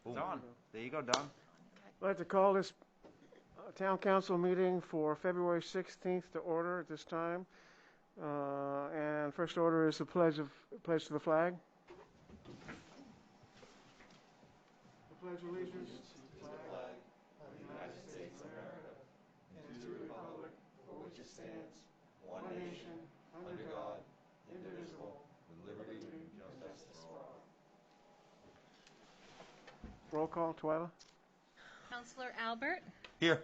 It's on. There you go, Don. I'd like to call this town council meeting for February 16th to order at this time. And first order is the pledge to the flag. I pledge allegiance to the flag of the United States of America and to the republic for which it stands, one nation, under God, indivisible, with liberty and justice for all. Roll call, Twyla. Councillor Albert, Here.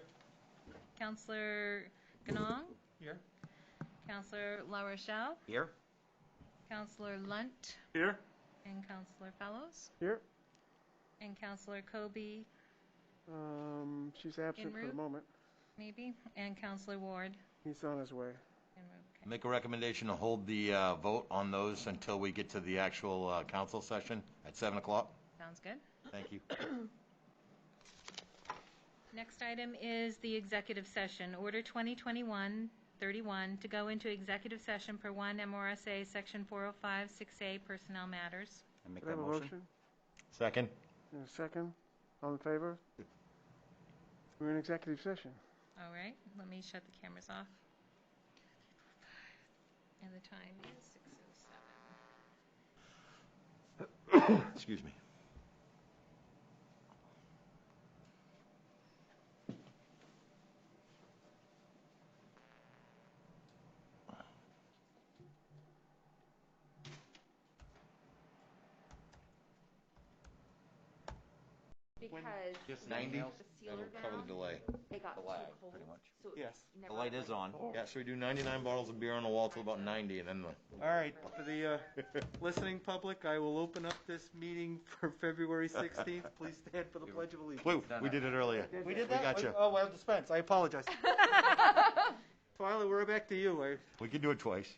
Councillor Ganong, Here. Councillor La Rochelle, Here. Councillor Lunt, Here. and Councillor Fellows, Here. and Councillor Kobe, She's absent for the route? moment. maybe, and Councillor Ward. He's on his way. Okay. Make a recommendation to hold the vote on those until we get to the actual council session at 7 o'clock. Sounds good. Thank you. Next item is the executive session. Order 2021-31 to go into executive session per 1 MRSA Section 405-6A Personnel Matters. I make Do I that have a motion. motion? Second. And a second? All in favor? We're in executive session. All right, let me shut the cameras off. And the time is 6:07. Excuse me. Because Just when 90? we put the sealer Cover down, the delay. it got too cold. pretty much. So Yes. it The never, light is like, on. Yeah, so we do 99 bottles of beer on the wall till about 90, and then All right, for the listening public, I will open up this meeting for February 16th. Please stand for the Pledge of Allegiance. Woo, we did it earlier. We did that? got you. Oh, well, dispense. I apologize. Twyla, we're back to you. We can do it twice.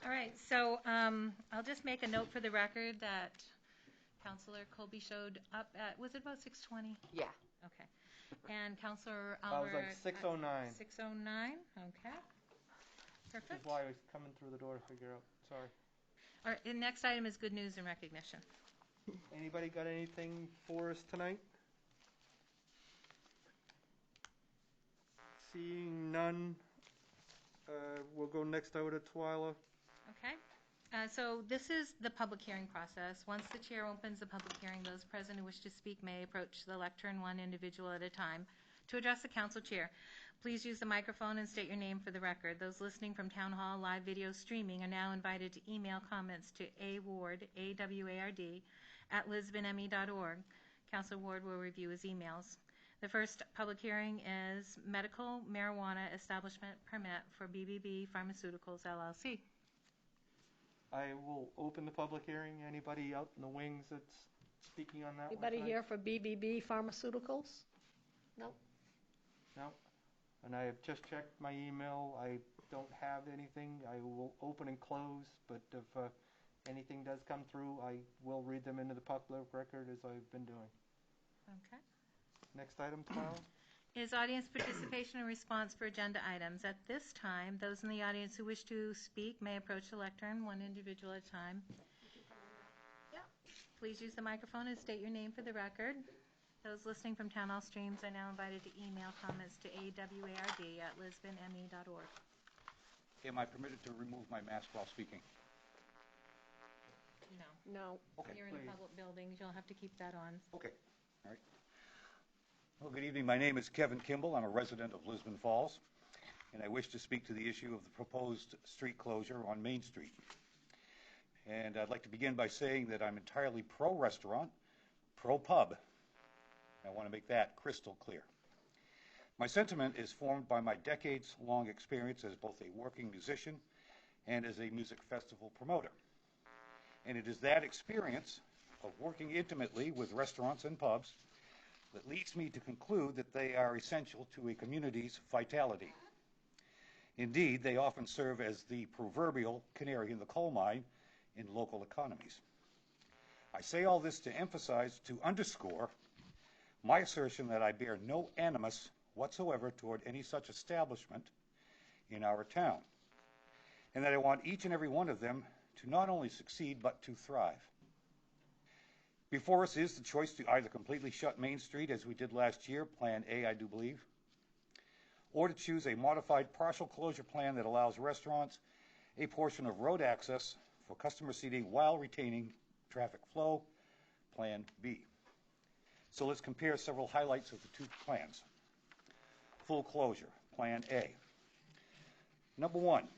All right, so I'll just make a note for the record that Councillor Colby showed up at, was it about 6:20? Yeah. Okay. And Councillor I was Albert. like 6:09. 6:09, okay. That's Perfect. why I was coming through the door to figure out. Sorry. All right, the next item is good news and recognition. Anybody got anything for us tonight? Seeing none, we'll go next over to Twyla. Okay. So this is the public hearing process. Once the chair opens the public hearing, those present who wish to speak may approach the lectern one individual at a time. To address the council chair, please use the microphone and state your name for the record. Those listening from Town Hall live video streaming are now invited to email comments to award, AWARD, @lisbonme.org. Councilor Ward will review his emails. The first public hearing is medical marijuana establishment permit for BBB Pharmaceuticals, LLC. I will open the public hearing. Anybody out in the wings that's speaking on that one Anybody tonight? here for BBB Pharmaceuticals? No? No. And I have just checked my email. I don't have anything. I will open and close, but if anything does come through, I will read them into the public record as I've been doing. Okay. Next item, Twyla. Is audience participation and response for agenda items. At this time, those in the audience who wish to speak may approach the lectern, one individual at a time. Please use the microphone and state your name for the record. Those listening from Town Hall Streams are now invited to email comments to award@lisbonme.org. Am I permitted to remove my mask while speaking? No. No. Okay. You're in a Please. public building. You'll have to keep that on. Okay, all right. Well, good evening. My name is Kevin Kimball. I'm a resident of Lisbon Falls, and I wish to speak to the issue of the proposed street closure on Main Street. And I'd like to begin by saying that I'm entirely pro-restaurant, pro-pub. I want to make that crystal clear. My sentiment is formed by my decades-long experience as both a working musician and as a music festival promoter. And it is that experience of working intimately with restaurants and pubs that leads me to conclude that they are essential to a community's vitality. Indeed, they often serve as the proverbial canary in the coal mine in local economies. I say all this to emphasize, to underscore my assertion that I bear no animus whatsoever toward any such establishment in our town, and that I want each and every one of them to not only succeed but to thrive. Before us is the choice to either completely shut Main Street, as we did last year, Plan A, I do believe, or to choose a modified partial closure plan that allows restaurants a portion of road access for customer seating while retaining traffic flow, Plan B. So let's compare several highlights of the two plans. Full closure, Plan A. Number one,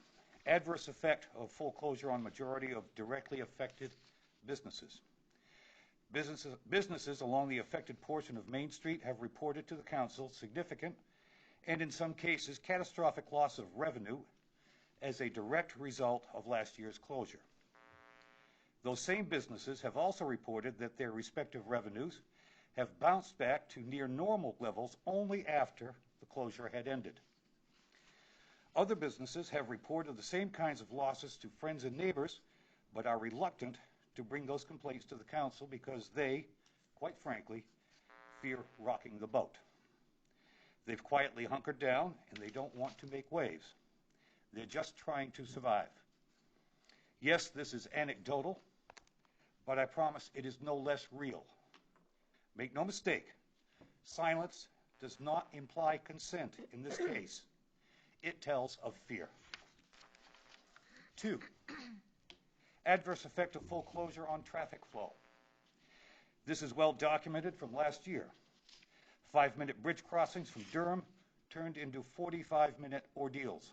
adverse effect of full closure on majority of directly affected businesses. Businesses along the affected portion of Main Street have reported to the council significant and in some cases catastrophic loss of revenue as a direct result of last year's closure. Those same businesses have also reported that their respective revenues have bounced back to near normal levels only after the closure had ended. Other businesses have reported the same kinds of losses to friends and neighbors, but are reluctant to bring those complaints to the council because they, quite frankly, fear rocking the boat. They've quietly hunkered down and they don't want to make waves. They're just trying to survive. Yes, this is anecdotal, but I promise it is no less real. Make no mistake, silence does not imply consent in this case. It tells of fear. 2, adverse effect of full closure on traffic flow. This is well documented from last year. 5-minute bridge crossings from Durham turned into 45-minute ordeals.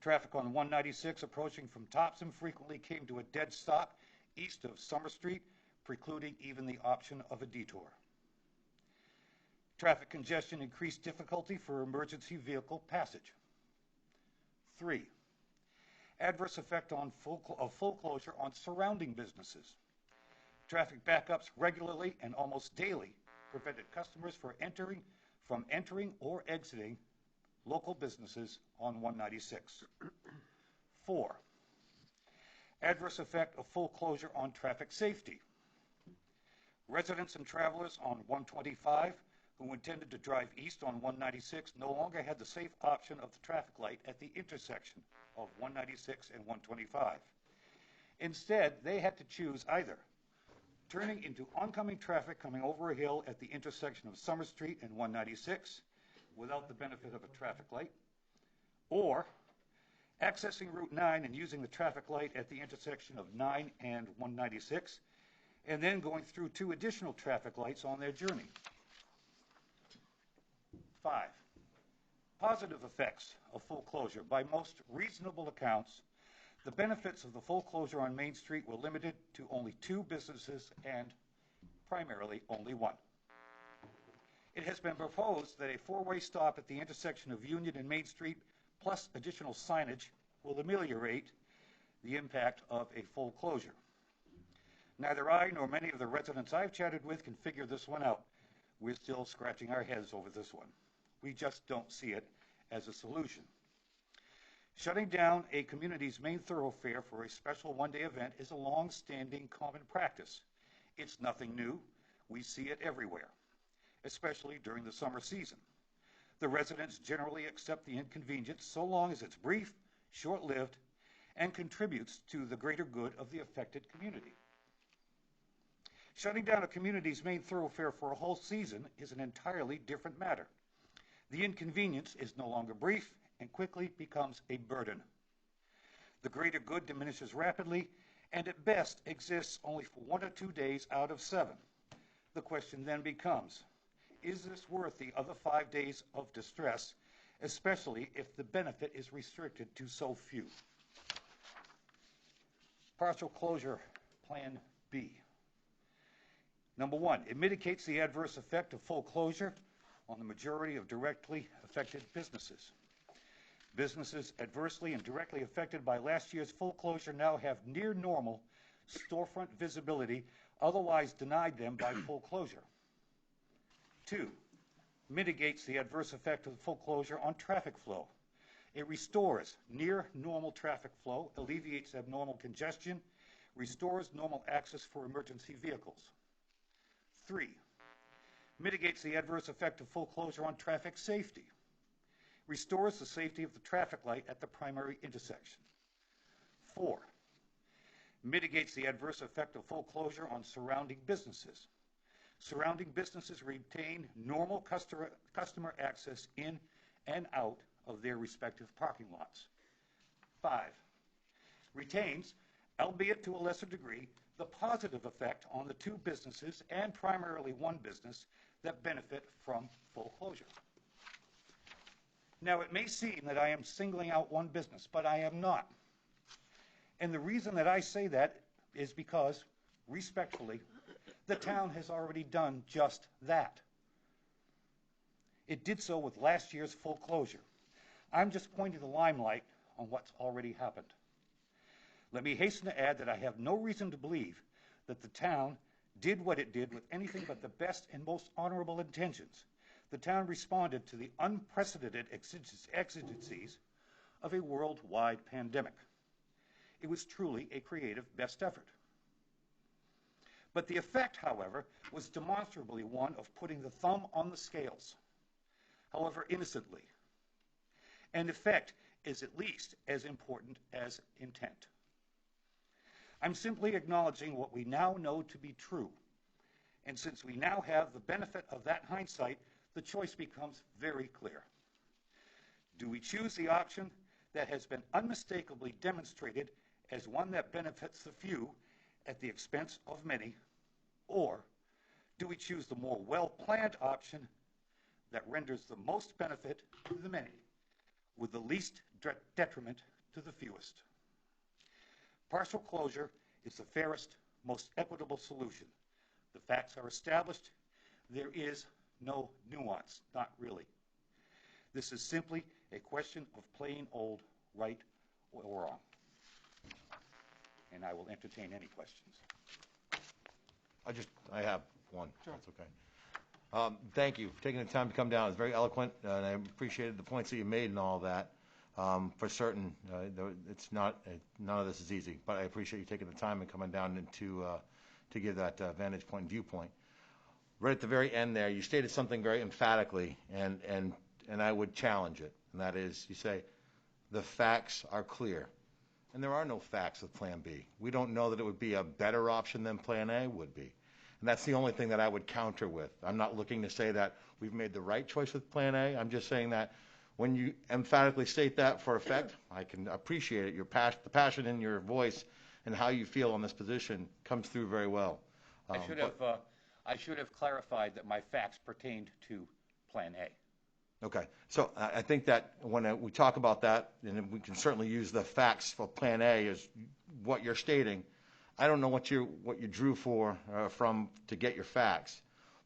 Traffic on 196 approaching from Topsom frequently came to a dead stop east of Summer Street, precluding even the option of a detour. Traffic congestion increased difficulty for emergency vehicle passage. 3, adverse effect of full closure on surrounding businesses. Traffic backups regularly and almost daily prevented customers from entering or exiting local businesses on 196. 4, adverse effect of full closure on traffic safety. Residents and travelers on 125 who intended to drive east on 196 no longer had the safe option of the traffic light at the intersection of 196 and 125. Instead, they had to choose either turning into oncoming traffic coming over a hill at the intersection of Summer Street and 196 without the benefit of a traffic light, or accessing Route 9 and using the traffic light at the intersection of 9 and 196, and then going through 2 additional traffic lights on their journey. 5, positive effects of full closure. By most reasonable accounts, the benefits of the full closure on Main Street were limited to only 2 businesses and primarily only 1. It has been proposed that a 4-way stop at the intersection of Union and Main Street plus additional signage will ameliorate the impact of a full closure. Neither I nor many of the residents I've chatted with can figure this one out. We're still scratching our heads over this one. We just don't see it as a solution. Shutting down a community's main thoroughfare for a special one-day event is a long-standing common practice. It's nothing new. We see it everywhere, especially during the summer season. The residents generally accept the inconvenience so long as it's brief, short-lived, and contributes to the greater good of the affected community. Shutting down a community's main thoroughfare for a whole season is an entirely different matter. The inconvenience is no longer brief and quickly becomes a burden. The greater good diminishes rapidly and at best exists only for 1 or 2 days out of 7. The question then becomes, is this worth the other 5 days of distress, especially if the benefit is restricted to so few? Partial closure, Plan B. Number 1, it mitigates the adverse effect of full closure on the majority of directly affected businesses. Businesses adversely and directly affected by last year's full closure now have near normal storefront visibility, otherwise denied them by full closure. 2, mitigates the adverse effect of the full closure on traffic flow. It restores near normal traffic flow, alleviates abnormal congestion, restores normal access for emergency vehicles. 3, mitigates the adverse effect of full closure on traffic safety, restores the safety of the traffic light at the primary intersection. 4, mitigates the adverse effect of full closure on surrounding businesses. Surrounding businesses retain normal customer access in and out of their respective parking lots. 5, retains, albeit to a lesser degree, the positive effect on the two businesses and primarily one business that benefit from full closure. Now, it may seem that I am singling out one business, but I am not. And the reason that I say that is because, respectfully, the town has already done just that. It did so with last year's full closure. I'm just pointing the limelight on what's already happened. Let me hasten to add that I have no reason to believe that the town did what it did with anything but the best and most honorable intentions. The town responded to the unprecedented exigencies of a worldwide pandemic. It was truly a creative best effort. But the effect, however, was demonstrably one of putting the thumb on the scales, however innocently. And effect is at least as important as intent. I'm simply acknowledging what we now know to be true. And since we now have the benefit of that hindsight, the choice becomes very clear. Do we choose the option that has been unmistakably demonstrated as one that benefits the few at the expense of many, or do we choose the more well-planned option that renders the most benefit to the many with the least detriment to the fewest? Partial closure is the fairest, most equitable solution. The facts are established. There is no nuance, not really. This is simply a question of plain old right or wrong. And I will entertain any questions. I have one. Sure. That's okay. Thank you for taking the time to come down. It's very eloquent, and I appreciated the points that you made and all that. For certain, it's not, none of this is easy, but I appreciate you taking the time and coming down and to give that vantage point and viewpoint. Right at the very end there, you stated something very emphatically, and I would challenge it, and that is, you say, the facts are clear. And there are no facts with Plan B. We don't know that it would be a better option than Plan A would be. And that's the only thing that I would counter with. I'm not looking to say that we've made the right choice with Plan A. I'm just saying that when you emphatically state that for effect, I can appreciate it. The passion in your voice and how you feel on this position comes through very well. I should have clarified that my facts pertained to Plan A. Okay, so I think that when we talk about that, and we can certainly use the facts for Plan A as what you're stating. I don't know what you drew from to get your facts,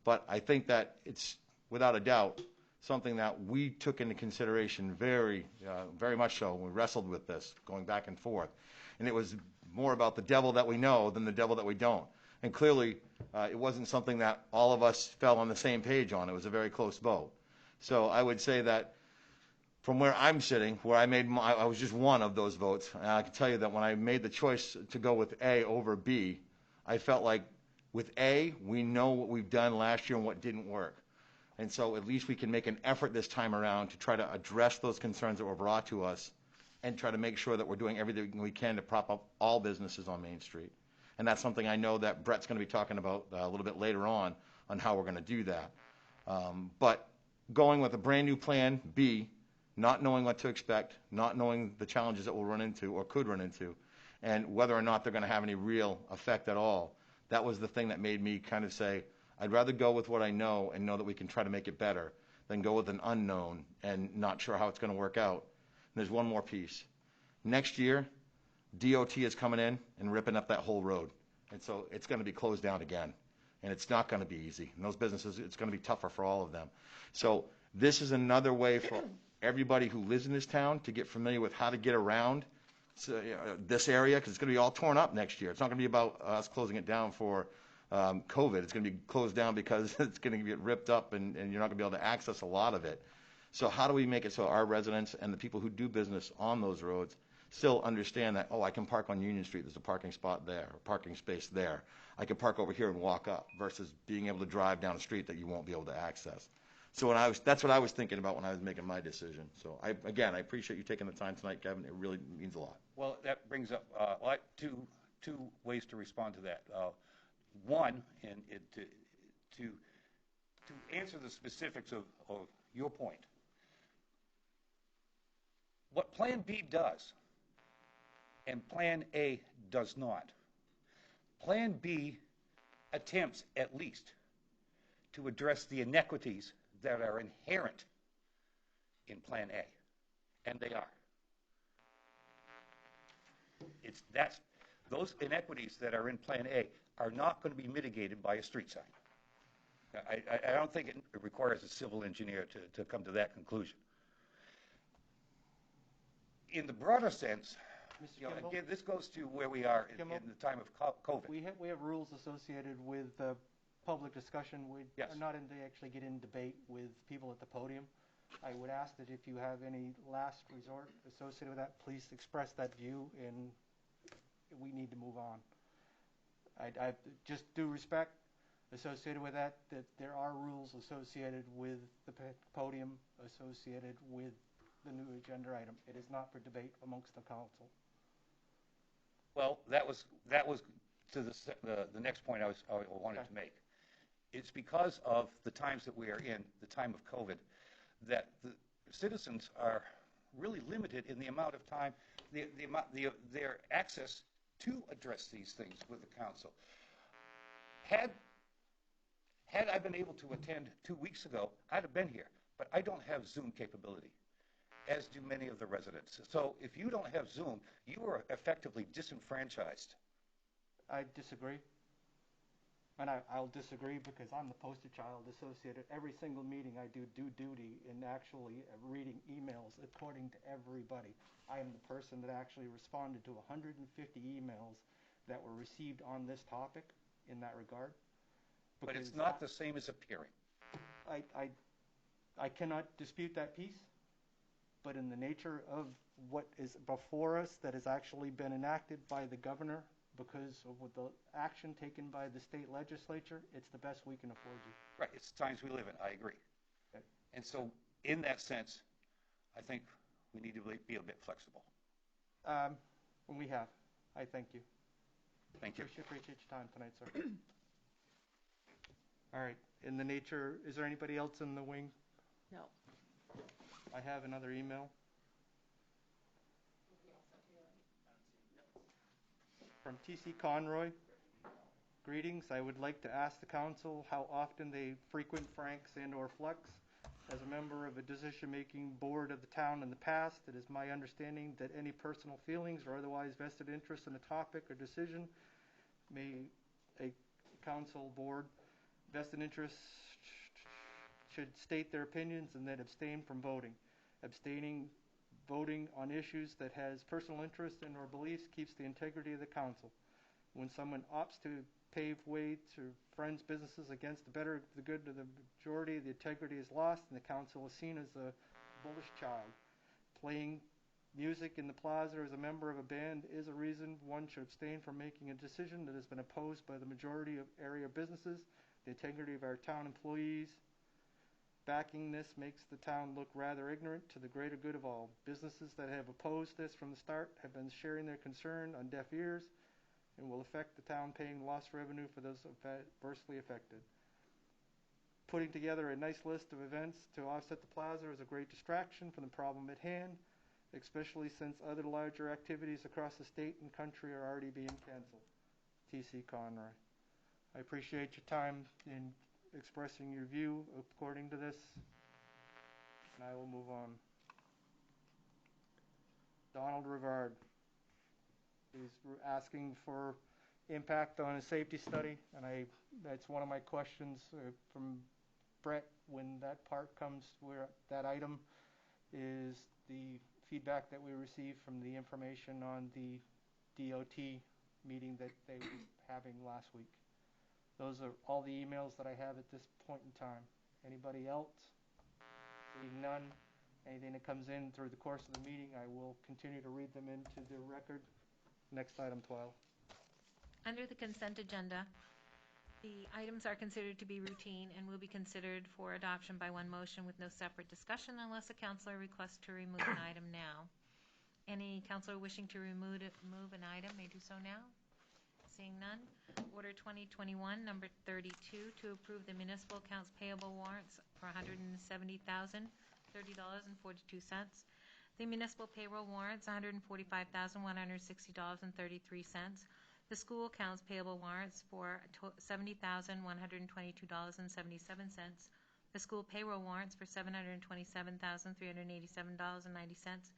but I think that it's without a doubt something that we took into consideration very much so when we wrestled with this, going back and forth. And it was more about the devil that we know than the devil that we don't. And clearly, it wasn't something that all of us fell on the same page on. It was a very close vote. So I would say that from where I'm sitting, where I was just one of those votes, and I can tell you that when I made the choice to go with A over B, I felt like with A, we know what we've done last year and what didn't work. And so at least we can make an effort this time around to try to address those concerns that were brought to us and try to make sure that we're doing everything we can to prop up all businesses on Main Street. And that's something I know that Brett's going to be talking about a little bit later on how we're going to do that. But going with a brand new Plan B, not knowing what to expect, not knowing the challenges that we'll run into or could run into, and whether or not they're going to have any real effect at all, that was the thing that made me kind of say, I'd rather go with what I know and know that we can try to make it better than go with an unknown and not sure how it's going to work out. And there's one more piece. Next year, DOT is coming in and ripping up that whole road. And so it's going to be closed down again. And it's not going to be easy. And those businesses, it's going to be tougher for all of them. So this is another way for everybody who lives in this town to get familiar with how to get around this area, because it's going to be all torn up next year. It's not going to be about us closing it down for COVID. It's going to be closed down because it's going to get ripped up and you're not going to be able to access a lot of it. So how do we make it so our residents and the people who do business on those roads still understand that, oh, I can park on Union Street, there's a parking spot there, a parking space there. I can park over here and walk up versus being able to drive down a street that you won't be able to access. So that's what I was thinking about when I was making my decision. So I appreciate you taking the time tonight, Kevin. It really means a lot. Well, that brings up two ways to respond to that. One, and to answer the specifics of your point, what Plan B does and Plan A does not. Plan B attempts at least to address the inequities that are inherent in Plan A, and they are. Those inequities that are in Plan A are not going to be mitigated by a street sign. I don't think it requires a civil engineer to come to that conclusion. In the broader sense, Mr. Kimball? again, this goes to where we are in Kimball? the time of COVID. We have rules associated with public discussion. We Yes. are not in to actually get in debate with people at the podium. I would ask that if you have any last resort associated with that, please express that view, and we need to move on. I just due respect associated with that there are rules associated with the podium associated with the new agenda item. It is not for debate amongst the council. Well, that was to the next point I wanted to make. It's because of the times that we are in, the time of COVID, that the citizens are really limited in the amount of time, their access to address these things with the council. Had I been able to attend 2 weeks ago, I'd have been here, but I don't have Zoom capability, as do many of the residents. So if you don't have Zoom, you are effectively disenfranchised. I disagree. And I'll disagree because I'm the poster child associated. Every single meeting I do duty in actually reading emails according to everybody. I am the person that actually responded to 150 emails that were received on this topic in that regard. But it's not the same as appearing. I cannot dispute that piece, but in the nature of what is before us that has actually been enacted by the governor because of the action taken by the state legislature, it's the best we can afford you. Right, it's the times we live in, I agree. Okay. And so, in that sense, I think we need to be a bit flexible. We have. I thank you. Thank you. Appreciate your time tonight, sir. All right, in the nature, is there anybody else in the wing? No. I have another email. From T.C. Conroy. Greetings. I would like to ask the council how often they frequent Frank's and/or Flex. As a member of a decision-making board of the town in the past, it is my understanding that any personal feelings or otherwise vested interest in a topic or decision may a council board vested interest should state their opinions and then abstain from voting. Voting on issues that has personal interest and or beliefs keeps the integrity of the council. When someone opts to pave way to friends' businesses against the good of the majority, the integrity is lost and the council is seen as a bullish child. Playing music in the plaza as a member of a band is a reason one should abstain from making a decision that has been opposed by the majority of area businesses. The integrity of our town employees backing this makes the town look rather ignorant to the greater good of all. Businesses that have opposed this from the start have been sharing their concern on deaf ears and will affect the town paying lost revenue for those adversely affected. Putting together a nice list of events to offset the plaza is a great distraction from the problem at hand, especially since other larger activities across the state and country are already being canceled. T.C. Conroy. I appreciate your time in expressing your view according to this, and I will move on. Donald Rivard is asking for impact on a safety study, and that's one of my questions from Brett when that part comes, where that item is the feedback that we received from the information on the DOT meeting that they were having last week. Those are all the emails that I have at this point in time. Anybody else? Seeing none. Anything that comes in through the course of the meeting, I will continue to read them into the record. Next item, 12. Under the consent agenda, the items are considered to be routine and will be considered for adoption by one motion with no separate discussion unless a councilor requests to remove an item now. Any councilor wishing to remove an item may do so now. Seeing none. Order 2021, number 32, to approve the municipal accounts payable warrants for $170,030.42. The municipal payroll warrants, $145,160.33. The school accounts payable warrants for $70,122.77. The school payroll warrants for $727,387.90.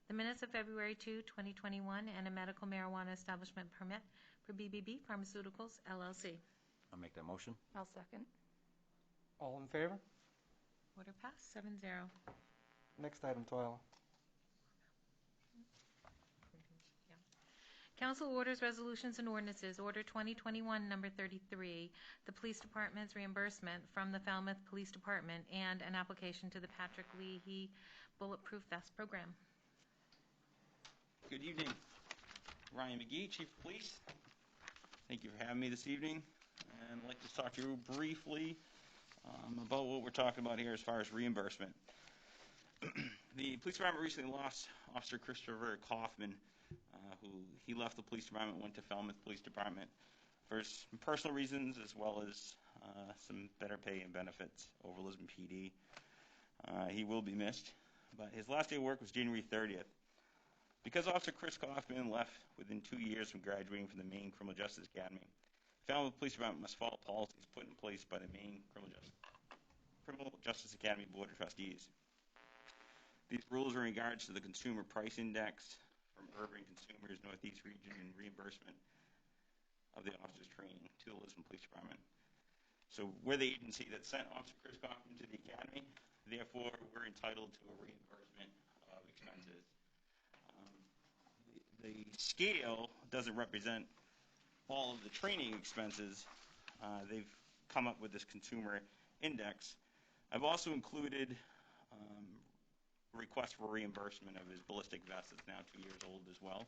The minutes of February 2, 2021, and a medical marijuana establishment permit for BBB Pharmaceuticals, LLC. I'll make that motion. I'll second. All in favor? Order passed, 7-0. Next item, Twyla. Council orders, resolutions, and ordinances. Order 2021, number 33, the Police Department's reimbursement from the Falmouth Police Department and an application to the Patrick Leahy Bulletproof Vest Program. Good evening. Ryan McGee, Chief of Police. Thank you for having me this evening. And I'd like to talk to you briefly about what we're talking about here as far as reimbursement. The police department recently lost Officer Christopher Kaufman, who he left the police department, went to Falmouth Police Department for some personal reasons as well as some better pay and benefits over Lisbon PD. He will be missed, but his last day of work was January 30th. Because Officer Chris Kaufman left within 2 years from graduating from the Maine Criminal Justice Academy, Falmouth Police Department must follow policies put in place by the Maine Criminal Justice Academy Board of Trustees. These rules are in regards to the Consumer Price Index from Urban Consumers Northeast Region and reimbursement of the officer's training to the Lisbon Police Department. So we're the agency that sent Officer Chris Kaufman to the academy. Therefore, we're entitled to a reimbursement of expenses. The scale doesn't represent all of the training expenses. They've come up with this consumer index. I've also included a request for reimbursement of his ballistic vest that's now 2 years old as well,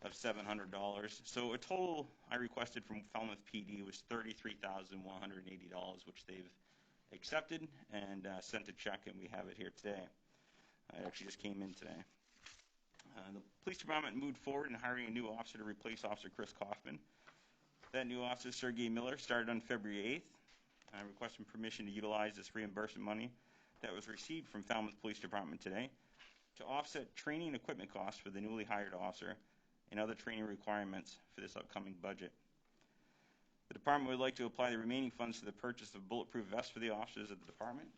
of $700. So a total I requested from Falmouth PD was $33,180, which they've accepted and sent a check, and we have it here today. It actually just came in today. The police department moved forward in hiring a new officer to replace Officer Chris Kaufman. That new officer, Sergey Miller, started on February 8th. I requested permission to utilize this reimbursement money that was received from Falmouth Police Department today to offset training and equipment costs for the newly hired officer and other training requirements for this upcoming budget. The department would like to apply the remaining funds to the purchase of bulletproof vests for the officers of the department.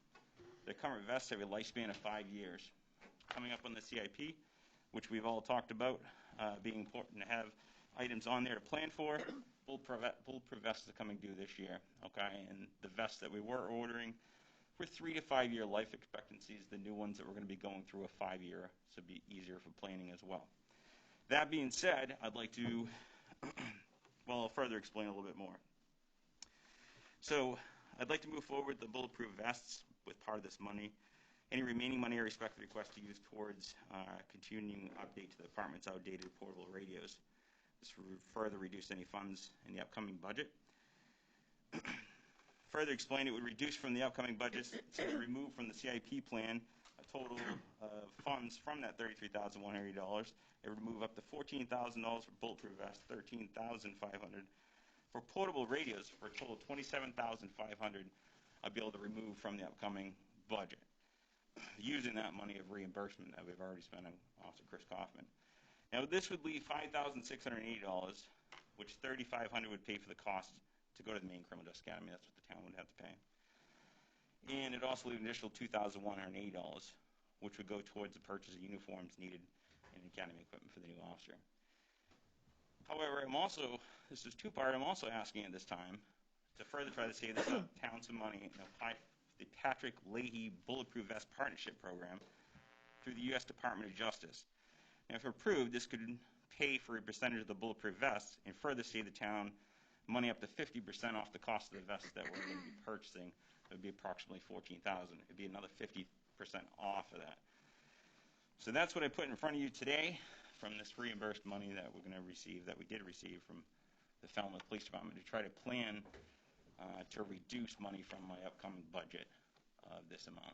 The current vests have a lifespan of 5 years. Coming up on the CIP, which we've all talked about, being important to have items on there to plan for. Bulletproof vests are coming due this year, okay? And the vests that we were ordering were 3 to 5 year life expectancies. The new ones that we're going to be going through a 5 year, so it'll be easier for planning as well. That being said, I'd like to, well, I'll further explain a little bit more. So I'd like to move forward with the bulletproof vests with part of this money. Any remaining money I respect the request to use towards continuing update to the department's outdated portable radios. This will further reduce any funds in the upcoming budget. Further explain, it would reduce from the upcoming budget, so to remove from the CIP plan a total of funds from that $33,180. It would move up to $14,000 for bulletproof vests, $13,500 for portable radios, for a total of $27,500 I'll be able to remove from the upcoming budget, using that money of reimbursement that we've already spent on Officer Chris Kaufman. Now this would leave $5,680, which $3,500 would pay for the cost to go to the Maine Criminal Justice Academy. That's what the town would have to pay. And it also leaves an additional $2,180, which would go towards the purchase of uniforms needed and academy equipment for the new officer. However, I'm also, this is two-part, I'm also asking at this time to further try to save the town some money and apply the Patrick Leahy Bulletproof Vest Partnership Program through the U.S. Department of Justice. Now, if approved, this could pay for a percentage of the bulletproof vests and further save the town money up to 50% off the cost of the vests that we're going to be purchasing. It would be approximately $14,000. It would be another 50% off of that. So that's what I put in front of you today from this reimbursed money that we're going to receive, that we did receive from the Falmouth Police Department, to try to plan to reduce money from my upcoming budget of this amount.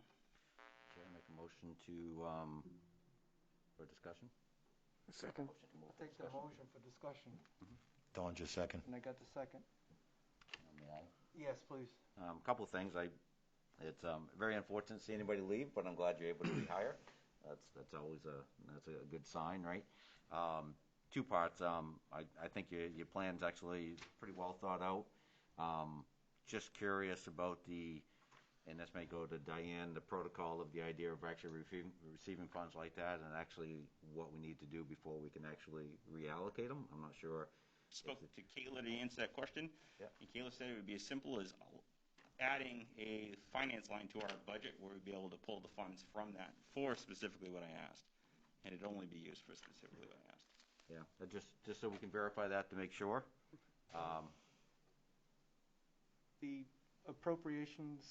Okay, I make a motion to, for discussion? Second. I'll take the motion for discussion. Dawn just second. And I got the second. May I? Yes, please. Couple of things. It's very unfortunate to see anybody leave, but I'm glad you're able to rehire. That's always that's a good sign, right? Two parts. I think your plan's actually pretty well thought out. Just curious about and this may go to Diane, the protocol of the idea of actually receiving funds like that, and actually what we need to do before we can actually reallocate them. I'm not sure. Spoke to Kayla to answer that question. Yeah. And Kayla said it would be as simple as adding a finance line to our budget where we'd be able to pull the funds from that for specifically what I asked. And it'd only be used for specifically what I asked. Yeah, just so we can verify that to make sure. The appropriations,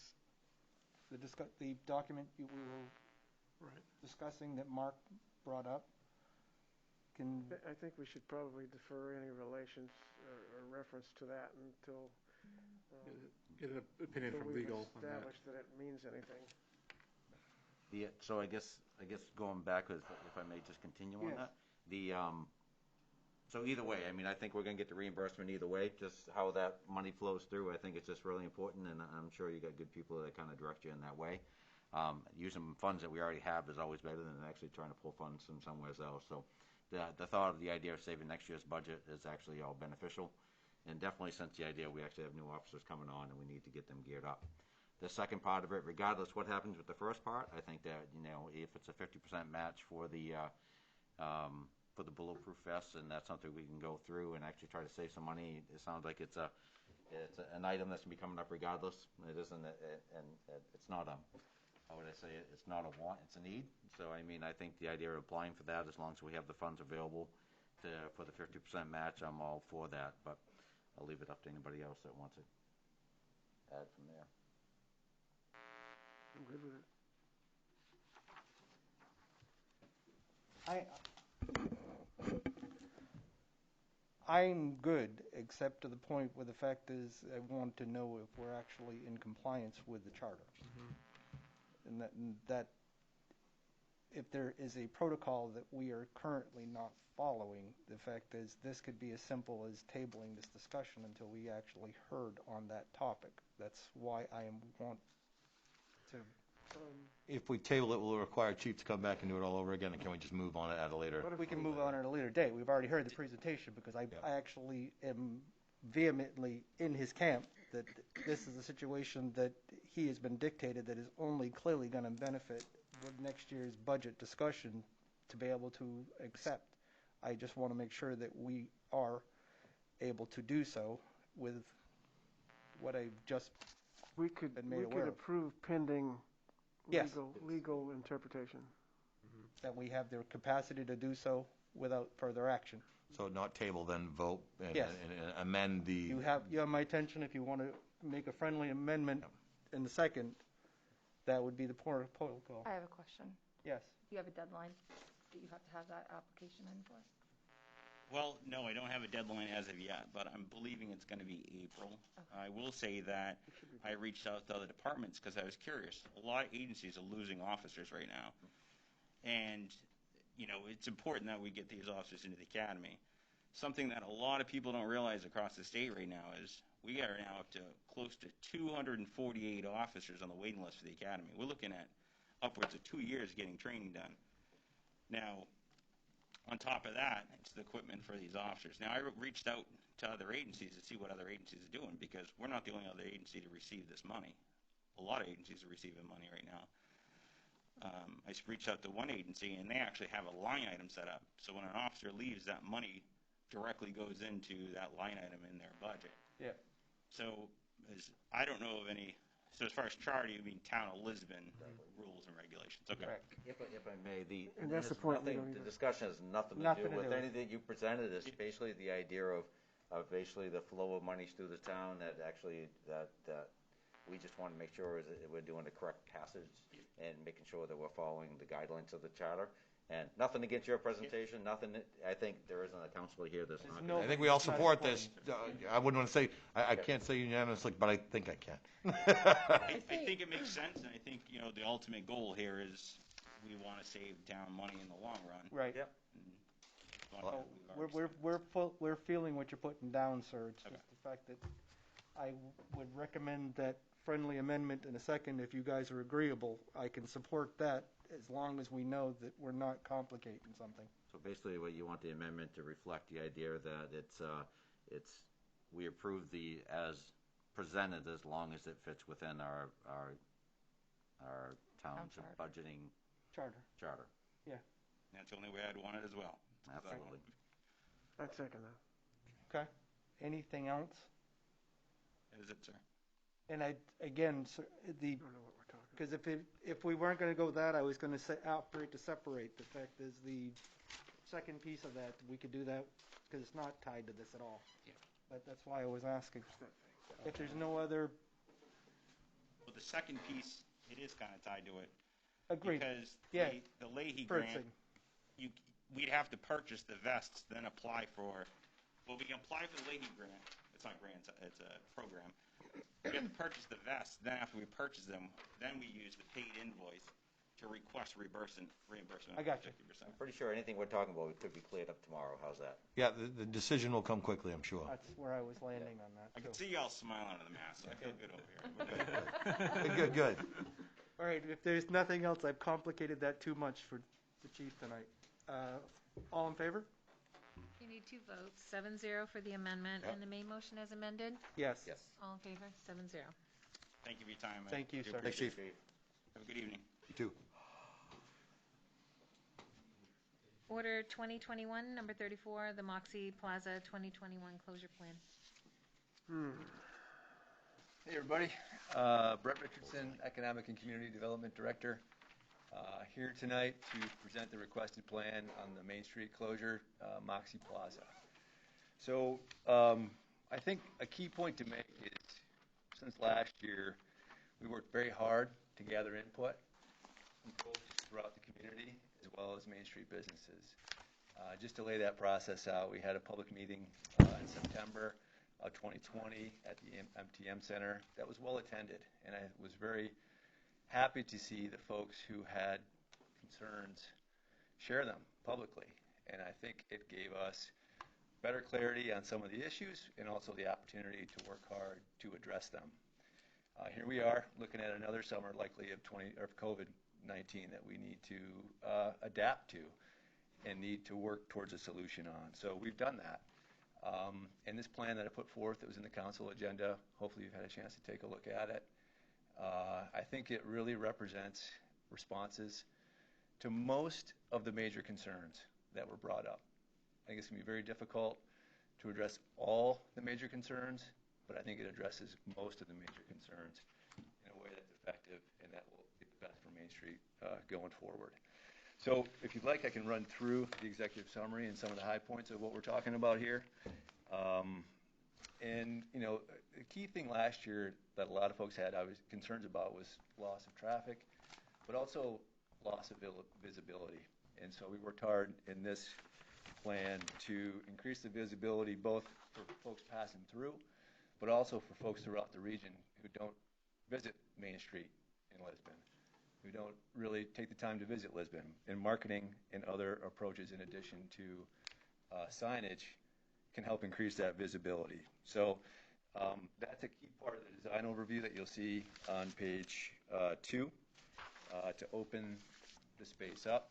the document we were discussing that Mark brought up, I think we should probably defer any relations or reference to that until Get an opinion until from we've legal on that. established that it means anything. So I guess going back, if I may just continue on Yes. that. So either way, I mean, I think we're going to get the reimbursement either way. Just how that money flows through, I think it's just really important, and I'm sure you got good people that kind of direct you in that way. Using funds that we already have is always better than actually trying to pull funds from somewhere else. So the thought of the idea of saving next year's budget is actually all beneficial, and definitely since the idea we actually have new officers coming on and we need to get them geared up. The second part of it, regardless what happens with the first part, I think that, if it's a 50% match for the Bulletproof Vest, and that's something we can go through and actually try to save some money. It sounds like it's an item that's going to be coming up regardless. It isn't, and it's not how would I say it? It's not a want, it's a need. So, I mean, I think the idea of applying for that, as long as we have the funds available for the 50% match, I'm all for that. But I'll leave it up to anybody else that wants to add from there. I'm good with it. I'm good, except to the point where the fact is I want to know if we're actually in compliance with the charter. And that if there is a protocol that we are currently not following, the fact is this could be as simple as tabling this discussion until we actually heard on that topic. That's why I want to. If we table it, will it require Chief to come back and do it all over again, and can we just move on it at a later? We can move on at a later date. We've already heard the presentation because I actually am vehemently in his camp that this is a situation that he has been dictated that is only clearly going to benefit with next year's budget discussion to be able to accept. I just want to make sure that we are able to do so with what I've just We could been made aware of. approve pending Yes. legal interpretation. That we have the capacity to do so without further action. So not table, then vote and, Yes. and amend the. You have my attention. If you want to make a friendly amendment in the second, that would be the protocol. I have a question. Yes. Do you have a deadline that you have to have that application in for? Well, no, I don't have a deadline as of yet, but I'm believing it's going to be April. I will say that I reached out to other departments because I was curious. A lot of agencies are losing officers right now. And, it's important that we get these officers into the academy. Something that a lot of people don't realize across the state right now is we are now up to close to 248 officers on the waiting list for the academy. We're looking at upwards of 2 years getting training done. Now, on top of that, it's the equipment for these officers. Now, I reached out to other agencies to see what other agencies are doing because we're not the only other agency to receive this money. A lot of agencies are receiving money right now. I reached out to one agency, and they actually have a line item set up. So when an officer leaves, that money directly goes into that line item in their budget. Yeah. So I don't know of any. So as far as charter, you mean Town of Lisbon rules and regulations? Okay. Correct. If I may, And that's the point we don't the even- discussion has nothing to Nothing do to with do with anything you presented. It's basically the idea of basically the flow of monies through the town that actually that we just want to make sure that we're doing the correct passage and making sure that we're following the guidelines of the charter. And nothing against your presentation, nothing. I think there isn't a counselor here that's not. No. I think we all support this. I wouldn't want to say, I can't say unanimously, but I think I can. I think it makes sense, and I think, the ultimate goal here is we want to save town money in the long run. Right. Yep. Going with We're feeling what you're putting down, sir. It's Okay. just the fact that I would recommend that friendly amendment in a second. If you guys are agreeable, I can support that as long as we know that we're not complicating something. So basically, what you want the amendment to reflect the idea that we approve the as presented as long as it fits within our town's charter. budgeting Charter. That's the only way I'd want it as well. Absolutely. I'd second that. Okay. Anything else? Is it, sir? And again, sir, I don't know what we're talking about. because if we weren't going to go that, I was going to say offer it to separate. The fact is the second piece of that, we could do that because it's not tied to this at all. Yeah. But that's why I was asking. It's that thing. If there's no other, Well, the second piece, it is kind of tied to it. agreed. Because Yeah. the Leahy First grant, thing. we'd have to purchase the vests, then apply for, well, we can apply for the Leahy grant. It's not a grant, it's a program. We have to purchase the vests, then after we purchase them, then we use the paid invoice to request reimbursement. I got you. 50%. I'm pretty sure anything we're talking about could be cleared up tomorrow. How's that? Yeah, the decision will come quickly, I'm sure. That's where I was landing on that. I can too. see y'all smiling under the mask, so I feel good over here. We're good. Good. All right, if there's nothing else, I've complicated that too much for the chief tonight. All in favor? You need 2 votes, 7-0 for the amendment Yep. and the main motion as amended. Yes. Yes. All in favor, 7-0. Thank you for your time. I Thank you, do sir. Thanks, appreciate Chief. it. Have a good evening. You too. Order 2021, number 34, the Moxie Plaza 2021 closure plan. Hey, everybody. Brett Richardson, Economic and Community Development Director, here tonight to present the requested plan on the Main Street closure, Moxie Plaza. So I think a key point to make is since last year, we worked very hard to gather input from folks throughout the community as well as Main Street businesses. Just to lay that process out, we had a public meeting in September of 2020 at the MTM Center that was well attended, and I was very happy to see the folks who had concerns share them publicly, and I think it gave us better clarity on some of the issues and also the opportunity to work hard to address them. Here we are looking at another summer likely of COVID-19 that we need to adapt to and need to work towards a solution on. So we've done that. And this plan that I put forth that was in the council agenda, hopefully you've had a chance to take a look at it. I think it really represents responses to most of the major concerns that were brought up. I think it's going to be very difficult to address all the major concerns, but I think it addresses most of the major concerns in a way that's effective and that will be the best for Main Street going forward. So if you'd like, I can run through the executive summary and some of the high points of what we're talking about here. And, you know, the key thing last year that a lot of folks had concerns about was loss of traffic, but also loss of visibility. And so we worked hard in this plan to increase the visibility both for folks passing through, but also for folks throughout the region who don't visit Main Street in Lisbon, who don't really take the time to visit Lisbon. And marketing and other approaches in addition to signage can help increase that visibility. So that's a key part of the design overview that you'll see on page 2 to open the space up,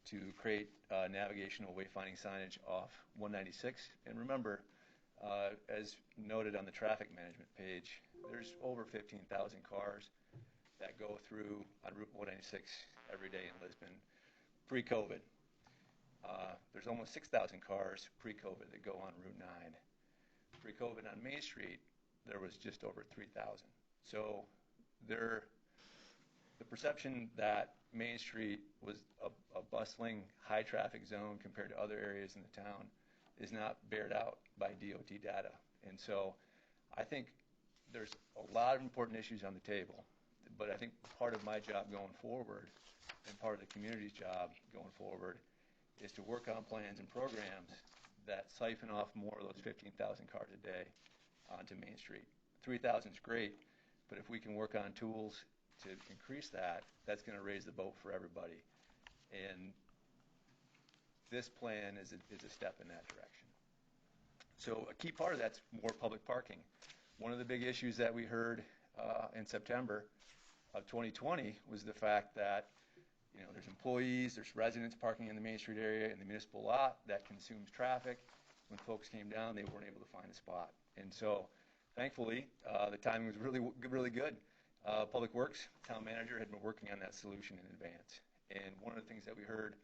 to create navigational wayfinding signage off 196. And remember, as noted on the traffic management page, there's over 15,000 cars that go through on Route 196 every day in Lisbon pre-COVID. There's almost 6,000 cars pre-COVID that go on Route 9. Pre-COVID on Main Street, there was just over 3,000. So the perception that Main Street was a bustling, high-traffic zone compared to other areas in the town is not bared out by DOT data. And so I think there's a lot of important issues on the table, but I think part of my job going forward and part of the community's job going forward is to work on plans and programs that siphon off more of those 15,000 cars a day onto Main Street. 3,000 is great, but if we can work on tools to increase that, that's going to raise the boat for everybody. And this plan is a step in that direction. So a key part of that's more public parking. One of the big issues that we heard in September of 2020 was the fact that there's employees, there's residents parking in the Main Street area in the municipal lot that consumes traffic. When folks came down, they weren't able to find a spot. And so, thankfully, the timing was really good. Public Works town manager had been working on that solution in advance. And one of the things that we heard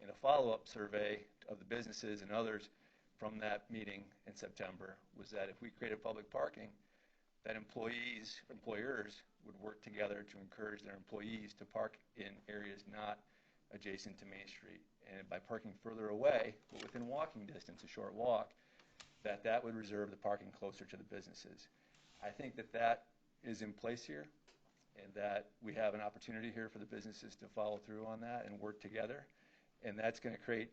in a follow-up survey of the businesses and others from that meeting in September was that if we created public parking, that employers would work together to encourage their employees to park in areas not adjacent to Main Street. And by parking further away, but within walking distance, a short walk, that would reserve the parking closer to the businesses. I think that is in place here, and that we have an opportunity here for the businesses to follow through on that and work together. And that's going to create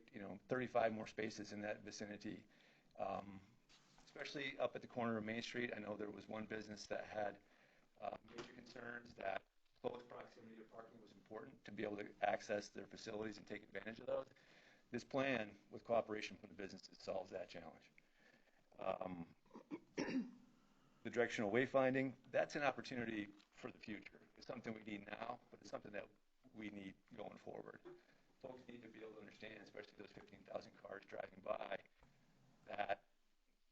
35 more spaces in that vicinity, especially up at the corner of Main Street. I know there was one business that had major concerns that close proximity to parking was important to be able to access their facilities and take advantage of those. This plan, with cooperation from the businesses, solves that challenge. The directional wayfinding, that's an opportunity for the future. It's something we need now, but it's something that we need going forward. Folks need to be able to understand, especially those 15,000 cars driving by, that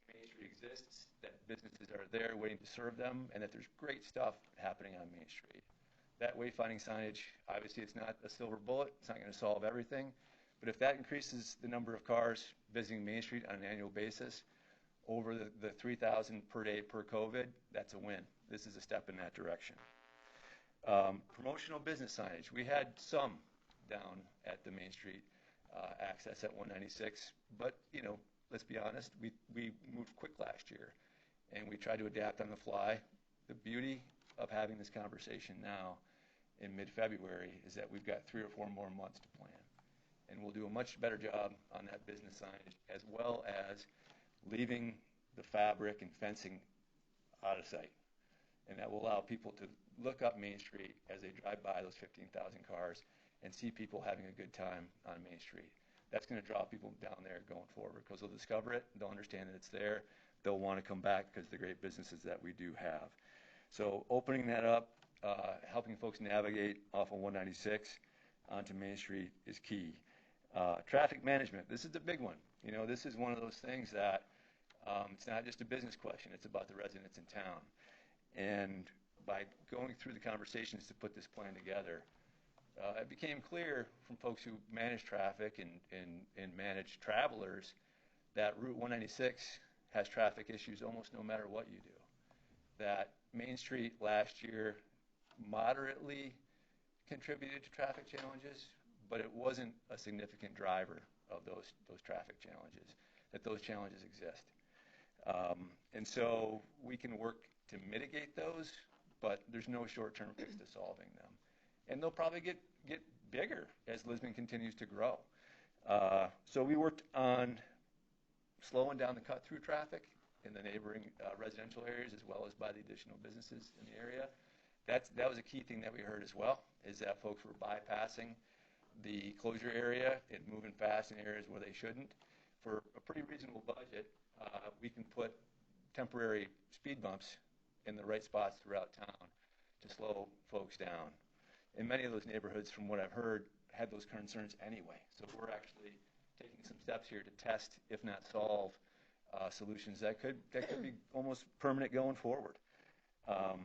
Main Street exists, that businesses are there waiting to serve them, and that there's great stuff happening on Main Street. That wayfinding signage, obviously it's not a silver bullet, it's not going to solve everything, but if that increases the number of cars visiting Main Street on an annual basis over the 3,000 per day per COVID, that's a win. This is a step in that direction. Promotional business signage. We had some down at the Main Street access at 196, but let's be honest, we moved quick last year, and we tried to adapt on the fly. The beauty of having this conversation now in mid-February is that we've got 3 or 4 more months to plan, and we'll do a much better job on that business signage, as well as leaving the fabric and fencing out of sight. And that will allow people to look up Main Street as they drive by those 15,000 cars and see people having a good time on Main Street. That's going to draw people down there going forward because they'll discover it, they'll understand that it's there, they'll want to come back because of the great businesses that we do have. So opening that up, helping folks navigate off of 196 onto Main Street is key. Traffic management, this is the big one. This is one of those things that it's not just a business question, it's about the residents in town. And by going through the conversations to put this plan together, it became clear from folks who manage traffic and manage travelers that Route 196 has traffic issues almost no matter what you do. That Main Street last year moderately contributed to traffic challenges, but it wasn't a significant driver of those traffic challenges, that those challenges exist. And so we can work to mitigate those, but there's no short-term fix to solving them. And they'll probably get bigger as Lisbon continues to grow. So we worked on slowing down the cut-through traffic in the neighboring residential areas, as well as by the additional businesses in the area. That was a key thing that we heard as well, is that folks were bypassing the closure area and moving fast in areas where they shouldn't. For a pretty reasonable budget, we can put temporary speed bumps in the right spots throughout town to slow folks down. And many of those neighborhoods, from what I've heard, had those concerns anyway. So we're actually taking some steps here to test, if not solve, solutions that could be almost permanent going forward.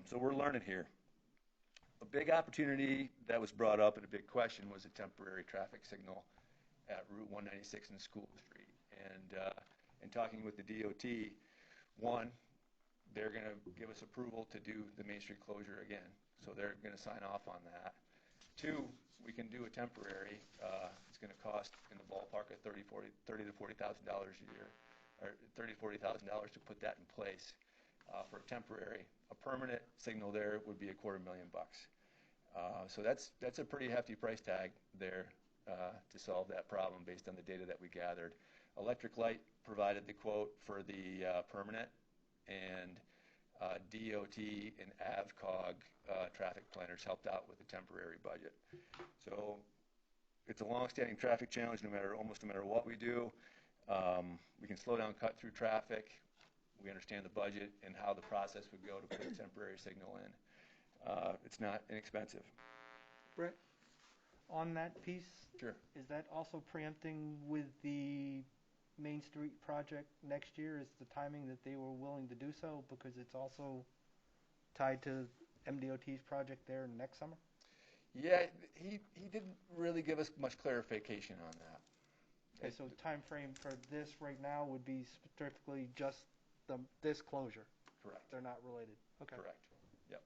So we're learning here. A big opportunity that was brought up and a big question was a temporary traffic signal at Route 196 and School Street. And in talking with the DOT, one, they're going to give us approval to do the Main Street closure again. So they're going to sign off on that. Two, we can do a temporary. It's going to cost in the ballpark of $30,000 to $40,000 a year, or $30,000 to $40,000 to put that in place for a temporary. A permanent signal there would be $250,000. So that's a pretty hefty price tag there to solve that problem based on the data that we gathered. Electric Light provided the quote for the permanent, and DOT and AvCog traffic planners helped out with the temporary budget. So it's a long-standing traffic challenge almost no matter what we do. We can slow down, cut through traffic. We understand the budget and how the process would go to put a temporary signal in. It's not inexpensive. Brett, on that piece, Sure. is that also preempting with the Main Street project next year? Is the timing that they were willing to do so because it's also tied to MDOT's project there next summer? Yeah, he didn't really give us much clarification on that. Okay, so time frame for this right now would be strictly just this closure. Correct. They're not related. Okay. Correct. Yep.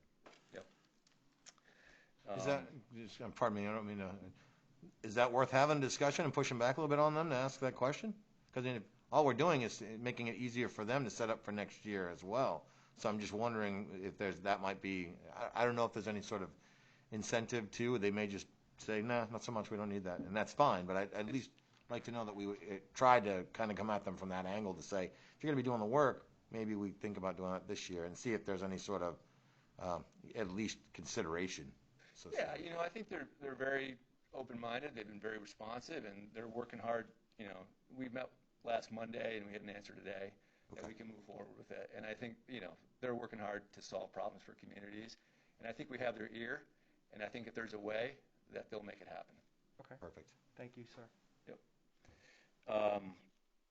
Is that, pardon me, I don't mean to, is that worth having a discussion and pushing back a little bit on them to ask that question? Because all we're doing is making it easier for them to set up for next year as well. So I'm just wondering if that might be, I don't know if there's any sort of incentive to, they may just say, nah, not so much, we don't need that, and that's fine, but I'd at least like to know that we tried to kind of come at them from that angle to say, if you're going to be doing the work, maybe we think about doing it this year and see if there's any sort of at least consideration. So Yeah, I think they're very open-minded. They've been very responsive, and they're working hard. We met last Monday, and we had an answer today that we can move forward with it. And I think, they're working hard to solve problems for communities. And I think we have their ear, and I think if there's a way, that they'll make it happen. Okay. Perfect. Thank you, sir.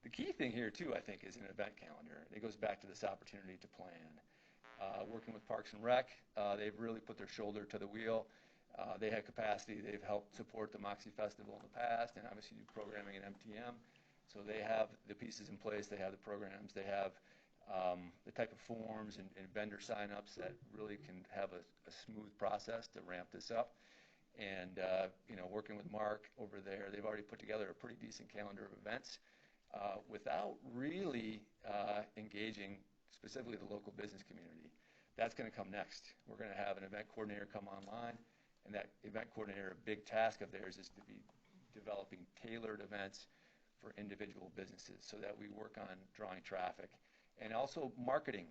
The key thing here, too, I think, is an event calendar. It goes back to this opportunity to plan. Working with Parks and Rec, they've really put their shoulder to the wheel. They have capacity. They've helped support the Moxie Festival in the past and obviously do programming at MTM. So they have the pieces in place. They have the programs. They have the type of forms and vendor signups that really can have a smooth process to ramp this up. And, working with Mark over there, they've already put together a pretty decent calendar of events without really engaging specifically the local business community. That's going to come next. We're going to have an event coordinator come online, and that event coordinator, a big task of theirs is to be developing tailored events for individual businesses so that we work on drawing traffic and also marketing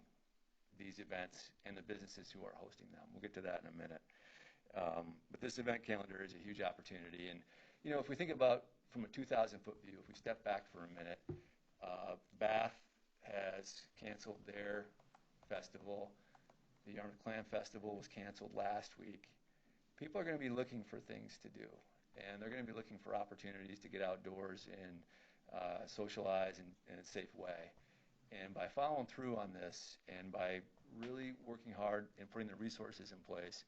these events and the businesses who are hosting them. We'll get to that in a minute. But this event calendar is a huge opportunity. And, if we think about from a 2,000-foot view, if we step back for a minute, Bath has canceled their festival. The Yarmouth Clam Festival was canceled last week. People are going to be looking for things to do, and they're going to be looking for opportunities to get outdoors and socialize in a safe way. And by following through on this and by really working hard and putting the resources in place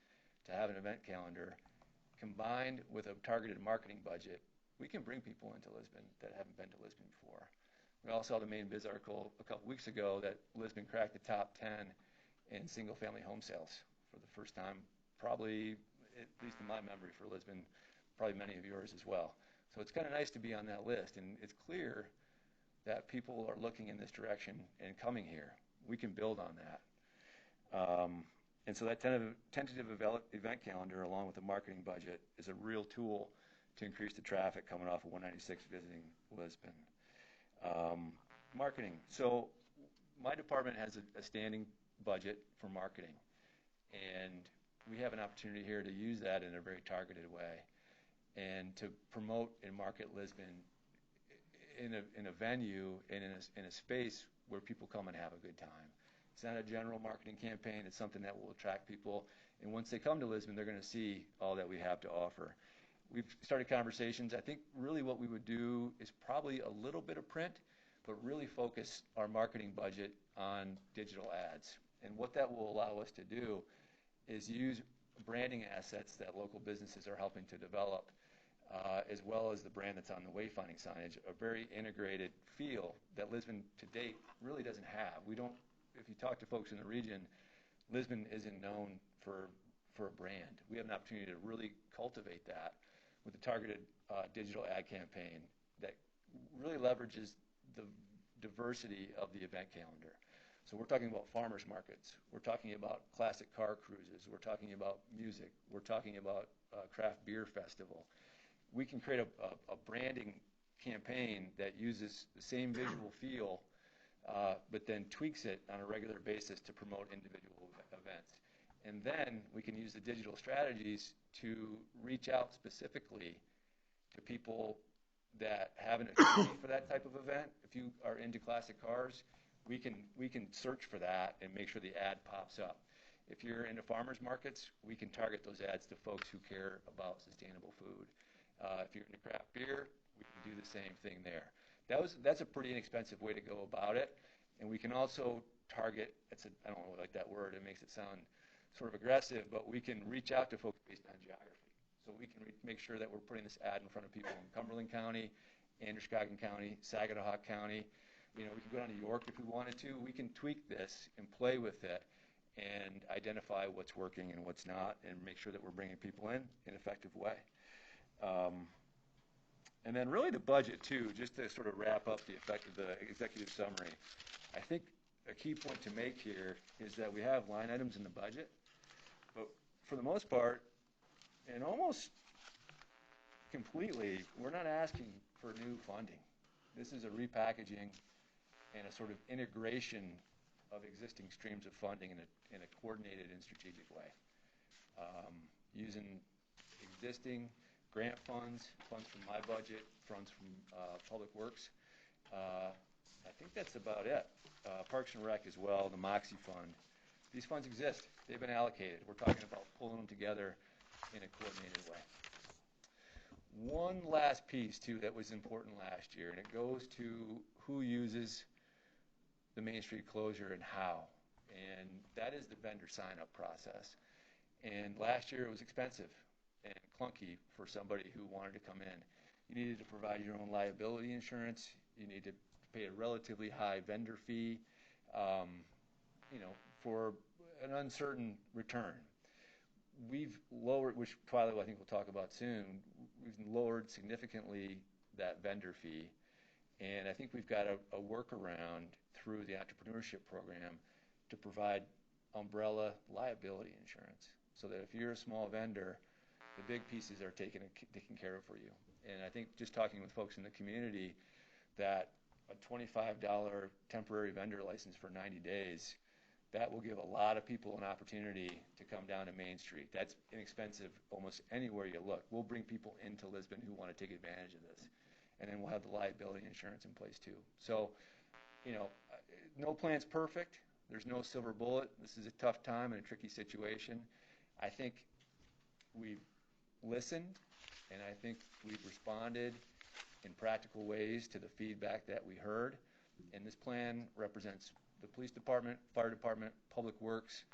to have an event calendar combined with a targeted marketing budget, we can bring people into Lisbon that haven't been to Lisbon before. We all saw the Main Biz article a couple weeks ago that Lisbon cracked the top 10 in single-family home sales for the first time, probably, at least in my memory for Lisbon, probably many of yours as well. So it's kind of nice to be on that list, and it's clear that people are looking in this direction and coming here. We can build on that. And so that tentative event calendar, along with the marketing budget, is a real tool to increase the traffic coming off of 196 visiting Lisbon. Marketing. So my department has a standing budget for marketing, and we have an opportunity here to use that in a very targeted way and to promote and market Lisbon in a venue and in a space where people come and have a good time. It's not a general marketing campaign. It's something that will attract people, and once they come to Lisbon, they're going to see all that we have to offer. We've started conversations. I think really what we would do is probably a little bit of print, but really focus our marketing budget on digital ads. And what that will allow us to do is use branding assets that local businesses are helping to develop, as well as the brand that's on the wayfinding signage, a very integrated feel that Lisbon to date really doesn't have. We don't, if you talk to folks in the region, Lisbon isn't known for a brand. We have an opportunity to really cultivate that with a targeted digital ad campaign that really leverages the diversity of the event calendar. So we're talking about farmers markets. We're talking about classic car cruises. We're talking about music. We're talking about craft beer festival. We can create a branding campaign that uses the same visual feel, but then tweaks it on a regular basis to promote individual events. And then we can use the digital strategies to reach out specifically to people that have an affinity for that type of event. If you are into classic cars, we can search for that and make sure the ad pops up. If you're into farmers markets, we can target those ads to folks who care about sustainable food. If you're into craft beer, we can do the same thing there. That's a pretty inexpensive way to go about it. And we can also target, I don't really like that word, it makes it sound sort of aggressive, but we can reach out to folks based on geography. So we can make sure that we're putting this ad in front of people in Cumberland County, Androscoggin County, Saginaw County. You know, we can go down to York if we wanted to. We can tweak this and play with it and identify what's working and what's not and make sure that we're bringing people in an effective way. And then really the budget too, just to sort of wrap up the effect of the executive summary. I think a key point to make here is that we have line items in the budget, but for the most part, and almost completely, we're not asking for new funding. This is a repackaging and a sort of integration of existing streams of funding in a coordinated and strategic way. Using existing grant funds from my budget, funds from Public Works. I think that's about it. Parks and Rec as well, the MOXIE Fund. These funds exist. They've been allocated. We're talking about pulling them together in a coordinated way. One last piece, too, that was important last year, and it goes to who uses the Main Street closure and how. And that is the vendor sign-up process. And last year it was expensive and clunky for somebody who wanted to come in. You needed to provide your own liability insurance. You need to pay a relatively high vendor fee, for an uncertain return. We've lowered, which Twyla I think we'll talk about soon, we've lowered significantly that vendor fee. And I think we've got a workaround through the entrepreneurship program to provide umbrella liability insurance so that if you're a small vendor, the big pieces are taken care of for you. And I think just talking with folks in the community that a $25 temporary vendor license for 90 days, that will give a lot of people an opportunity to come down to Main Street. That's inexpensive almost anywhere you look. We'll bring people into Lisbon who want to take advantage of this. And then we'll have the liability insurance in place too. So, no plan's perfect. There's no silver bullet. This is a tough time and a tricky situation. I think we've listened, and I think we've responded in practical ways to the feedback that we heard. And this plan represents the police department, fire department, public works,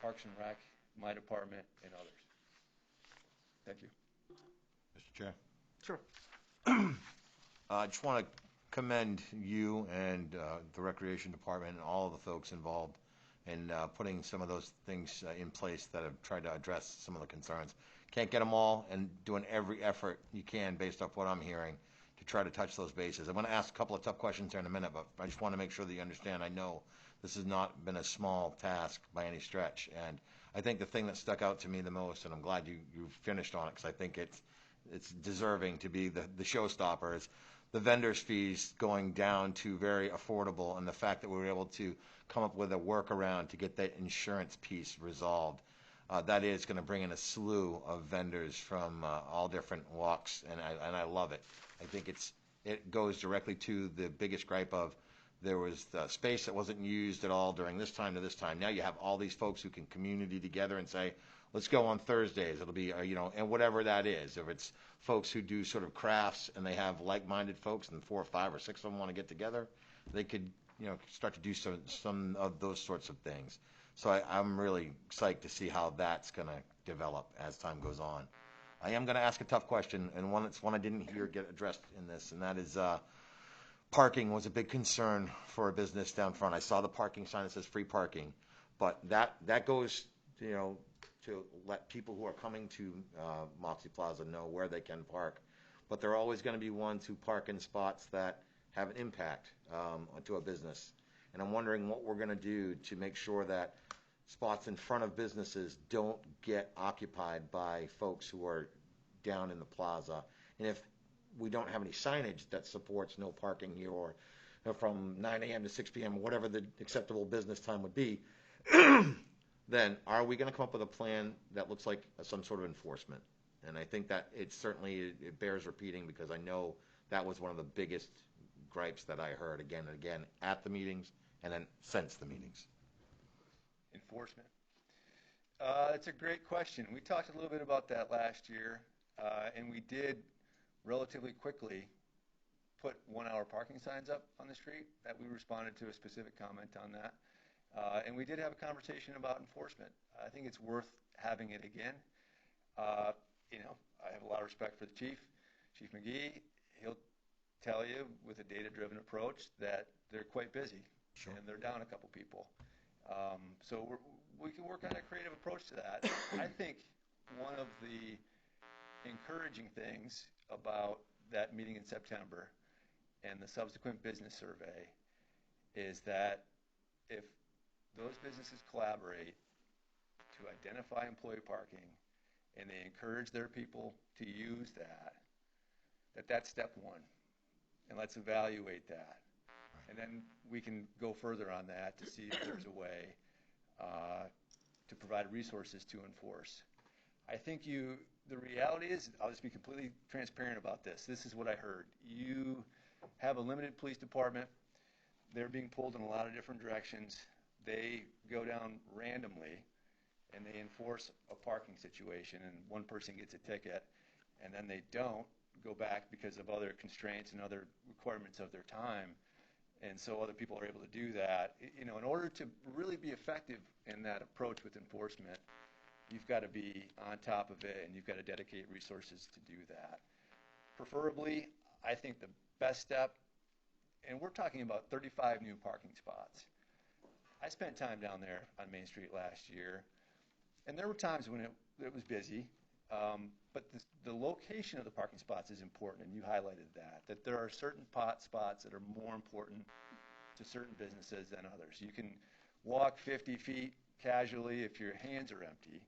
Parks and Rec, my department, and others. Thank you. Mr. Chair. Sure. I just want to commend you and the Recreation Department and all of the folks involved in putting some of those things in place that have tried to address some of the concerns. Can't get them all, and doing every effort you can based off what I'm hearing to try to touch those bases. I'm going to ask a couple of tough questions here in a minute, but I just want to make sure that you understand I know this has not been a small task by any stretch. And I think the thing that stuck out to me the most, and I'm glad you finished on it because I think it's deserving to be the showstopper, is the vendors' fees going down to very affordable, and the fact that we were able to come up with a workaround to get that insurance piece resolved. That is going to bring in a slew of vendors from all different walks, and I love it. I think it goes directly to the biggest gripe of there was the space that wasn't used at all during this time to this time. Now you have all these folks who can community together and say, let's go on Thursdays. It'll be, and whatever that is. If it's folks who do sort of crafts and they have like-minded folks and 4 or 5 or 6 of them want to get together, they could, start to do some of those sorts of things. So I'm really psyched to see how that's going to develop as time goes on. I am going to ask a tough question, and one I didn't hear get addressed in this, and that is parking was a big concern for a business down front. I saw the parking sign that says free parking, but that goes, to let people who are coming to Moxie Plaza know where they can park. But there are always going to be ones who park in spots that have an impact to a business. And I'm wondering what we're going to do to make sure that spots in front of businesses don't get occupied by folks who are down in the plaza. And if we don't have any signage that supports no parking here or from 9 a.m. to 6 p.m., whatever the acceptable business time would be, then are we going to come up with a plan that looks like some sort of enforcement? And I think that it bears repeating, because I know that was one of the biggest gripes that I heard again and again at the meetings and then since the meetings. Enforcement. It's a great question. We talked a little bit about that last year, and we did relatively quickly put 1-hour parking signs up on the street. That we responded to a specific comment on that. And we did have a conversation about enforcement. I think it's worth having it again. I have a lot of respect for the Chief McGee. He'll tell you with a data-driven approach that they're quite busy. Sure. And they're down a couple people. So we can work on a creative approach to that. I think one of the encouraging things about that meeting in September and the subsequent business survey is that if those businesses collaborate to identify employee parking and they encourage their people to use that's step one. And let's evaluate that. And then we can go further on that to see if there's a way to provide resources to enforce. I think the reality is, I'll just be completely transparent about this. This is what I heard. You have a limited police department. They're being pulled in a lot of different directions. They go down randomly and they enforce a parking situation, and one person gets a ticket, and then they don't go back because of other constraints and other requirements of their time. And so other people are able to do that. In order to really be effective in that approach with enforcement, you've got to be on top of it, and you've got to dedicate resources to do that. Preferably, I think the best step, and we're talking about 35 new parking spots. I spent time down there on Main Street last year, and there were times when it was busy, but the location of the parking spots is important, and you highlighted that there are certain spots that are more important to certain businesses than others. You can walk 50 feet casually if your hands are empty.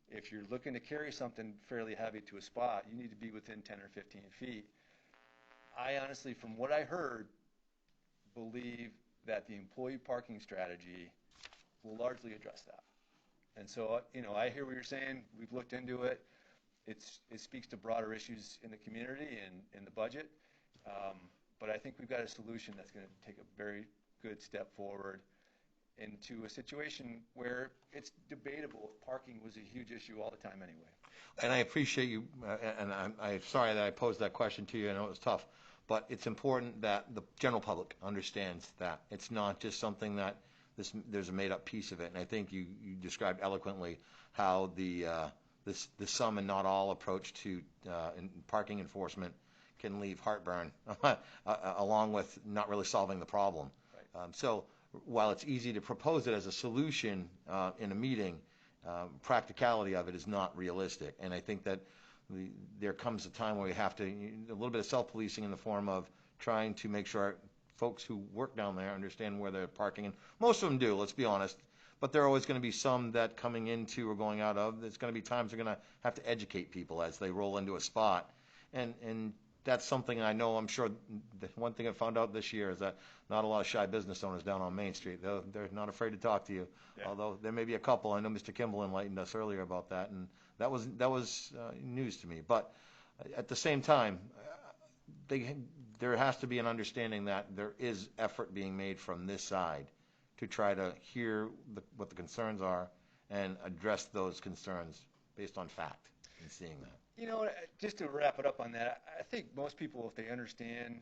If you're looking to carry something fairly heavy to a spot, you need to be within 10 or 15 feet. I honestly, from what I heard, believe that the employee parking strategy will largely address that. And so, I hear what you're saying. We've looked into it. It speaks to broader issues in the community and in the budget. But I think we've got a solution that's going to take a very good step forward into a situation where it's debatable if parking was a huge issue all the time anyway. And I appreciate you, and I'm sorry that I posed that question to you. I know it was tough, but it's important that the general public understands that it's not just something that there's a made-up piece of it. And I think you described eloquently how the some and not all approach to parking enforcement can leave heartburn, along with not really solving the problem. Right. So while it's easy to propose it as a solution in a meeting, practicality of it is not realistic. And I think that there comes a time where we have to, a little bit of self-policing in the form of trying to make sure folks who work down there understand where they're parking. And most of them do, let's be honest. But there are always going to be some that coming into or going out of. There's going to be times they're going to have to educate people as they roll into a spot. And that's something I know, I'm sure, the one thing I found out this year is that not a lot of shy business owners down on Main Street. They're not afraid to talk to you, yeah. Although there may be a couple. I know Mr. Kimball enlightened us earlier about that, and that was news to me. But at the same time, there has to be an understanding that there is effort being made from this side to try to hear what the concerns are and address those concerns based on fact and seeing that. Just to wrap it up on that, I think most people, if they understand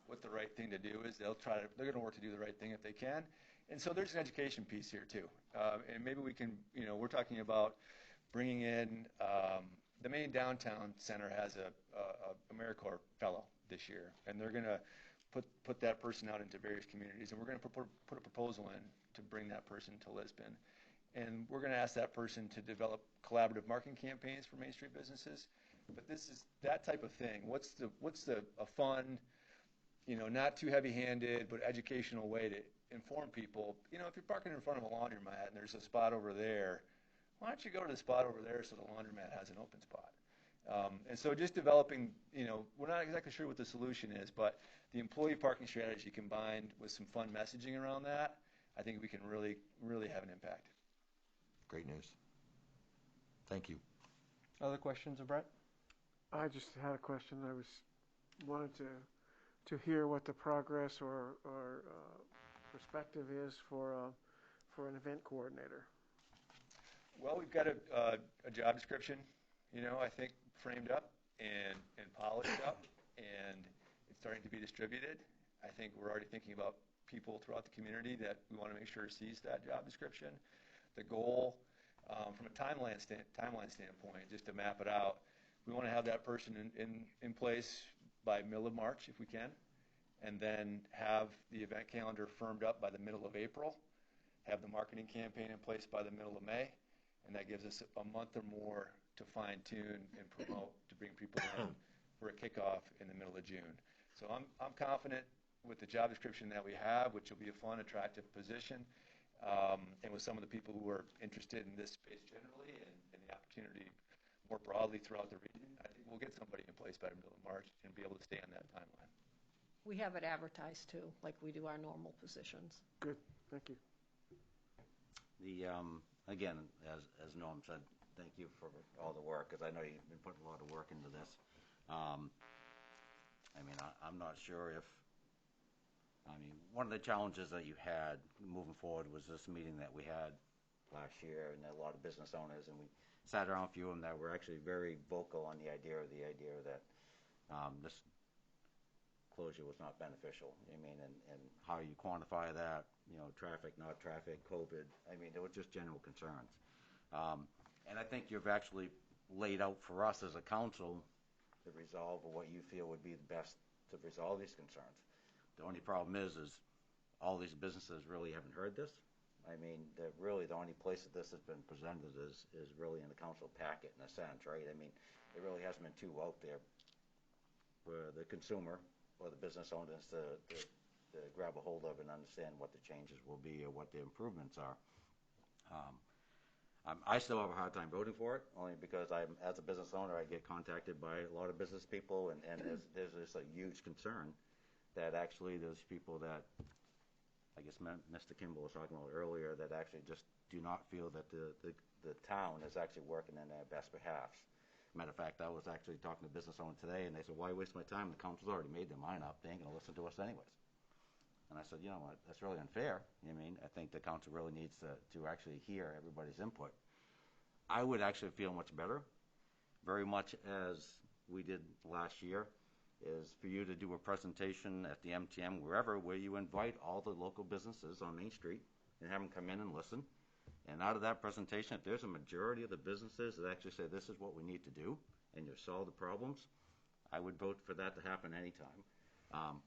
what the right thing to do is, they're going to work to do the right thing if they can. And so there's an education piece here too. And maybe we can, we're talking about bringing in, the main downtown center has a AmeriCorps fellow this year, and they're going to put that person out into various communities, and we're going to put a proposal in to bring that person to Lisbon. And we're going to ask that person to develop collaborative marketing campaigns for Main Street businesses. But this is that type of thing. What's a fun, not too heavy-handed, but educational way to inform people? If you're parking in front of a laundromat and there's a spot over there, why don't you go to the spot over there so the laundromat has an open spot? And so just developing, we're not exactly sure what the solution is, but the employee parking strategy combined with some fun messaging around that, I think we can really, really have an impact. Great news. Thank you. Other questions of Brett? I just had a question. I wanted to hear what the progress or perspective is for an event coordinator. Well, we've got a job description, I think framed up and polished up, and it's starting to be distributed. I think we're already thinking about people throughout the community that we want to make sure sees that job description. The goal, from a timeline standpoint, just to map it out, we want to have that person in place by middle of March if we can, and then have the event calendar firmed up by the middle of April, have the marketing campaign in place by the middle of May, and that gives us a month or more to fine-tune and promote to bring people in for a kickoff in the middle of June. So I'm confident with the job description that we have, which will be a fun, attractive position, and with some of the people who are interested in this space generally and the opportunity more broadly throughout the region, I think we'll get somebody in place by the middle of March and be able to stay on that timeline. We have it advertised too, like we do our normal positions. Good, thank you. Again, as Norm said, thank you for all the work, because I know you've been putting a lot of work into this. I'm not sure if, one of the challenges that you had moving forward was this meeting that we had last year, and a lot of business owners, and we sat around a few of them that were actually very vocal on the idea that this closure was not beneficial. And how you quantify that, traffic, not traffic, COVID. There were just general concerns. And I think you've actually laid out for us as a council the resolve of what you feel would be the best to resolve these concerns. The only problem is all these businesses really haven't heard this. Really the only place that this has been presented is really in the council packet in a sense, right? It really hasn't been too out there for the consumer or the business owners to grab a hold of and understand what the changes will be or what the improvements are. I still have a hard time voting for it, only because as a business owner, I get contacted by a lot of business people, and there's this a huge concern that actually there's people that, I guess Mr. Kimball was talking about earlier, that actually just do not feel that the town is actually working in their best behalfs. Matter of fact, I was actually talking to a business owner today, and they said, why waste my time? The council's already made their mind up. They ain't going to listen to us anyways. And I said, you know what, that's really unfair. I think the council really needs to actually hear everybody's input. I would actually feel much better, very much as we did last year, is for you to do a presentation at the MTM, wherever, where you invite all the local businesses on Main Street and have them come in and listen. And out of that presentation, if there's a majority of the businesses that actually say this is what we need to do and you solve the problems, I would vote for that to happen anytime.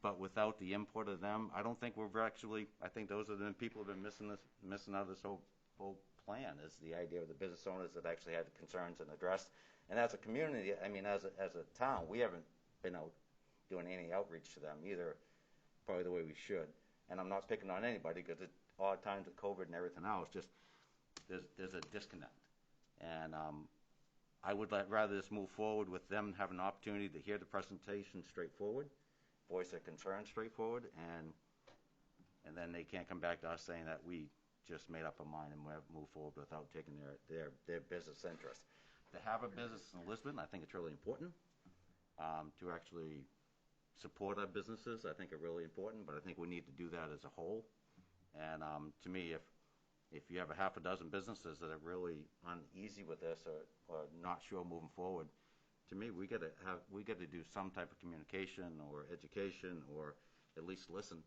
But without the input of them, I don't think I think those are the people who have been missing out of this whole plan, is the idea of the business owners that actually had concerns and addressed. And as a community, as a town, we haven't been out doing any outreach to them either, probably the way we should. And I'm not picking on anybody, because at odd times with COVID and everything else, just there's a disconnect. And I would rather just move forward with them having an opportunity to hear the presentation straightforward, voice their concerns straightforward, and then they can't come back to us saying that we just made up our mind and move forward without taking their business interest. To have a business in Lisbon, I think it's really important. To actually support our businesses, I think are really important, but I think we need to do that as a whole. And to me, if you have a half a dozen businesses that are really uneasy with this or not sure moving forward, to me, we got to do some type of communication or education, or at least listen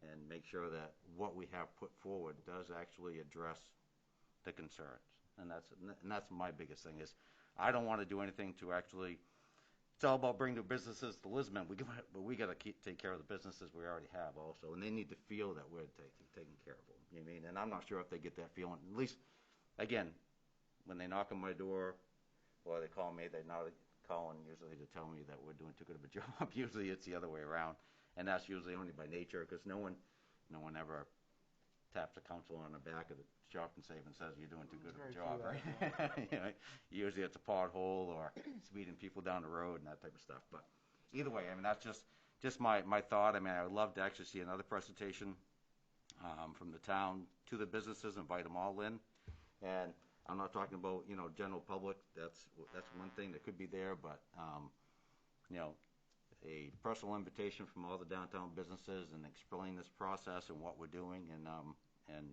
and make sure that what we have put forward does actually address the concerns. And that's my biggest thing, is I don't want to do anything to actually. It's all about bringing the businesses to Lisbon, but we got to take care of the businesses we already have also, and they need to feel that we're taking care of them. You know what I mean? And I'm not sure if they get that feeling. At least, again, when they knock on my door, or they call me, they're not calling usually to tell me that we're doing too good of a job. Usually it's the other way around, and that's usually only by nature, because no one ever taps the council on the back of the shop and says you're doing too good of a job, right? Usually it's a pothole or speeding people down the road and that type of stuff. But either way, that's just my thought. I would love to actually see another presentation from the town to the businesses, invite them all in. And I'm not talking about, general public, that's one thing that could be there, but, a personal invitation from all the downtown businesses and explain this process and what we're doing and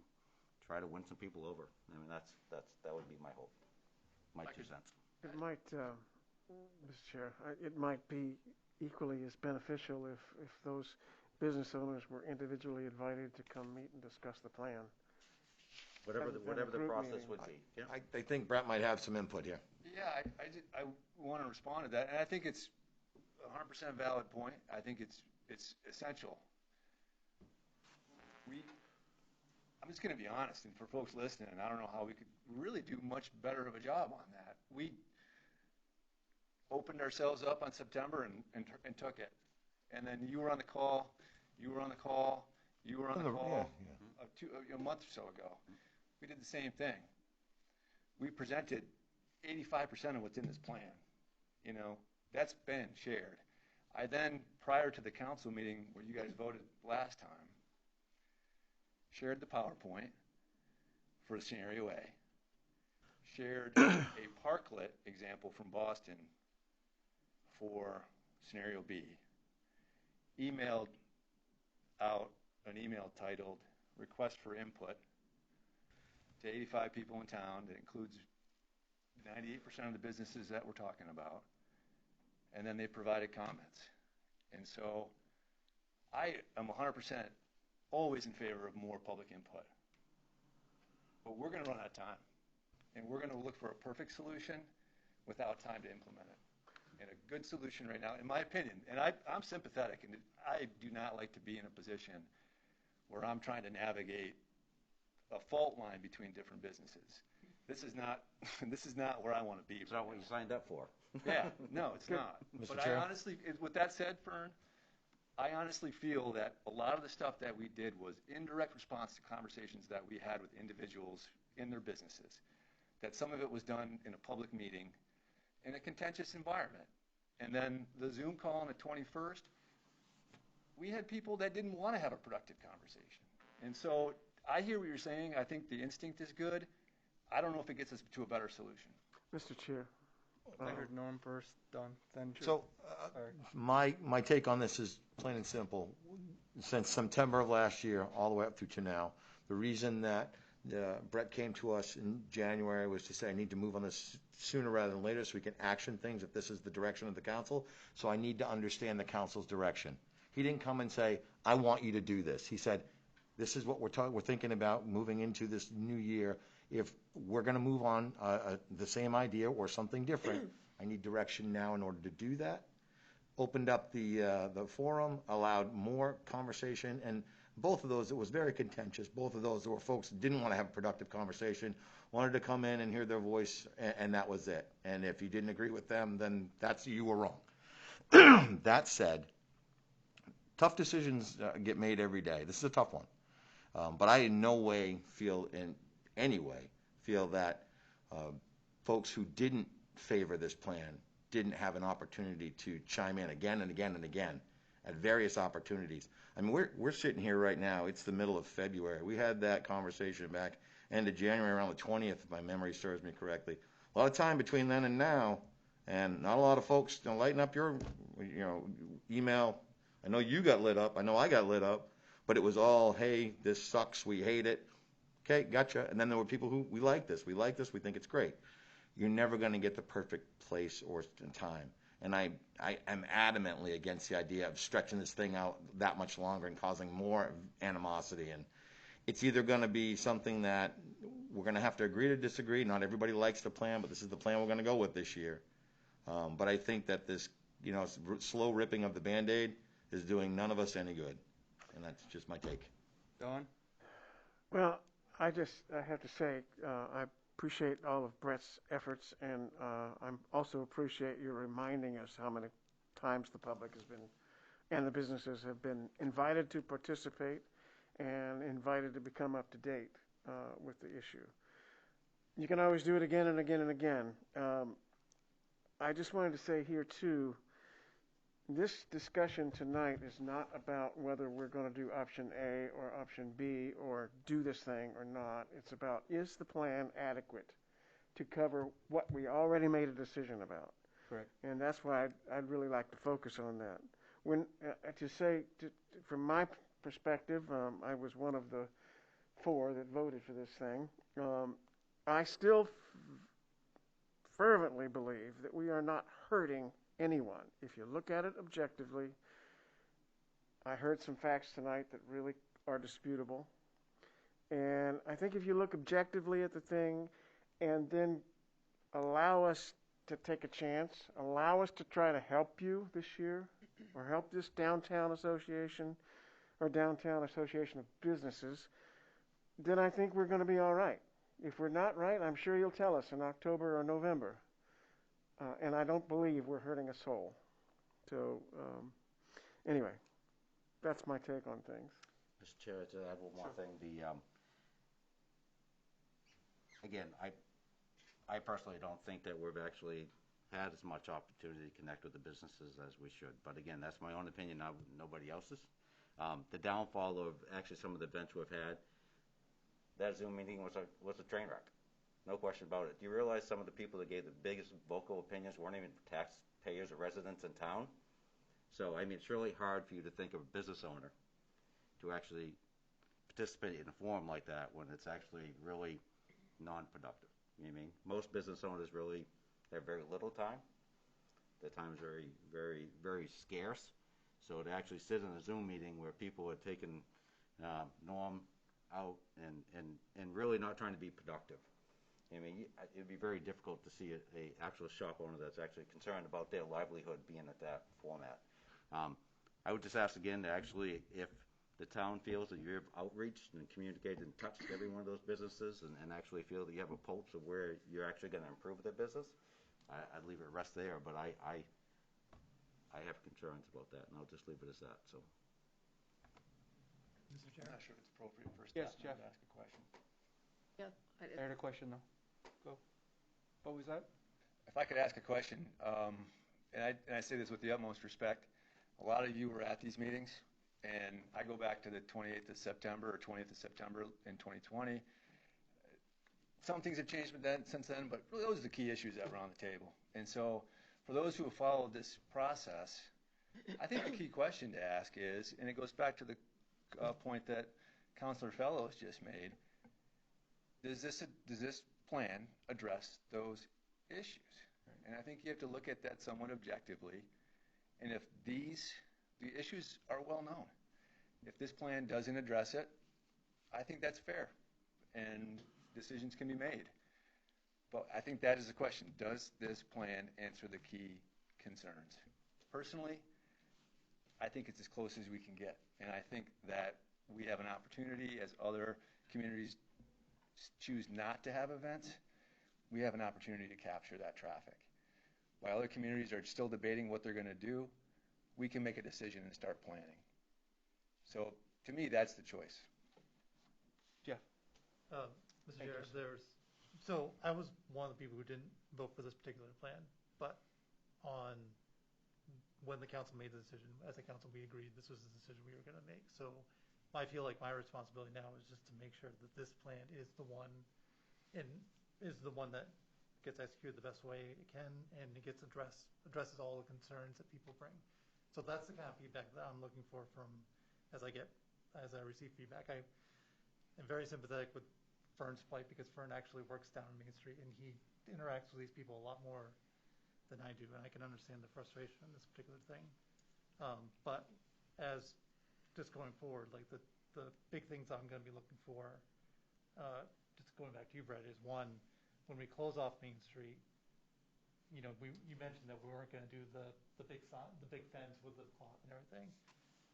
try to win some people over. I mean, that would be my hope, my 2 cents. It might, Mr. Chair, it might be equally as beneficial if those business owners were individually invited to come meet and discuss the plan. Whatever the group process meeting. would be. Yeah. I think Brett might have some input here. Yeah, I want to respond to that, and I think it's a 100% valid point. I think it's essential. I'm just going to be honest, and for folks listening, I don't know how we could really do much better of a job on that. We opened ourselves up on September and took it, and then you were on the call, you were on the call, you were on the call a month or so ago. We did the same thing. We presented 85% of what's in this plan. That's been shared. I then, prior to the council meeting where you guys voted last time, shared the PowerPoint for scenario A, shared a parklet example from Boston for scenario B, emailed out an email titled Request for Input to 85 people in town that includes 98% of the businesses that we're talking about, and then they provided comments. And so I am 100% always in favor of more public input. But we're going to run out of time, and we're going to look for a perfect solution without time to implement it. And a good solution right now, in my opinion, and I'm sympathetic, and I do not like to be in a position where I'm trying to navigate a fault line between different businesses. This is not where I want to be. It's not what you signed up for. Yeah, no, it's not. Mr. But Chair? I honestly, with that said, Fern, I honestly feel that a lot of the stuff that we did was in direct response to conversations that we had with individuals in their businesses. That some of it was done in a public meeting in a contentious environment. And then the Zoom call on the 21st, we had people that didn't want to have a productive conversation. And so I hear what you're saying. I think the instinct is good. I don't know if it gets us to a better solution. Mr. Chair. I heard Norm first, Don, then. So my take on this is plain and simple. Since September of last year, all the way up through to now, the reason that Brett came to us in January was to say, I need to move on this sooner rather than later so we can action things if this is the direction of the council. So I need to understand the council's direction. He didn't come and say, I want you to do this. He said, this is what we're thinking about moving into this new year. If we're going to move on the same idea or something different, I need direction now in order to do that. Opened up the forum, allowed more conversation, and both of those, it was very contentious. Both of those, there were folks that didn't want to have a productive conversation, wanted to come in and hear their voice, and that was it. And if you didn't agree with them, then you were wrong. That said, tough decisions get made every day. This is a tough one. But I in no way feel that folks who didn't favor this plan didn't have an opportunity to chime in again and again and again at various opportunities. I mean, we're sitting here right now. It's the middle of February. We had that conversation back end of January, around the 20th, if my memory serves me correctly. A lot of time between then and now, and not a lot of folks lighting up your email. I know you got lit up. I know I got lit up. But it was all, hey, this sucks, we hate it. Okay, gotcha. And then there were people who, we like this, we think it's great. You're never going to get the perfect place or time. And I am adamantly against the idea of stretching this thing out that much longer and causing more animosity. And it's either going to be something that we're going to have to agree to disagree. Not everybody likes the plan, but this is the plan we're going to go with this year. But I think that this, slow ripping of the Band-Aid is doing none of us any good. And that's just my take. Don? Well, I have to say, I appreciate all of Brett's efforts, and I also appreciate you reminding us how many times the public has been, and the businesses have been invited to participate and invited to become up to date with the issue. You can always do it again and again and again. I just wanted to say here, too, this discussion tonight is not about whether we're going to do option A or option B or do this thing or not. It's about, is the plan adequate? to cover what we already made a decision about. Correct. And that's why I'd really like to focus on that. When to say, from my perspective, I was one of the 4 that voted for this thing. I still fervently believe that we are not hurting anyone. If you look at it objectively, I heard some facts tonight that really are disputable. And I think if you look objectively at the thing and then allow us to take a chance, allow us to try to help you this year, or help this downtown association or downtown association of businesses, then I think we're going to be all right. If we're not right, I'm sure you'll tell us in October or November. And I don't believe we're hurting a soul. So, anyway, that's my take on things. Mr. Chair, to add one more thing, again, I personally don't think that we've actually had as much opportunity to connect with the businesses as we should. But again, that's my own opinion, not nobody else's. The downfall of actually some of the events we've had, that Zoom meeting was a train wreck. No question about it. Do you realize some of the people that gave the biggest vocal opinions weren't even taxpayers or residents in town? So, I mean, it's really hard for you to think of a business owner to actually participate in a forum like that when it's actually really non-productive. You know what I mean? Most business owners really have very little time. The time is very, very, very scarce. So to actually sit in a Zoom meeting where people are taking Norm out and really not trying to be productive. I mean, it'd be very difficult to see a actual shop owner that's actually concerned about their livelihood being at that format. I would just ask again to actually, if the town feels that you've outreached and communicated and touched every one of those businesses and actually feel that you have a pulse of where you're actually going to improve their business, I'd leave it rest there. But I have concerns about that, and I'll just leave it as that. So. Mr. Chair? I'm not sure if it's appropriate for Yes, staff Jeff. to ask a question. Yeah. I had a question, though. Go. What was that? If I could ask a question, and I say this with the utmost respect, a lot of you were at these meetings, and I go back to the 28th of September or 20th of September in 2020. Some things have changed since then, but really those are the key issues that were on the table. And so for those who have followed this process, I think the key question to ask is, and it goes back to the point that Councilor Fellows just made, does this plan address those issues? And I think you have to look at that somewhat objectively. And if the issues are well known, if this plan doesn't address it, I think that's fair, and decisions can be made. But I think that is the question. Does this plan answer the key concerns? Personally, I think it's as close as we can get. And I think that we have an opportunity, as other communities choose not to have events, we have an opportunity to capture that traffic. While other communities are still debating what they're going to do, we can make a decision and start planning. So to me, that's the choice. Jeff. Mr. Chair, so I was one of the people who didn't vote for this particular plan, but when the council made the decision, as a council, we agreed this was the decision we were going to make. So I feel like my responsibility now is just to make sure that this plan is the one that gets executed the best way it can, and it gets addresses all the concerns that people bring. So that's the kind of feedback that I'm looking for as I receive feedback. I am very sympathetic with Fern's plight because Fern actually works down on Main Street and he interacts with these people a lot more than I do, and I can understand the frustration in this particular thing. But as just going forward, like the big things I'm going to be looking for, just going back to you, Brett, is one, when we close off Main Street, you mentioned that we weren't going to do the big fence with the clock and everything.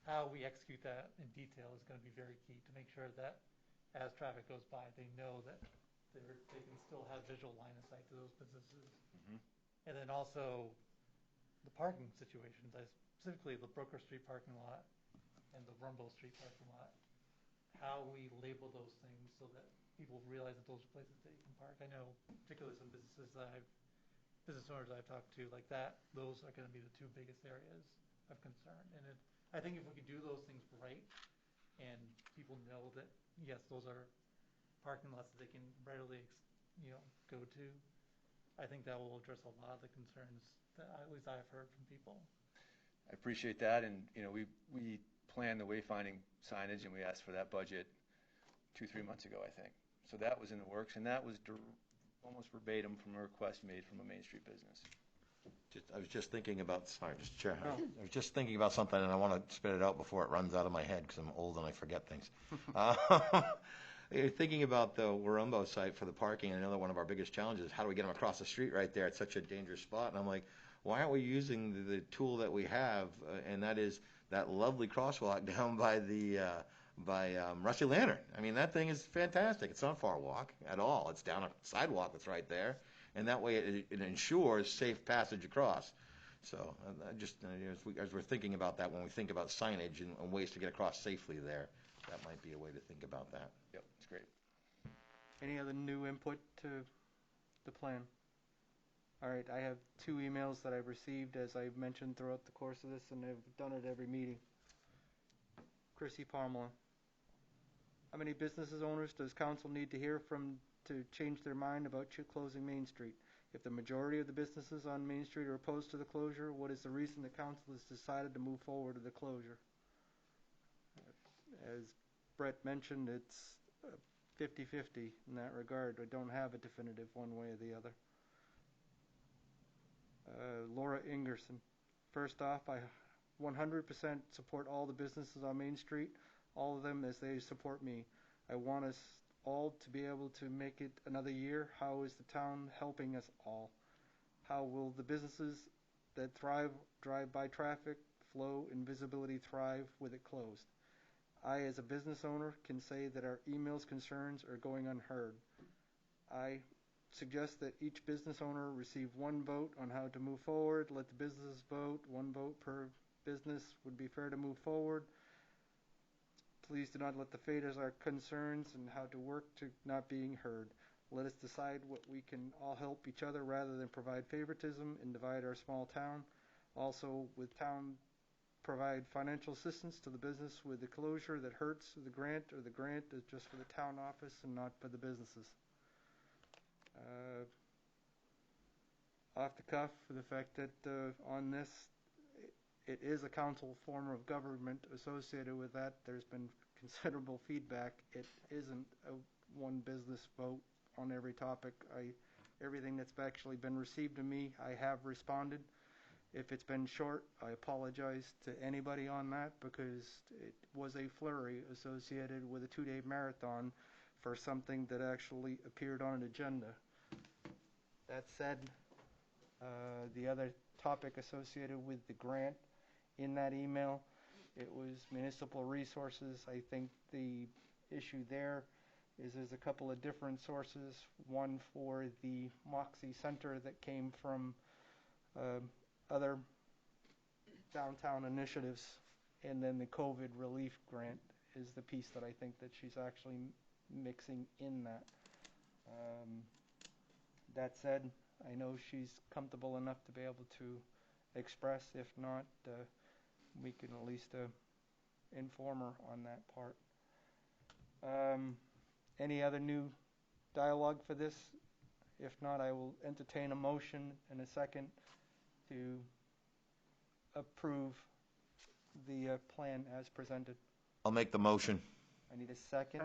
How we execute that in detail is going to be very key to make sure that as traffic goes by, they know that they can still have visual line of sight to those businesses. Mm-hmm. And then also the parking situations, specifically the Brooker Street parking lot and the Rumble Street parking lot, how we label those things so that people realize that those are places that you can park. I know particularly some business owners I've talked to like that, those are going to be the two biggest areas of concern. And I think if we can do those things right and people know that, yes, those are parking lots that they can readily go to. I think that will address a lot of the concerns that at least I've heard from people. I appreciate that, and, we planned the wayfinding signage, and we asked for that budget 2-3 months ago, I think. So that was in the works, and that was almost verbatim from a request made from a Main Street business. I was just thinking about, sorry, Mr. Chair. I was just thinking about something, and I want to spit it out before it runs out of my head, because I'm old and I forget things. Thinking about the Warumbo site for the parking, another one of our biggest challenges is how do we get them across the street right there? It's such a dangerous spot. And I'm like, why aren't we using the tool that we have, and that is that lovely crosswalk down by the Rusty Lantern. I mean, that thing is fantastic. It's not a far walk at all. It's down a sidewalk that's right there, and that way it ensures safe passage across. So just as we're thinking about that, when we think about signage and ways to get across safely there, that might be a way to think about that. Yep, it's great. Any other new input to the plan? All right, I have 2 emails that I've received, as I've mentioned throughout the course of this, and I've done it every meeting. Chrissy Palmela. How many businesses owners does council need to hear from to change their mind about closing Main Street? If the majority of the businesses on Main Street are opposed to the closure, what is the reason the council has decided to move forward with the closure? As Brett mentioned, it's 50-50 in that regard. I don't have a definitive one way or the other. Laura Ingerson. First off, I 100% support all the businesses on Main Street, all of them as they support me. I want us all to be able to make it another year. How is the town helping us all? How will the businesses that drive by traffic, flow, and visibility thrive with it closed? I, as a business owner, can say that our emails concerns are going unheard. I suggest that each business owner receive 1 vote on how to move forward. Let the businesses vote. 1 vote per business would be fair to move forward. Please do not let the fade as our concerns and how to work to not being heard. Let us decide what we can all help each other rather than provide favoritism and divide our small town. Also, with town provide financial assistance to the business with the closure that hurts the grant, or the grant is just for the town office and not for the businesses. Off the cuff, for the fact that on this, it is a council form of government associated with that. There's been considerable feedback. It isn't a one business vote on every topic. Everything that's actually been received to me, I have responded. If it's been short, I apologize to anybody on that, because it was a flurry associated with a 2-day marathon for something that actually appeared on an agenda. That said, the other topic associated with the grant, in that email, it was municipal resources. I think the issue there is there's a couple of different sources. One for the Moxie Center that came from other downtown initiatives, and then the COVID relief grant is the piece that I think that she's actually mixing in that. That said, I know she's comfortable enough to be able to express. If not, we can at least inform her on that part. Any other new dialogue for this? If not, I will entertain a motion and a second to approve the plan as presented. I'll make the motion. I need a second.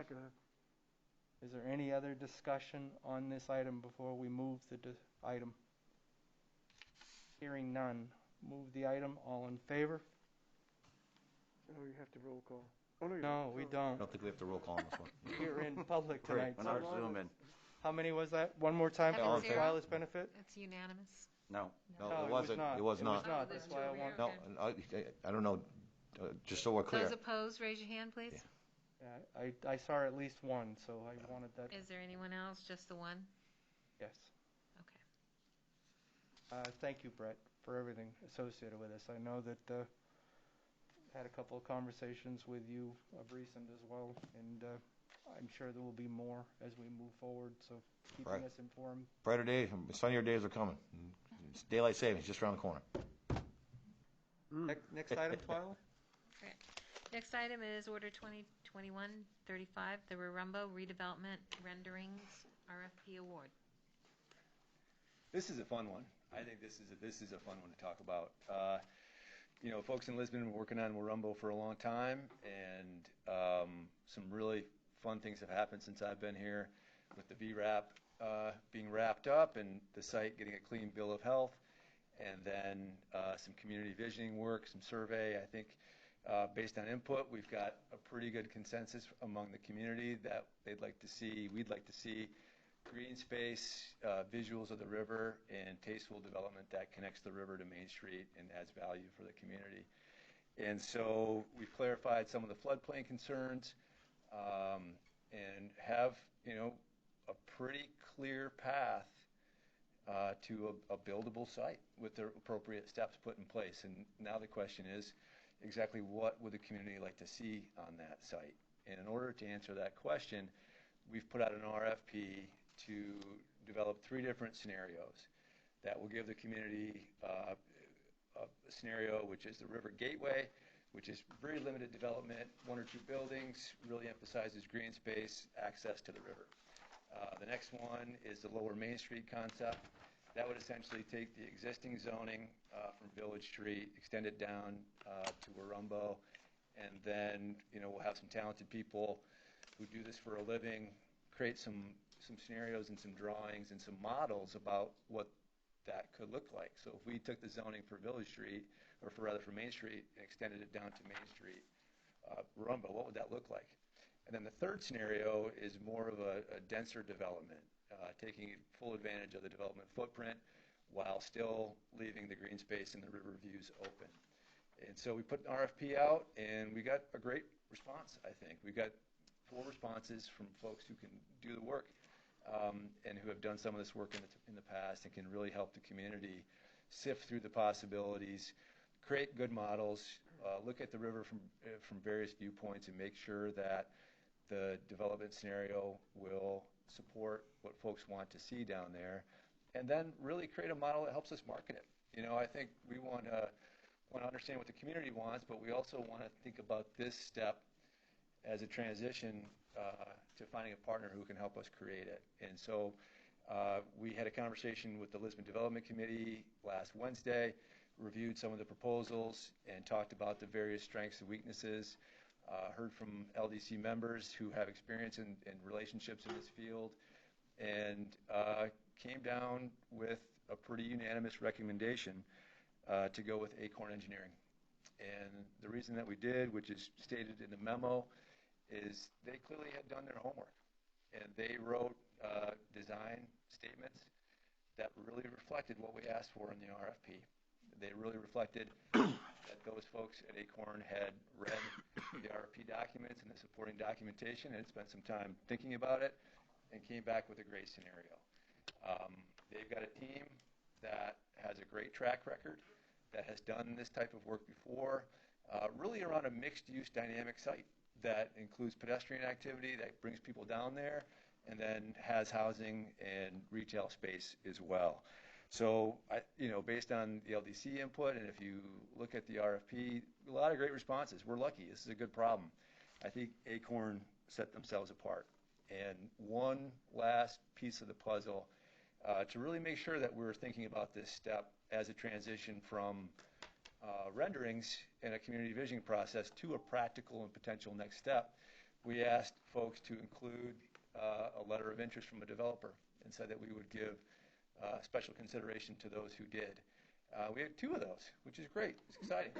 Is there any other discussion on this item before we move the item? Hearing none. Move the item. All in favor? Oh, you have to roll call. Oh, no, you No, don't. we I don't. don't think we have to roll call on this one. We're in public tonight. We're not zooming. How many was that? One more time All for in favor? Silas' benefit? It's unanimous. No. No, No, it wasn't. It was not. not. Oh, That's then why I Julia, want. No, okay. I don't know, just so we're clear. Those opposed, raise your hand, please. Yeah, I saw at least one, so I wanted that. Is there anyone else, just the one? Yes. Okay. Thank you, Brett, for everything associated with this. I know that had a couple of conversations with you of recent as well, and I'm sure there will be more as we move forward, so keeping Right. us informed. Brighter days, sunnier days are coming. It's daylight savings just around the corner. Next item, Twyla? Okay. Next item is Order 2021-35, the Warumbo Redevelopment Renderings RFP Award. This is a fun one. I think this is a fun one to talk about. Folks in Lisbon have been working on Warumbo for a long time, and some really fun things have happened since I've been here, with the VRAP being wrapped up and the site getting a clean bill of health, and then some community visioning work, some survey. I think based on input, we've got a pretty good consensus among the community that we'd like to see green space, visuals of the river, and tasteful development that connects the river to Main Street and adds value for the community. And so we've clarified some of the floodplain concerns, and have, a pretty clear path to a buildable site with the appropriate steps put in place. And now the question is, exactly what would the community like to see on that site? And in order to answer that question, we've put out an RFP to develop 3 different scenarios that will give the community a scenario which is the River Gateway, which is very limited development, 1 or 2 buildings, really emphasizes green space, access to the river. The next one is the Lower Main Street concept. That would essentially take the existing zoning from Village Street, extend it down to Warumbo, and then we'll have some talented people who do this for a living, create some scenarios and some drawings and some models about what that could look like. So if we took the zoning for Village Street, or for Main Street, and extended it down to Main Street, Warumbo, what would that look like? And then the third scenario is more of a denser development, taking full advantage of the development footprint while still leaving the green space and the river views open. And so we put an RFP out, and we got a great response, I think. We got 4 responses from folks who can do the work, and who have done some of this work in the past and can really help the community sift through the possibilities, create good models, look at the river from various viewpoints, and make sure that the development scenario will support what folks want to see down there, and then really create a model that helps us market it. I think we want to understand what the community wants, but we also want to think about this step as a transition to finding a partner who can help us create it. And so we had a conversation with the Lisbon Development Committee last Wednesday, reviewed some of the proposals, and talked about the various strengths and weaknesses, heard from LDC members who have experience in relationships in this field, and came down with a pretty unanimous recommendation to go with Acorn Engineering. And the reason that we did, which is stated in the memo, is they clearly had done their homework, and they wrote design statements that really reflected what we asked for in the RFP. They really reflected that those folks at Acorn had read the RFP documents and the supporting documentation, and had spent some time thinking about it, and came back with a great scenario. They've got a team that has a great track record, that has done this type of work before, really around a mixed-use dynamic site that includes pedestrian activity, that brings people down there, and then has housing and retail space as well. So, based on the LDC input, and if you look at the RFP, a lot of great responses. We're lucky. This is a good problem. I think Acorn set themselves apart. And one last piece of the puzzle, to really make sure that we're thinking about this step as a transition from renderings in a community visioning process to a practical and potential next step, we asked folks to include a letter of interest from a developer, and said that we would give special consideration to those who did. We had 2 of those, which is great. It's exciting.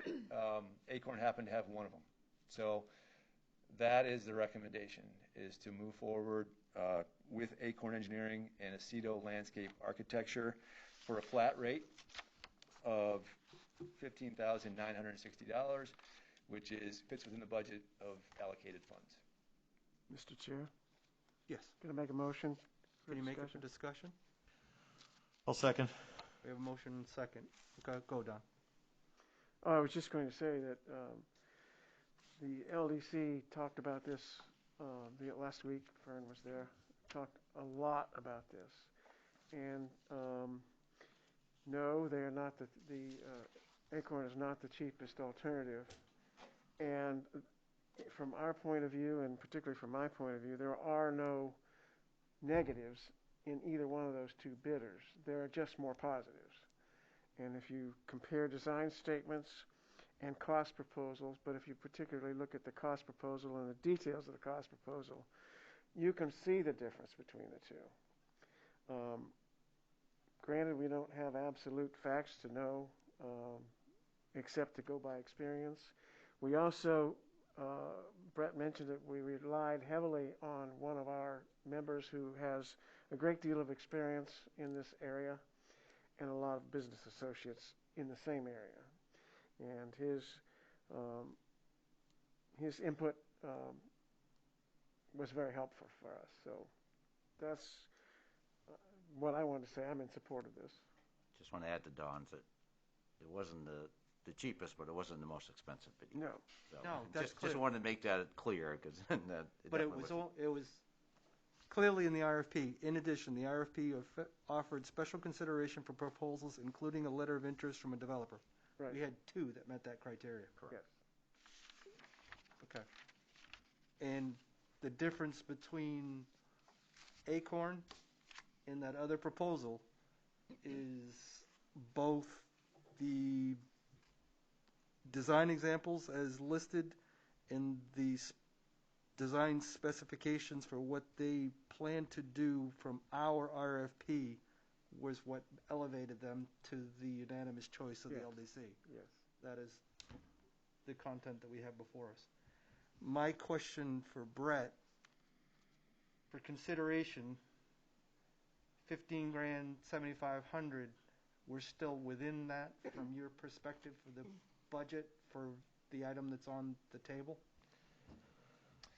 Acorn happened to have 1 of them. So that is the recommendation, is to move forward with Acorn Engineering and Aceto Landscape Architecture for a flat rate of $15,960, which fits within the budget of allocated funds. Mr. Chair, Yes. going to make a motion for Can you make it discussion? for discussion? I'll second. We have a motion and second. Go, Don. I was just going to say that the LDC talked about this last week. Fern was there. Talked a lot about this. And no, they are not Acorn is not the cheapest alternative. And from our point of view, and particularly from my point of view, there are no negatives in either one of those two bidders. There are just more positives. And if you compare design statements and cost proposals, but if you particularly look at the cost proposal and the details of the cost proposal, you can see the difference between the two. Granted, we don't have absolute facts to know, except to go by experience. We also, Brett mentioned that we relied heavily on one of our members who has a great deal of experience in this area and a lot of business associates in the same area. And his input was very helpful for us. So that's what I wanted to say. I'm in support of this. Just want to add to Don's that it wasn't the cheapest, but it wasn't the most expensive video. No. So No, that's clear. just wanted to make that clear because But it was clearly in the RFP. In addition, the RFP offered special consideration for proposals, including a letter of interest from a developer. Right. We had 2 that met that criteria. Correct. Yes. Okay. And the difference between Acorn and that other proposal is both the design examples as listed in the design specifications for what they plan to do from our RFP was what elevated them to the unanimous choice of the Yes. LDC. Yes. That is the content that we have before us. My question for Brett, for consideration, 15 grand, 7,500, we're still within that from your perspective for the budget for the item that's on the table?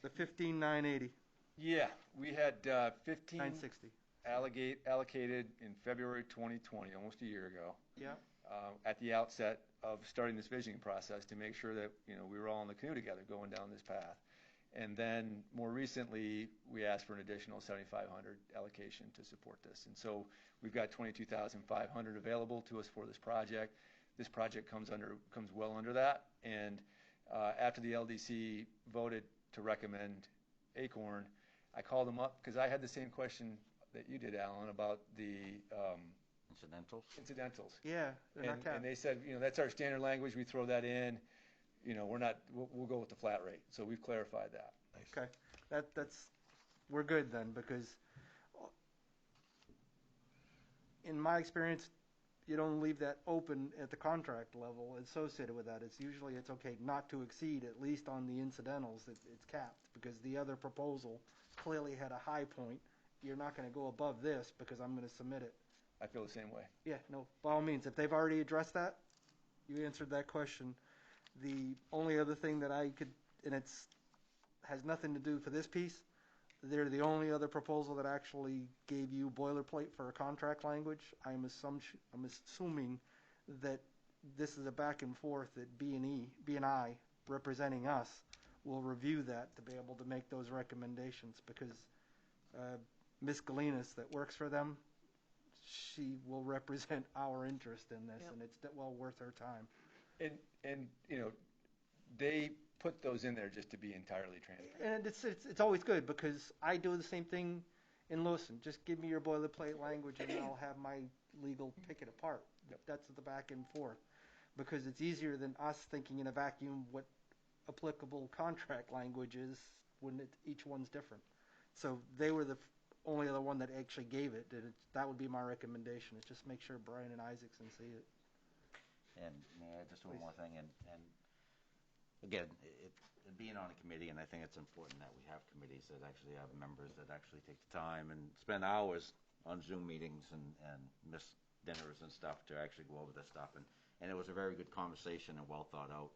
The 15,980, Yeah, we had 15 960. allocated in February 2020, almost a year ago, Yeah. at the outset of starting this visioning process to make sure that we were all in the canoe together going down this path. And then more recently, we asked for an additional 7,500 allocation to support this. And so we've got 22,500 available to us for this project. This project comes well under that. And after the LDC voted to recommend Acorn, I called them up because I had the same question that you did, Alan, about the incidentals. Yeah, they're not capped. And they said, that's our standard language. We throw that in. We'll go with the flat rate. So we've clarified that. Okay, we're good then, because in my experience, you don't leave that open at the contract level associated with that. It's okay not to exceed, at least on the incidentals, it's capped, because the other proposal clearly had a high point. You're not going to go above this because I'm going to submit it. I feel the same way. Yeah, no, by all means, if they've already addressed that, you answered that question. The only other thing that I could, and has nothing to do for this piece, they're the only other proposal that actually gave you boilerplate for a contract language. I'm assuming that this is a back and forth that B&I, representing us, will review that to be able to make those recommendations, because Ms. Galinas that works for them, she will represent our interest in this, and it's well worth her time. And they put those in there just to be entirely transparent. And it's always good, because I do the same thing in Lewiston. Just give me your boilerplate language and I'll have my legal pick it apart. That's the back and forth, because it's easier than us thinking in a vacuum what applicable contract language is when each one's different. So they were the only other one that actually gave it. That would be my recommendation, is just make sure Brian and Isaacson see it. And just one more thing, and again, being on a committee, and I think it's important that we have committees that actually have members that actually take the time and spend hours on Zoom meetings and miss dinners and stuff to actually go over this stuff. And it was a very good conversation and well thought out.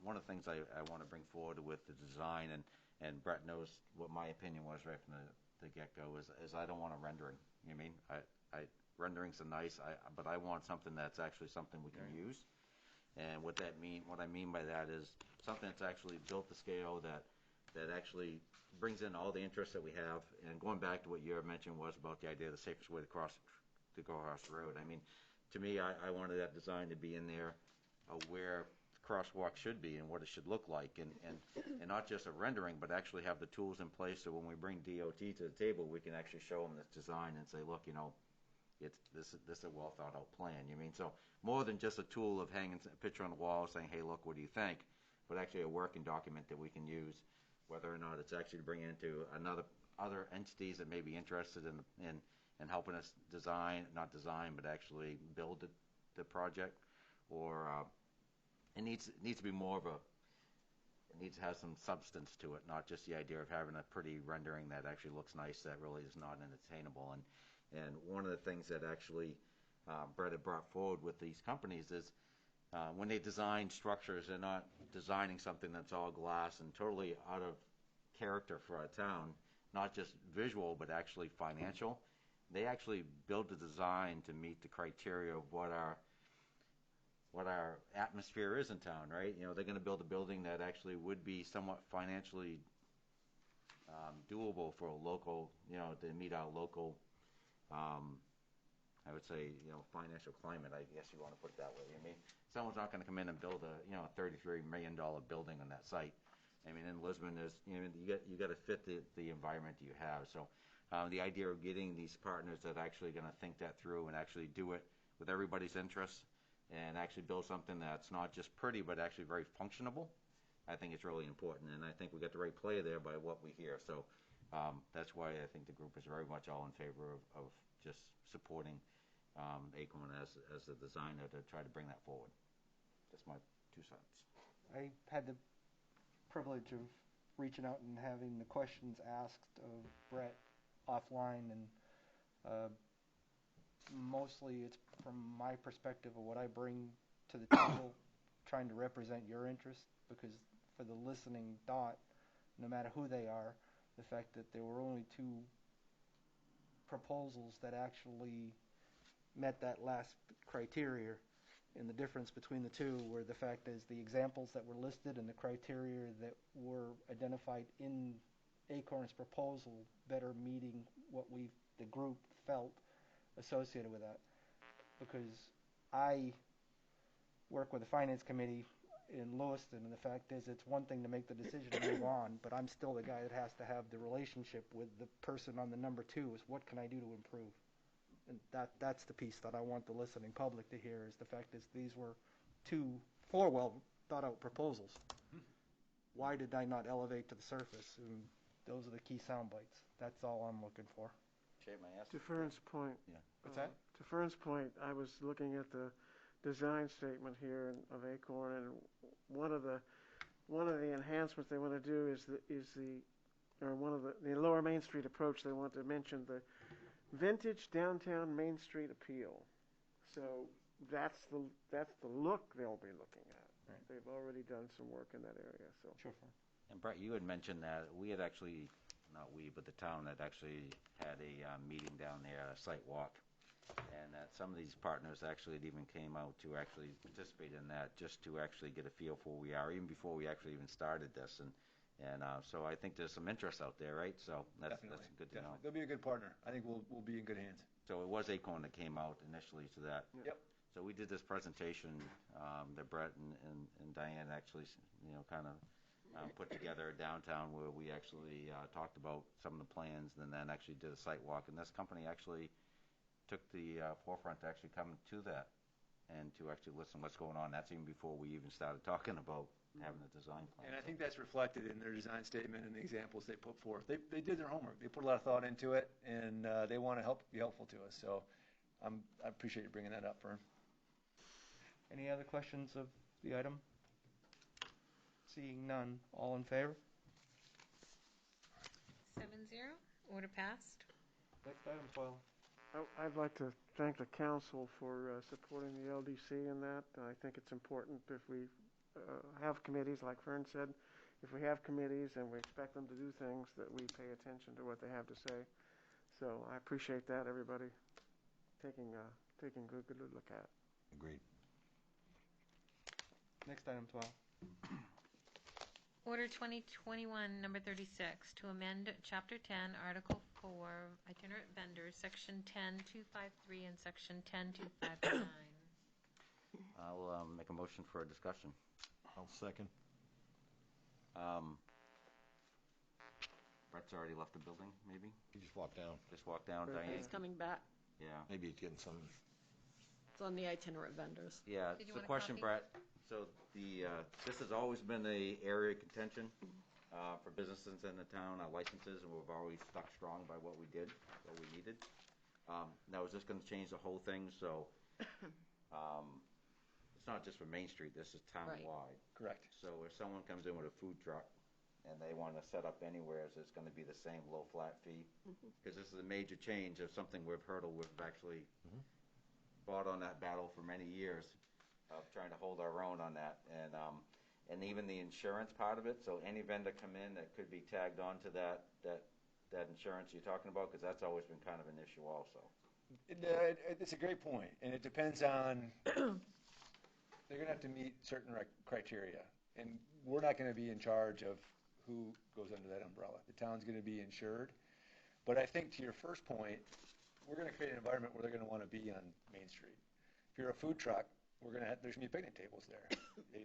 One of the things I want to bring forward with the design, and Brett knows what my opinion was right from the get-go, is I don't want a rendering. You know what I mean? Renderings are nice, but I want something that's actually something we can use. And what I mean by that is something that's actually built to scale, that actually brings in all the interests that we have. And going back to what you mentioned was about the idea of the safest way to go across the road. I mean, to me, I wanted that design to be in there where crosswalk should be and what it should look like, and not just a rendering, but actually have the tools in place so when we bring DOT to the table, we can actually show them this design and say, look, this is a well thought out plan. You mean, so more than just a tool of hanging a picture on the wall saying, hey, look, what do you think? But actually a working document that we can use, whether or not it's actually to bring into other entities that may be interested in helping us not design, but actually build the project, or it needs to be more of it needs to have some substance to it, not just the idea of having a pretty rendering that actually looks nice that really is not unattainable. And one of the things that actually Brett had brought forward with these companies is when they design structures, they're not designing something that's all glass and totally out of character for our town, not just visual, but actually financial. They actually build the design to meet the criteria of what our atmosphere is in town, right? They're going to build a building that actually would be somewhat financially doable for a local, to meet our local, I would say, financial climate, I guess you want to put it that way. I mean, someone's not going to come in and build a $33 million building on that site. I mean, in Lisbon, you got to fit the environment you have. So the idea of getting these partners that are actually going to think that through and actually do it with everybody's interests and actually build something that's not just pretty but actually very functionable, I think it's really important. And I think we got the right play there by what we hear. So that's why I think the group is very much all in favor of just supporting Acorn as the designer to try to bring that forward. That's my 2 cents. I had the privilege of reaching out and having the questions asked of Brett offline, and mostly it's from my perspective of what I bring to the table, trying to represent your interest, because for the listening dot, no matter who they are, the fact that there were only 2 proposals that actually met that last criteria, and the difference between the 2 were the fact is the examples that were listed and the criteria that were identified in Acorn's proposal better meeting what the group felt associated with that. Because I work with the finance committee in Lewiston, and the fact is it's one thing to make the decision to move on, but I'm still the guy that has to have the relationship with the person on the number 2 is what can I do to improve. And that's the piece that I want the listening public to hear, is the fact is these were 4 well thought out proposals. Why did I not elevate to the surface? And those are the key sound bites. That's all I'm looking for. To Fern's point. Yeah. What's that? To Fern's point, I was looking at the design statement here of Acorn, and one of the enhancements they want to do is the Lower Main Street approach. They want to mention the vintage downtown Main Street appeal. So that's the look they'll be looking at. Right. They've already done some work in that area. So sure. And Brett, you had mentioned that we had actually, not we, but the town had actually had a meeting down there, a site walk, and that some of these partners actually even came out to actually participate in that, just to actually get a feel for where we are, even before we actually even started this. And so I think there's some interest out there, right? So that's good to know. They'll be a good partner. I think we'll be in good hands. So it was Acorn that came out initially to that. Yep. So we did this presentation that Brett and Diane actually, kind of put together downtown, where we actually talked about some of the plans, and then actually did a site walk. And this company actually took the forefront to actually come to that and to actually listen what's going on. That's even before we even started talking about having a design plan. And I think that's reflected in their design statement and the examples they put forth. They did their homework. They put a lot of thought into it, and they want to be helpful to us. So I appreciate you bringing that up, Vern. Any other questions of the item? Seeing none, all in favor? 7-0, order passed. Next item, 12. I'd like to thank the council for supporting the LDC in that. I think it's important if we have committees, like Fern said, if we have committees and we expect them to do things, that we pay attention to what they have to say. So I appreciate that, everybody taking a good look at it. Agreed. Next item, 12. Order 2021, number 36, to amend Chapter 10, Article 4, itinerant vendors, Section 10253 and Section 10259. I'll make a motion for a discussion. I'll second. Brett's already left the building, maybe? He just walked down. Just walked down, He's Diane? coming back. Yeah. Maybe he's getting some. It's on the itinerant vendors. Yeah, Did you so want a question, copy? Brett. So this has always been a area of contention for businesses in the town, our licenses, and we've always stuck strong by what we did, what we needed. Now, is this gonna change the whole thing? So, it's not just for Main Street, this is town-wide. Correct. So if someone comes in with a food truck and they wanna set up anywhere, it's gonna be the same low flat fee? Because this is a major change of something we've actually fought on that battle for many years of trying to hold our own on that. And even the insurance part of it, so any vendor come in that could be tagged on to that insurance you're talking about, because that's always been kind of an issue also. It's a great point, and it depends on, they're going to have to meet certain criteria, and we're not going to be in charge of who goes under that umbrella. The town's going to be insured, but I think to your first point, we're going to create an environment where they're going to want to be on Main Street. If you're a food truck, there's going to be picnic tables there.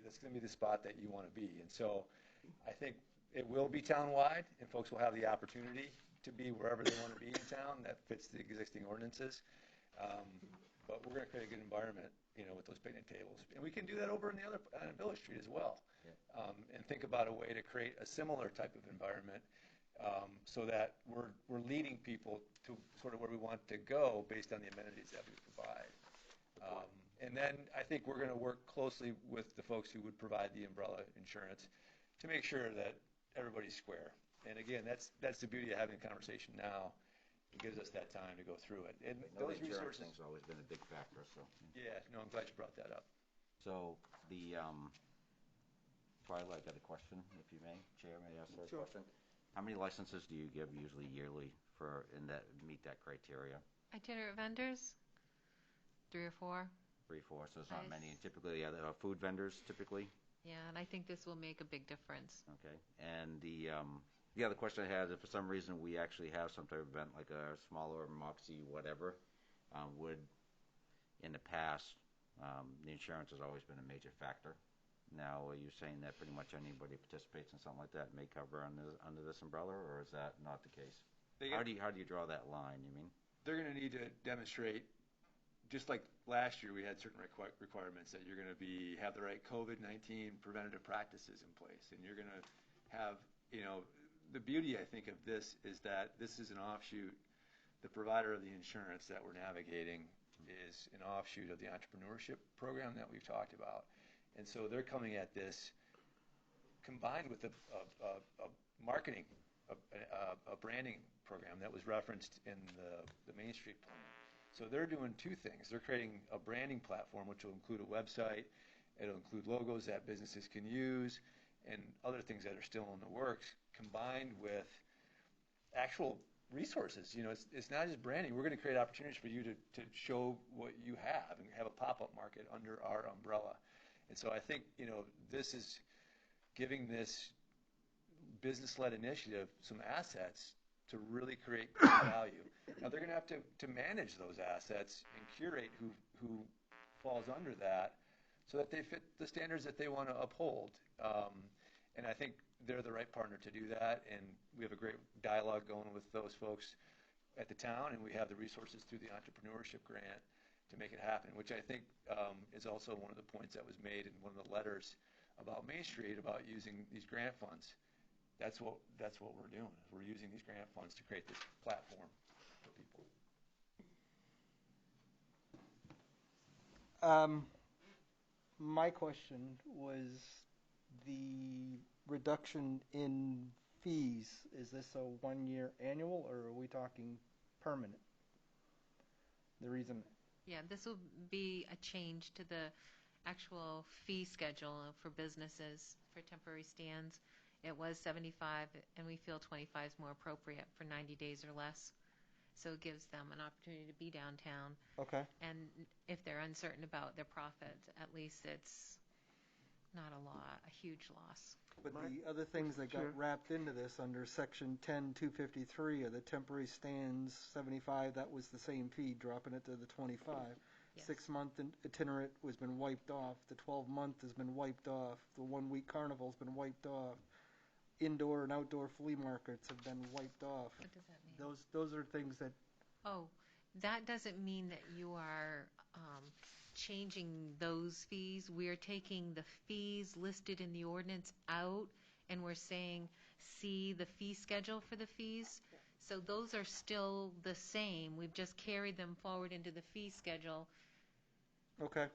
That's going to be the spot that you want to be, and so I think it will be town-wide, and folks will have the opportunity to be wherever they want to be in town that fits the existing ordinances. But we're going to create a good environment, with those picnic tables. And we can do that over on Village Street as well. Yeah. And think about a way to create a similar type of environment so that we're leading people to sort of where we want to go based on the amenities that we provide. And then I think we're going to work closely with the folks who would provide the umbrella insurance to make sure that everybody's square. And again, that's the beauty of having a conversation now. It gives us that time to go through it. And No, those the insurance resources. thing's always been a big factor, so. Yeah, no, I'm glad you brought that up. So Twyla, I got a question, if you may. Chair, may I ask her a Sure. question? How many licenses do you give usually yearly meet that criteria? Itinerant vendors, 3 or 4. 3, 4, so it's not Nice. many. Typically, the other food vendors, typically? Yeah, and I think this will make a big difference. Okay. And the other question I had, if for some reason we actually have some type of event, like a smaller Moxie, whatever, would, in the past, the insurance has always been a major factor. Now, are you saying that pretty much anybody who participates in something like that may cover under this umbrella, or is that not the case? How do you draw that line, you mean? They're going to need to demonstrate, just like last year, we had certain requirements that you're going to have the right COVID-19 preventative practices in place, and you're going to have, the beauty, I think, of this is that this is an offshoot. The provider of the insurance that we're navigating is an offshoot of the entrepreneurship program that we've talked about. And so they're coming at this combined with a marketing, a branding program that was referenced in the Main Street plan. So they're doing two things. They're creating a branding platform, which will include a website. It'll include logos that businesses can use and other things that are still in the works, combined with actual resources. It's not just branding. We're going to create opportunities for you to show what you have and have a pop-up market under our umbrella. And so I think, this is giving this business-led initiative some assets to really create value. Now, they're going to have to manage those assets and curate who falls under that so that they fit the standards that they want to uphold. And I think they're the right partner to do that, and we have a great dialogue going with those folks at the town, and we have the resources through the entrepreneurship grant to make it happen, which I think is also one of the points that was made in one of the letters about Main Street about using these grant funds. That's what we're doing. We're using these grant funds to create this platform for people. My question was the reduction in fees. Is this a 1-year annual, or are we talking permanent? The reason. Yeah, this will be a change to the actual fee schedule for businesses for temporary stands. It was 75, and we feel 25 is more appropriate for 90 days or less. So it gives them an opportunity to be downtown. Okay. And if they're uncertain about their profit, at least it's not a huge loss. But the other things that got wrapped into this under section 10-253 of the temporary stands 75, that was the same fee, dropping it to the 25. Yes. 6-month itinerant has been wiped off. The 12-month has been wiped off. The 1-week carnival's been wiped off. Indoor and outdoor flea markets have been wiped off. What does that mean? Those are things that, Oh, that doesn't mean that you are changing those fees. We're taking the fees listed in the ordinance out, and we're saying, see the fee schedule for the fees. So those are still the same. We've just carried them forward into the fee schedule. okay.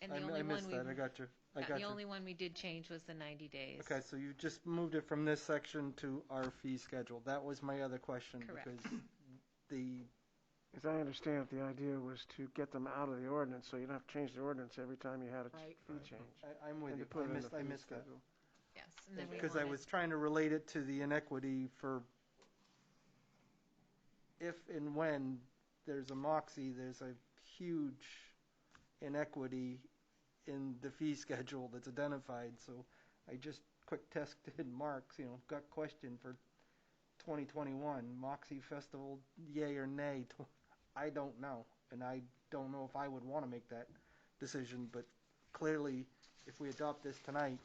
And I missed that. I got you. the only one we did change was the 90 days. Okay, so you just moved it from this section to our fee schedule. That was my other question. Correct. Because the, As I understand it, the idea was to get them out of the ordinance, so you don't have to change the ordinance every time you had a Right. fee change. I'm with And you. to put it in the I fee missed that. schedule. Yes. And then we Because I wanted- was trying to relate it to the inequity for if and when there's a Moxie, there's a huge inequity in the fee schedule that's identified. So I just quick tested Mark's, gut question for 2021. Moxie Festival, yay or nay? I don't know. And I don't know if I would want to make that decision, but clearly, if we adopt this tonight,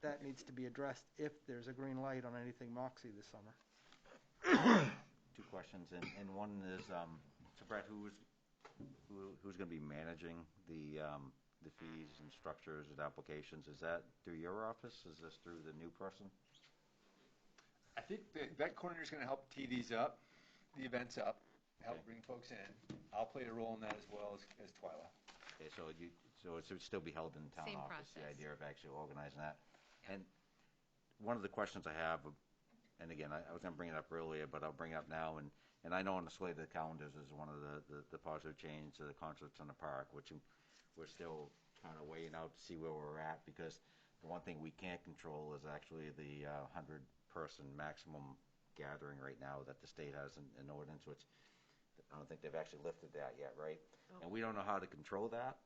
that needs to be addressed if there's a green light on anything Moxie this summer. Two questions, and one is, so Brett, who's going to be managing the fees and structures and applications? Is that through your office? Is this through the new person? I think the event coordinator is going to help tee these up, the events up, help Okay. bring folks in. I'll play a role in that as well as Twyla. Okay, so it would still be held in the town Same office, the process. idea of actually organizing that. And one of the questions I have, and again, I was going to bring it up earlier, but I'll bring it up now, and I know on the slate of the calendars is one of the positive change to the concerts in the park, which we're still kind of weighing out to see where we're at, because the one thing we can't control is actually the 100-person maximum gathering right now that the state has in ordinance, which I don't think they've actually lifted that yet, right? Oh. And we don't know how to control that,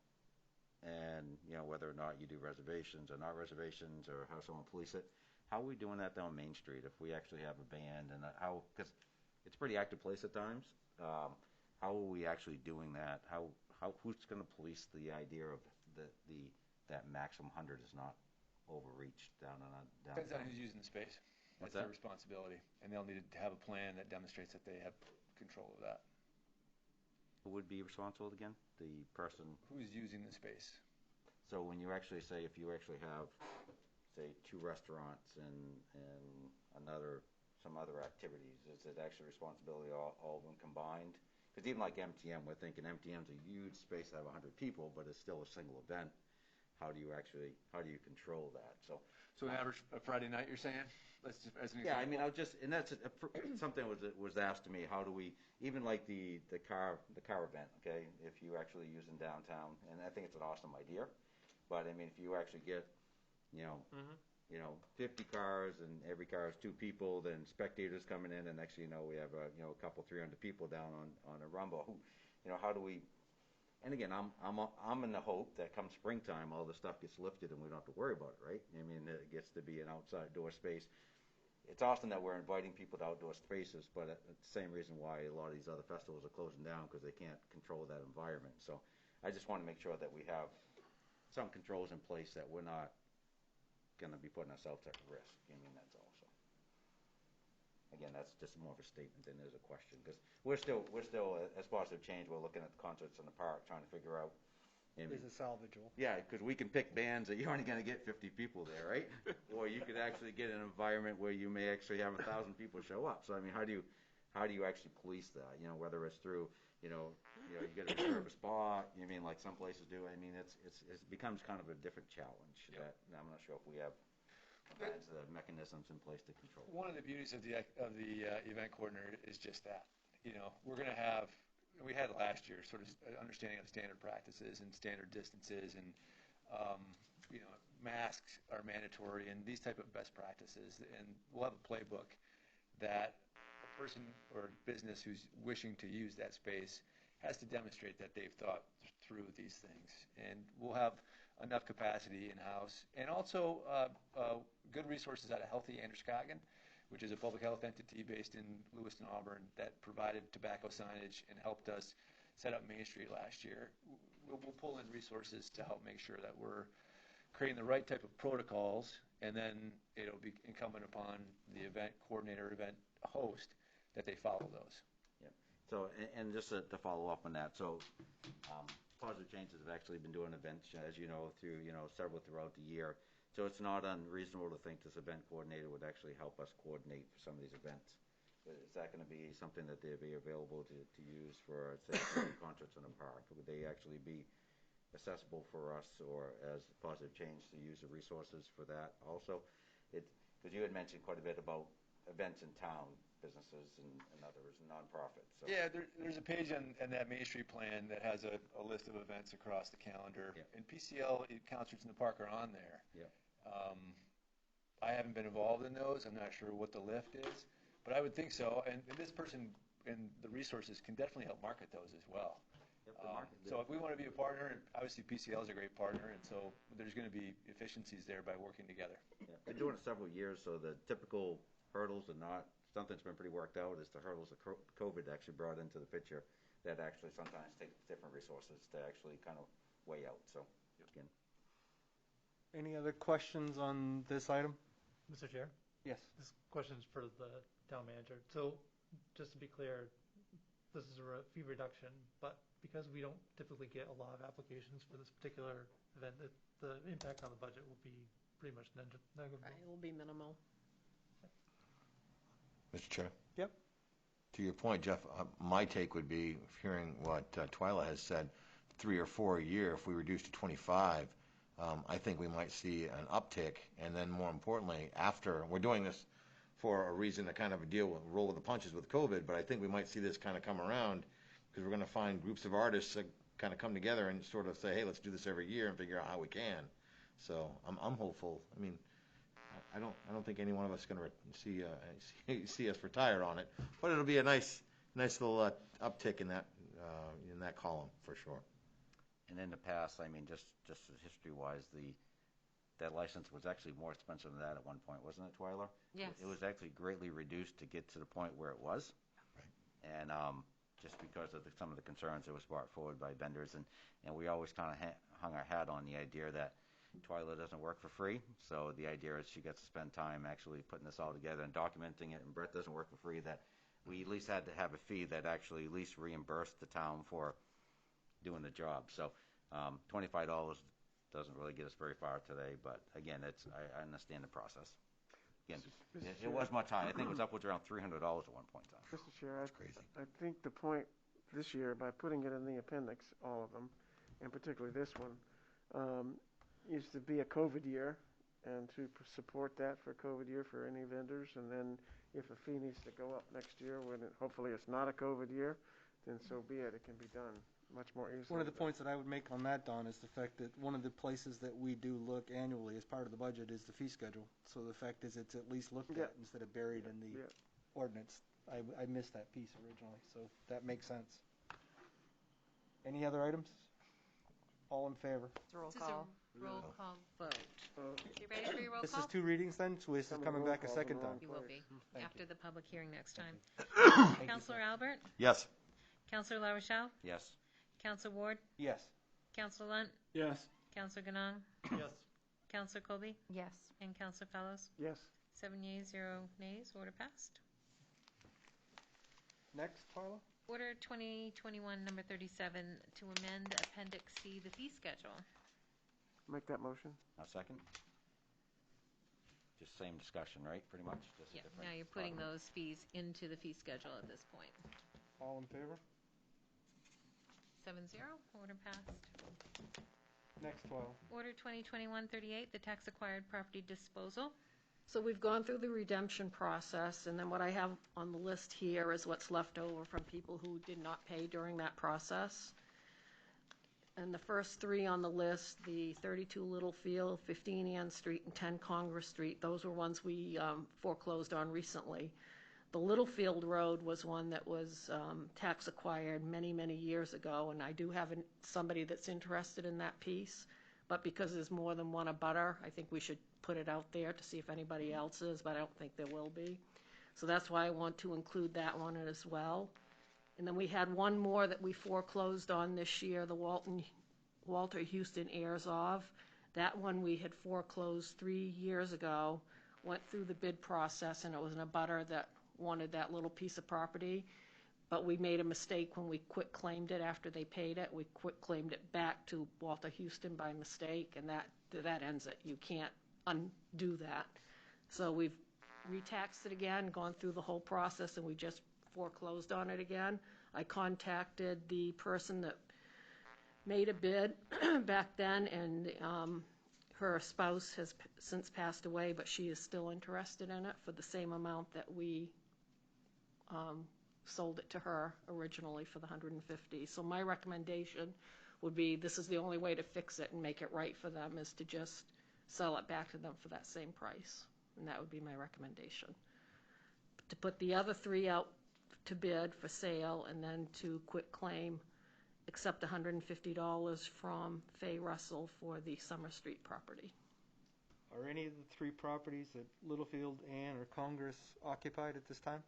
and whether or not you do reservations or not reservations, or how someone police it. How are we doing that down Main Street if we actually have a band, and how, because it's a pretty active place at times. How are we actually doing that? Who's going to police the idea of that maximum 100 is not overreached down on downtown? Depends on who's using the space. What's That's their that? responsibility, and they'll need to have a plan that demonstrates that they have control of that. Who would be responsible again? The person. Who's using the space? So when you actually say, if you actually have, say, 2 restaurants and some other activities, is it actually responsibility all of them combined? Because even like MTM, we're thinking MTM's a huge space to have 100 people, but it's still a single event. How do you control that? So an average Friday night, you're saying? Let's just, as an example. yeah, I mean, and that's something was asked to me. How do we, even like the car event? Okay, if you actually use in downtown, and I think it's an awesome idea, but I mean, if you actually get, 50 cars and every car is 2 people, then spectators coming in, and next thing you know, we have a couple 300 people down on a rumble. How do we? And again, I'm in the hope that come springtime, all the stuff gets lifted and we don't have to worry about it, right? I mean, it gets to be an outside door space. It's awesome that we're inviting people to outdoor spaces, but it's the same reason why a lot of these other festivals are closing down, because they can't control that environment. So I just want to make sure that we have some controls in place that we're not going to be putting ourselves at risk. I mean, that's all. So again, that's just more of a statement than there's a question, because we're still as positive change. We're looking at the concerts in the park, trying to figure out. Is it salvageable? Yeah, because we can pick bands that you're only going to get 50 people there, right? Or you could actually get an environment where you may actually have 1,000 people show up. So I mean, how do you actually police that? Whether it's through you get a reserve a spot. Like some places do. I mean, it becomes kind of a different challenge. Yep. That I'm not sure if we have kinds of mechanisms in place to control. One of the beauties of the event coordinator is just that. We're going to have, we had last year, sort of understanding of standard practices and standard distances, and masks are mandatory and these type of best practices. And we'll have a playbook that a person or business who's wishing to use that space has to demonstrate that they've thought through these things. And we'll have enough capacity in-house, and also good resources out of Healthy Androscoggin, which is a public health entity based in Lewiston, Auburn, that provided tobacco signage and helped us set up Main Street last year, we'll pull in resources to help make sure that we're creating the right type of protocols, and then it'll be incumbent upon the event coordinator, event host, that they follow those. Yeah. So, and just to follow up on that, so Positive Changes have actually been doing events, as you know, through, several throughout the year. So it's not unreasonable to think this event coordinator would actually help us coordinate for some of these events. Is that going to be something that they'll be available to use for, say, concerts in a park? Would they actually be accessible for us, or as Positive Change, to use the resources for that also? Because you had mentioned quite a bit about events in town, businesses and others, nonprofits. So. Yeah, there's a page on that Main Street plan that has a list of events across the calendar. Yeah. And PCL concerts in the park are on there. Yeah. I haven't been involved in those. I'm not sure what the lift is, but I would think so. And this person and the resources can definitely help market those as well. Yep, so if we want to be a partner, and obviously PCL is a great partner, and so there's going to be efficiencies there by working together. Yeah. Been doing it several years, so the typical hurdles are not something that's been pretty worked out. Is the hurdles that COVID actually brought into the picture that actually sometimes take different resources to actually kind of weigh out. So again. Any other questions on this item? Mr. Chair? Yes. This question is for the town manager. So just to be clear, this is a fee reduction, but because we don't typically get a lot of applications for this particular event, the impact on the budget will be pretty much negligible. Right, it will be minimal. Mr. Chair? Yep. To your point, Jeff, my take would be, hearing what Twyla has said, 3 or 4 a year, if we reduce to 25, I think we might see an uptick. And then more importantly, after, we're doing this for a reason to kind of roll with the punches with COVID, but I think we might see this kind of come around, because we're going to find groups of artists that kind of come together and sort of say, hey, let's do this every year and figure out how we can. So I'm hopeful. I mean, I don't think any one of us is going to see us retire on it, but it'll be a nice little uptick in that column for sure. And in the past, I mean, just history-wise, that license was actually more expensive than that at one point, wasn't it, Twyla? Yes. It was actually greatly reduced to get to the point where it was. Right. And just because of some of the concerns that was brought forward by vendors, and we always kind of hung our hat on the idea that Twyla doesn't work for free, so the idea is she gets to spend time actually putting this all together and documenting it, and Brett doesn't work for free, that we at least had to have a fee that actually at least reimbursed the town for doing the job. So $25 doesn't really get us very far today, but again, I understand the process. Again, it was much higher. I think it was upwards around $300 at one point in time. Mr. Chair, That's crazy. I think the point this year, by putting it in the appendix, all of them, and particularly this one, is to be a COVID year and to support that for COVID year for any vendors. And then if a fee needs to go up next year, when hopefully it's not a COVID year, then so be it. It can be done much more easily. One of the points that I would make on that, Don, is the fact that one of the places that we do look annually as part of the budget is the fee schedule. So the fact is it's at least looked at instead of buried in the ordinance. I missed that piece originally, so that makes sense. Any other items? All in favor? It's a roll This is call. a roll call vote. You ready for your roll This call? is 2 readings then, so this is coming back a second time. You will be, Thank after the public hearing next time. you, Counselor Albert? Yes. Counselor LaRochelle? Yes. Counselor Ward? Yes. Counselor Lunt? Yes. Counselor Ganong? Yes. Counselor Colby? Yes. And Counselor Fellows? Yes. 7 yeas, 0 nays, order passed. Next, Twyla? Order 2021 number 37 to amend Appendix C, the fee schedule. Make that motion. Now second? Just same discussion, right, pretty much? Just Yeah, different now you're putting spot. those fees into the fee schedule at this point. All in favor? 7-0, order passed. Next, Twyla. Order 2021-38, the tax acquired property disposal. So we've gone through the redemption process, and then what I have on the list here is what's left over from people who did not pay during that process. And the first 3 on the list, the 32 Littlefield, 15 Ann Street, and 10 Congress Street, those were ones we foreclosed on recently. The Littlefield Road was one that was tax acquired many, many years ago, and I do have somebody that's interested in that piece. But because there's more than one abutter, I think we should put it out there to see if anybody else is, but I don't think there will be. So that's why I want to include that one as well. And then we had one more that we foreclosed on this year, the Walter Houston Airzov. That one we had foreclosed 3 years ago, went through the bid process, and it was an abutter that wanted that little piece of property. But we made a mistake when we quit claimed it after they paid it. We quit claimed it back to Walter Houston by mistake, and that ends it. You can't undo that. So we've retaxed it again, gone through the whole process, and we just foreclosed on it again. I contacted the person that made a bid back then, and her spouse has since passed away, but she is still interested in it for the same amount that we sold it to her originally for the $150. So my recommendation would be, this is the only way to fix it and make it right for them, is to just sell it back to them for that same price. And that would be my recommendation. To put the other 3 out to bid for sale, and then to quit claim, accept $150 from Fay Russell for the Summer Street property. Are any of the 3 properties at Littlefield, Ann, or Congress occupied at this time?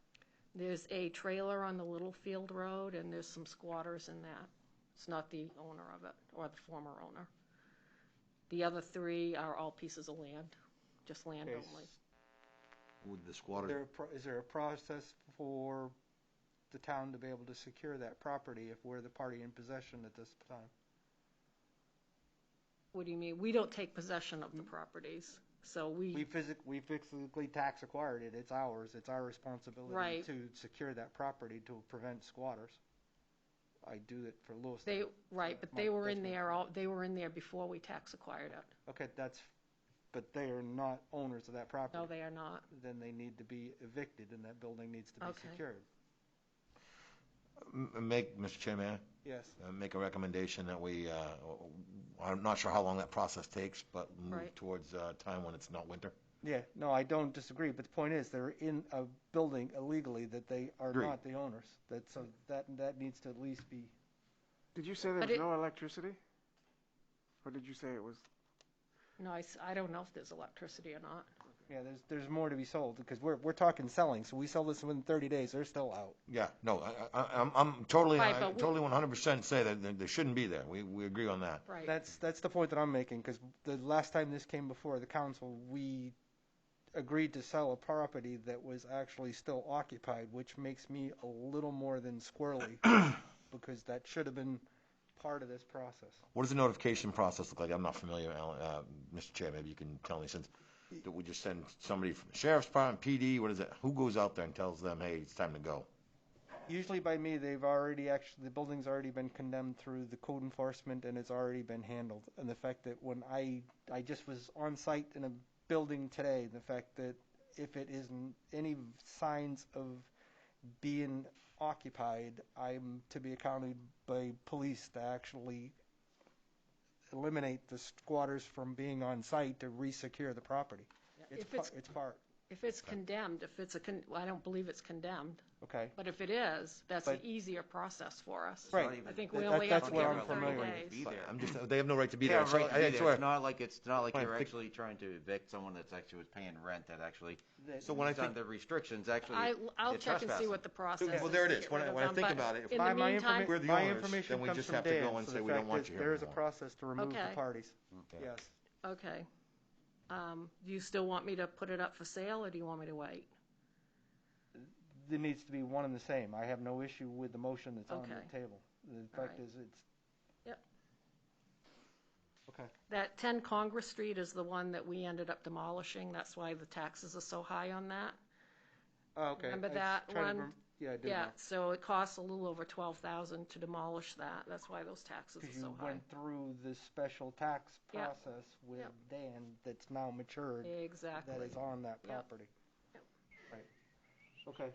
There's a trailer on the Littlefield Road, and there's some squatters in that. It's not the owner of it, or the former owner. The other 3 are all pieces of land, just land Okay. only. With the squatter. Is there a process for the town to be able to secure that property if we're the party in possession at this time? What do you mean? We don't take possession of the properties, so We physically tax acquired it. It's ours. It's our responsibility Right. to secure that property to prevent squatters. I do it for Lewis. Right, but they were in there, they were in there before we tax acquired it. Okay, but they are not owners of that property. No, they are not. Then they need to be evicted, and that building needs to be Okay. secured. Mr. Chairman, Yes. make a recommendation that we, I'm not sure how long that process takes, but move Right. towards a time when it's not winter. Yeah, no, I don't disagree, but the point is, they're in a building illegally that they are Agreed. not the owners. So that needs to at least be, Did you say there But was it- no electricity? Or did you say it was? No, I don't know if there's electricity or not. yeah, there's more to be sold, because we're talking selling, so we sell this within 30 days, they're still out. Yeah, no, I'm totally, Right, I but we- totally 100% say that they shouldn't be there. We agree on that. Right. That's the point that I'm making, because the last time this came before the council, we agreed to sell a property that was actually still occupied, which makes me a little more than squirrely, because that should have been part of this process. What does the notification process look like? I'm not familiar, Alan, Mr. Chair, maybe you can tell me, since that we just send somebody from the Sheriff's Department, PD, what is it? Who goes out there and tells them, hey, it's time to go? Usually by me, the building's already been condemned through the code enforcement, and it's already been handled. And the fact that when I just was on site in a building today, the fact that if it isn't any signs of being occupied, I'm to be accounted by police to actually eliminate the squatters from being on site to re-secure the property. Yeah, It's part. If it's condemned, I don't believe it's condemned, Okay. but if it is, that's an But- easier process for us. Right. I think we That- only that's have to what give I'm them familiar 30 with. days. Be there. I'm just, they have no right to be Yeah, there. So right to I be there. swear. It's not like Fine, you're pick- actually trying to evict someone that's actually was paying rent that actually. So when I is think- under restrictions, actually. I'll they're check and see trespassing. what the process is. Well, there it to is. get When rid I of when I them, think but about it, if in the meantime, we're the my owners, information then we comes just from have to Dan, go and so say the we don't fact want is you here there is a anymore. process to remove the Okay. parties. Okay. Yes. Okay. Do you still want me to put it up for sale, or do you want me to wait? There needs to be one and the same. I have no issue with the motion that's on Okay. the table. The All fact right. is, it's. Yep. Okay. That 10 Congress Street is the one that we ended up demolishing. That's why the taxes are so high on that. Oh, okay. Remember I was that trying to one? Yeah, I do. Yeah, so it costs a little over $12,000 to demolish that. That's why those taxes Because are so you high. went through this special tax Yep. process with Yep. Dan that's now matured. Exactly. That is on that Yep. property. Yep. Right. Okay.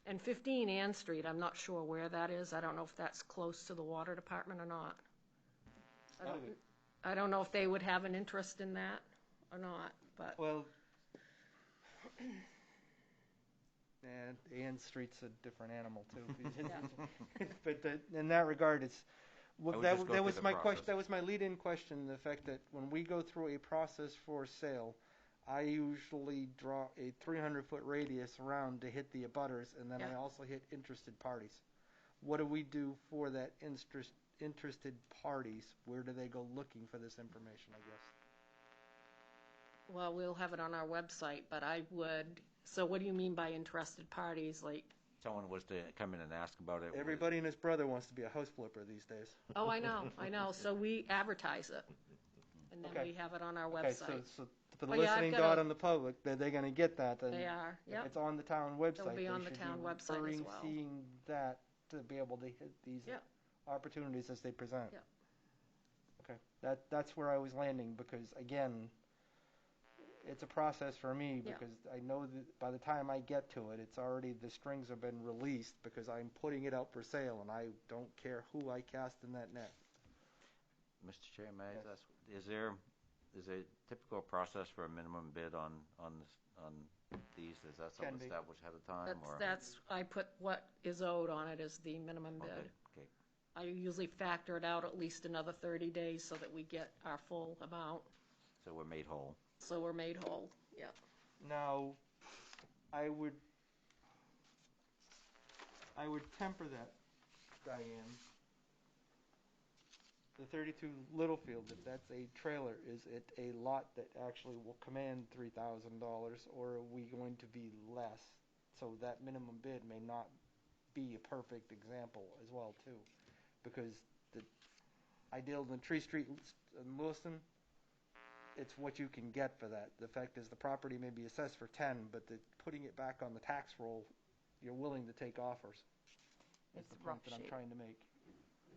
And 15 Ann Street, I'm not sure where that is. I don't know if that's close to the water department or not. I don't know if they would have an interest in that or not, but, Well, and Ann Street's a different animal too. But in that regard, it's well, would that, just go that through was the my process. question. That was my lead-in question. The fact that when we go through a process for sale, I usually draw a 300-foot radius around to hit the abutters, and then I Yeah. also hit interested parties. What do we do for that interested parties? Where do they go looking for this information, I guess? Well, we'll have it on our website, but I would, so what do you mean by interested parties? Like, Someone was to come in and ask about it. Everybody and his brother wants to be a house flipper these days. oh, I know. So we advertise it. And then Okay. we have it on our Okay, website. so for the Oh, yeah, I've listening got dot a- on the public, they're going to get that. Then They are, if yep. it's on the town website. be they on the should town be website as referring, well. Seeing that to be able to hit these Yep. opportunities as they present. Yep. Okay, that's where I was landing because again, it's a process for me Yeah. because I know that by the time I get to it, it's already the strings have been released because I'm putting it out for sale and I don't care who I cast in that net. Mr. Chair, may I Yes. ask, is there a typical process for a minimum bid on these? Is that Can something be. established ahead of time? Or? I put what is owed on it as the minimum bid. Okay. I usually factor it out at least another 30 days so that we get our full amount, So we're made whole. so we're made whole, yeah. Now, I would temper that, Diane. The 32 Littlefield, if that's a trailer, is it a lot that actually will command $3,000, or are we going to be less? So that minimum bid may not be a perfect example as well, too. Because I deal in Tree Street in Lewiston, it's what you can get for that. The fact is the property may be assessed for 10, but putting it back on the tax roll, you're willing to take offers. That's It's the rough point that I'm shape. trying to make.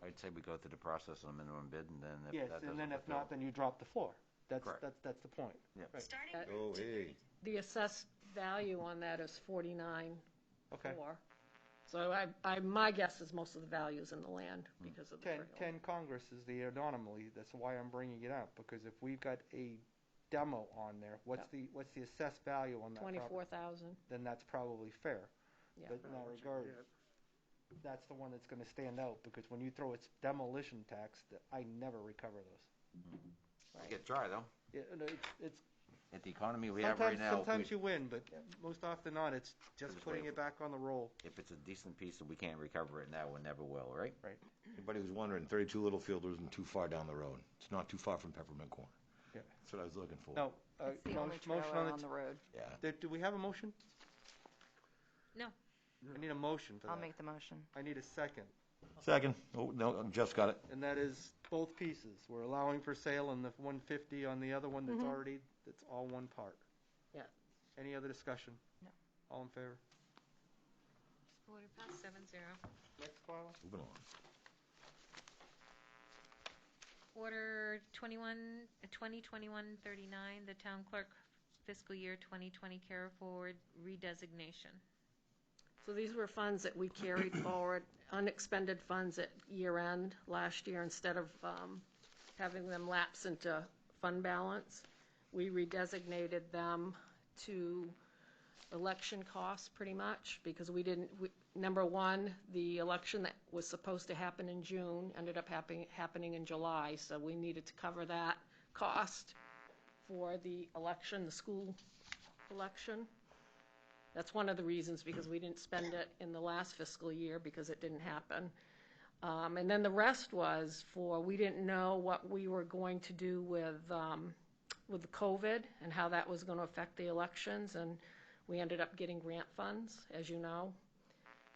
I'd say we go through the process on a minimum bid, and then if Yes, that and doesn't then if fulfill- not, then you drop the floor. That's Correct. the point. Yeah. Right. Oh, hey. The assessed value on that is 49.4. Okay. So my guess is most of the value is in the land because of the trail. 10 Congress is the anomaly. That's why I'm bringing it up, because if we've got a demo on there, what's the assessed value on that property? 24,000. Then that's probably fair. Yeah. But in that regard, that's the one that's going to stand out, because when you throw its demolition tax, I never recover those. It gets dry, though. Yeah, no, it's At the economy we have right now, sometimes you win, but most often not, it's just Just putting wait. it back on the roll. if it's a decent piece and we can't recover it now, we never will, right? Right. Anybody who's wondering, 32 Littlefield isn't too far down the road. It's not too far from Peppermint Corner. Yeah. That's what I was looking for. No, It's the only motion trailer on the road. Yeah. Do we have a motion? No. I need a motion for that. I'll make the motion. I need a second. Second. Oh, no, Jeff's got it. And that is both pieces. We're allowing for sale on the 150 on the other one that's already, that's all one part. Yeah. Any other discussion? No. All in favor? Order passed 7-0. Next file? Moving on. Order 2021-39, the town clerk fiscal year 2020 carry forward redesignation. So these were funds that we carried forward, unexpended funds at year end last year, instead of having them lapse into fund balance. We redesignated them to election costs pretty much, because number one, the election that was supposed to happen in June ended up happening in July, so we needed to cover that cost for the election, the school election. That's one of the reasons, because we didn't spend it in the last fiscal year because it didn't happen. And then the rest was we didn't know what we were going to do with the COVID and how that was going to affect the elections, and we ended up getting grant funds, as you know.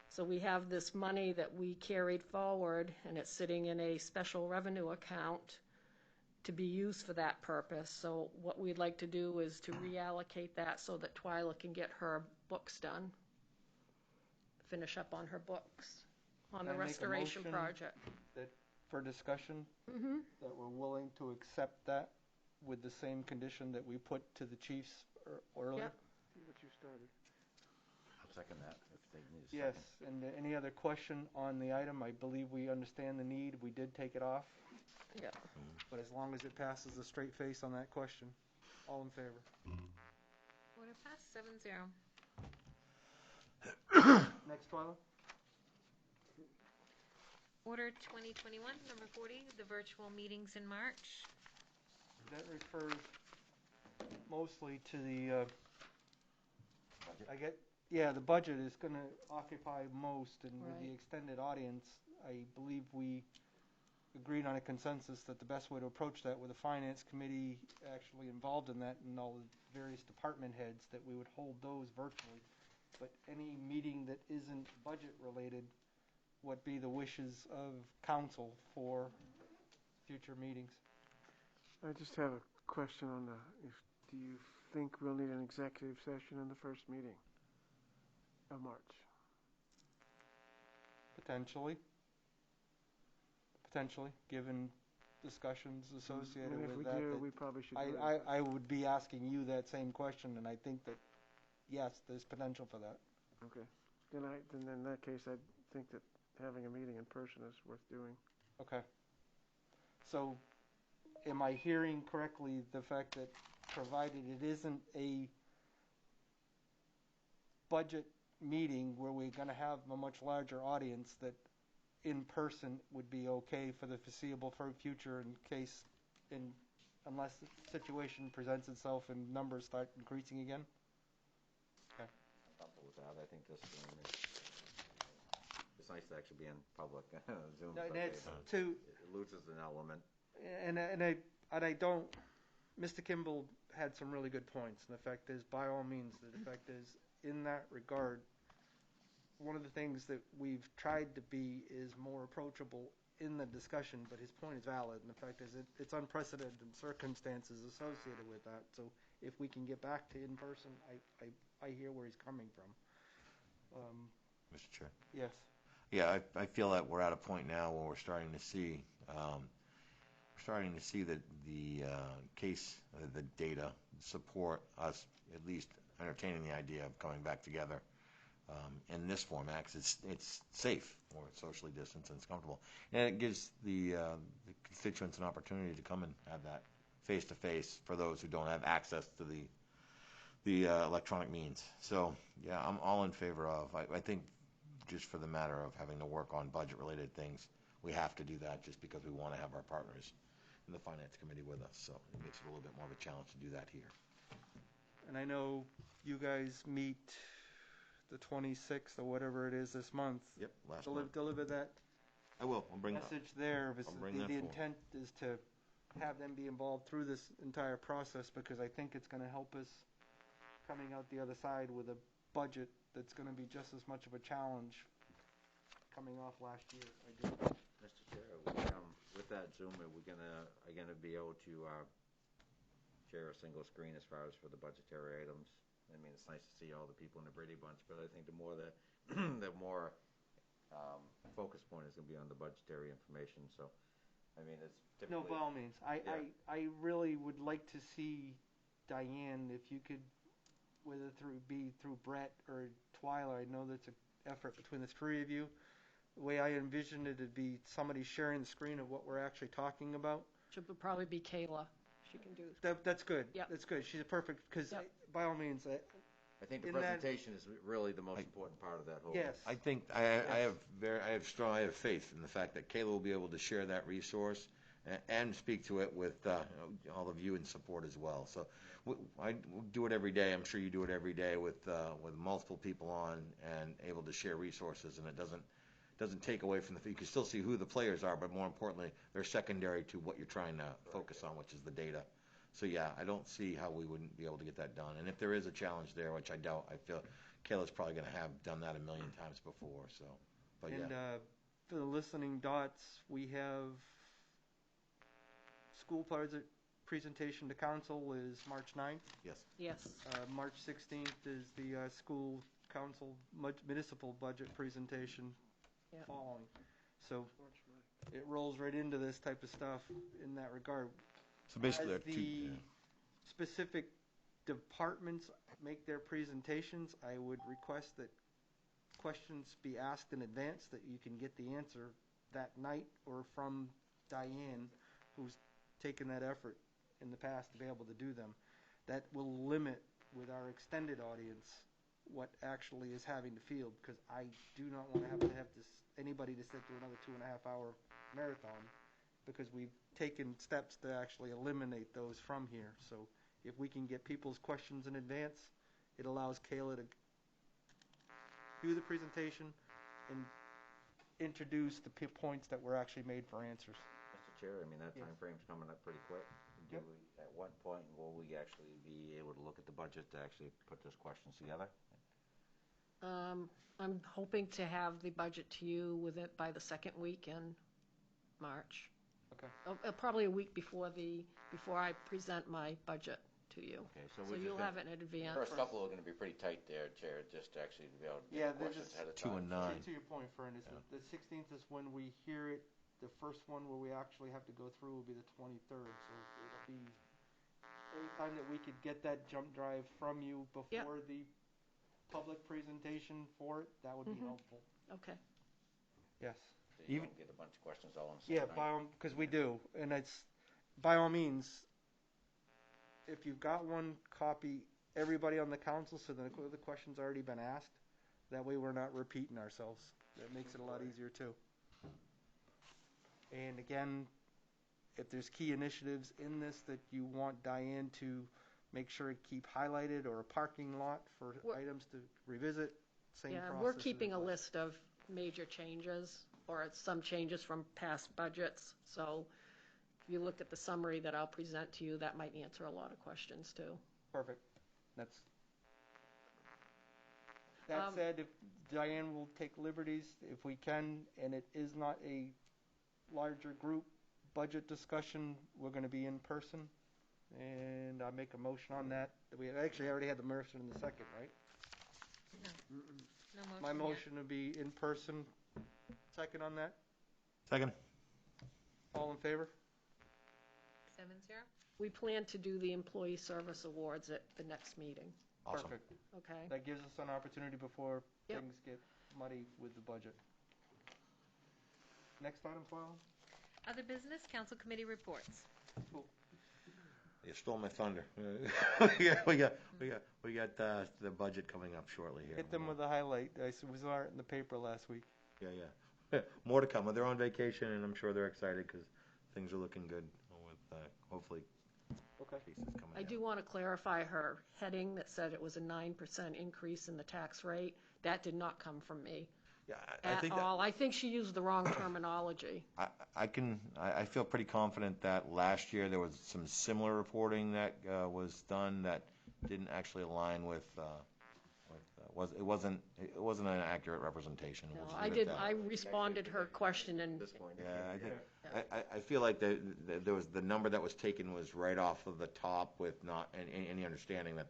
So we have this money that we carried forward, and it's sitting in a special revenue account to be used for that purpose. So what we'd like to do is to reallocate that so that Twyla can get her books done, finish up on her books, on Can the I make a restoration motion project. That, for discussion, that we're willing to accept that with the same condition that we put to the chiefs earlier? Yep. What you started. I'll second that if they need a Yes, second. and any other question on the item? I believe we understand the need. We did take it off. Yeah. But as long as it passes a straight face on that question, all in favor? Order passed 7-0. Next, Twyla? Order 2021, number 40, the virtual meetings in March. That refers mostly to the, the budget is going to occupy most, and with the Right. extended audience, I believe we agreed on a consensus that the best way to approach that with the finance committee actually involved in that and all the various department heads, that we would hold those virtually. But any meeting that isn't budget related, what be the wishes of council for future meetings? I just have a question on do you think we'll need an executive session in the first meeting of March? Potentially, given discussions associated I mean, with if that. we do, that we probably should do it. I would be asking you that same question, and I think that, yes, there's potential for that. Okay. Then in that case, I think that having a meeting in person is worth doing. Okay. So, am I hearing correctly the fact that provided it isn't a budget meeting where we're going to have a much larger audience, that in person would be okay for the foreseeable future unless the situation presents itself and numbers start increasing again? Okay. I'm comfortable with that. I think this, it's nice to actually be in public. Zoom, it loses an element. And I don't, Mr. Kimball had some really good points, and the fact is, by all means, the fact is, in that regard, one of the things that we've tried to be is more approachable in the discussion, but his point is valid, and the fact is, it's unprecedented circumstances associated with that, so if we can get back to in person, I hear where he's coming from. Mr. Chair. Yes. Yeah, I feel that we're at a point now where we're starting to see that the case, the data support us at least entertaining the idea of coming back together in this format, because it's safe, or it's socially distanced, and it's comfortable, and it gives the constituents an opportunity to come and have that face-to-face for those who don't have access to the electronic means. So yeah, I'm all in favor of. I think just for the matter of having to work on budget-related things, we have to do that just because we want to have our partners in the finance committee with us. So it makes it a little bit more of a challenge to do that here. And I know you guys meet the 26th or whatever it is this month. Yep, last month. Deliver that I will. I'll bring message there. I'll bring that The forward. intent is to have them be involved through this entire process, because I think it's going to help us coming out the other side with a budget that's going to be just as much of a challenge coming off last year. I do. Mr. Chair, with that Zoom, are we gonna be able to share a single screen as far as for the budgetary items? I mean, it's nice to see all the people in the Brady Bunch, but I think the more focus point is gonna be on the budgetary information. So, I mean, it's typically. No, by all means. I really would like to see Diane, if you could, whether through Brett or Twyla. I know that's an effort between the three of you. The way I envisioned it, it'd be somebody sharing the screen of what we're actually talking about. Should probably be Kayla. She can do. That's good. Yep. That's good. She's a perfect, because Yep. By all means, I think the in that- presentation is really the most important part of that whole. yes. I think I have faith in the fact that Kayla will be able to share that resource and speak to it with all of you in support as well. So I do it every day. I'm sure you do it every day with multiple people on and able to share resources, and it doesn't take away from you can still see who the players are, but more importantly, they're secondary to what you're trying to focus on, which is the data. So yeah, I don't see how we wouldn't be able to get that done. And if there is a challenge there, which I doubt, I feel Kayla's probably going to have done that a million times before. So, but And yeah. for the listening dots, we have school budget presentation to council is March 9th. Yes. Yes. March 16th is the school council municipal budget presentation Yep. following. So it rolls right into this type of stuff in that regard. So basically, As there are two. specific departments make their presentations, I would request that questions be asked in advance, that you can get the answer that night, or from Diane, who's taken that effort in the past to be able to do them. That will limit, with our extended audience, what actually is having to field, because I do not want to have anybody to sit through another 2.5-hour marathon, because we've taken steps to actually eliminate those from here. So if we can get people's questions in advance, it allows Kayla to do the presentation and introduce the points that were actually made for answers. Mr. Chair, I mean, that Yes. timeframe's coming up pretty quick. Yep. At what point will we actually be able to look at the budget to actually put those questions together? I'm hoping to have the budget to you with it by the second week in March. Okay. Probably a week before I present my budget to you. Okay, So we're just you'll gonna- have it in advance. First couple are gonna be pretty tight there, Chair, just to actually be able to Yeah, get they're questions just ahead of 2 time. and 9. To your point, Fern, is the 16th is when we hear it. The first one where we actually have to go through will be the 23rd. So it'll be any time that we could get that jump drive from you before the public presentation for it, that would be helpful. Okay. Yes. So you Even- don't get a bunch of questions all on the same Yeah, night. because we do, and it's by all means. If you've got one, copy everybody on the council so that the question's already been asked. That way, we're not repeating ourselves. That makes it a lot easier too. And again, if there's key initiatives in this that you want Diane to make sure to keep highlighted, or a parking lot for items to revisit, same Yeah, process. we're as keeping a well. list of major changes, or some changes from past budgets. So if you look at the summary that I'll present to you, that might answer a lot of questions too. Perfect. That said, if Diane will take liberties, if we can, and it is not a larger group budget discussion, we're going to be in person. And I make a motion on that. We actually already had the motion in the second, right? No motion My yet. motion to be in person. Second on that. Second? All in favor? 7-0? We plan to do the employee service awards at the next meeting, Awesome. Perfect. okay? That gives us an opportunity before Yep. things get muddy with the budget. Next item, file. Other business, council committee reports. Cool. You stole my thunder. We got the budget coming up shortly here. Hit them with a highlight. I saw it in the paper last week. Yeah. More to come. They're on vacation, and I'm sure they're excited because things are looking good with hopefully Okay. cases coming I down. do want to clarify her heading that said it was a 9% increase in the tax rate. That did not come from me Yeah, I at think all. I think she used the wrong terminology. I feel pretty confident that last year there was some similar reporting that was done that didn't actually align with it wasn't an accurate representation. No, We'll just I leave it did, at that. I responded her question and, Yeah, I think, I feel like there was, the number that was taken was right off of the top with not any understanding that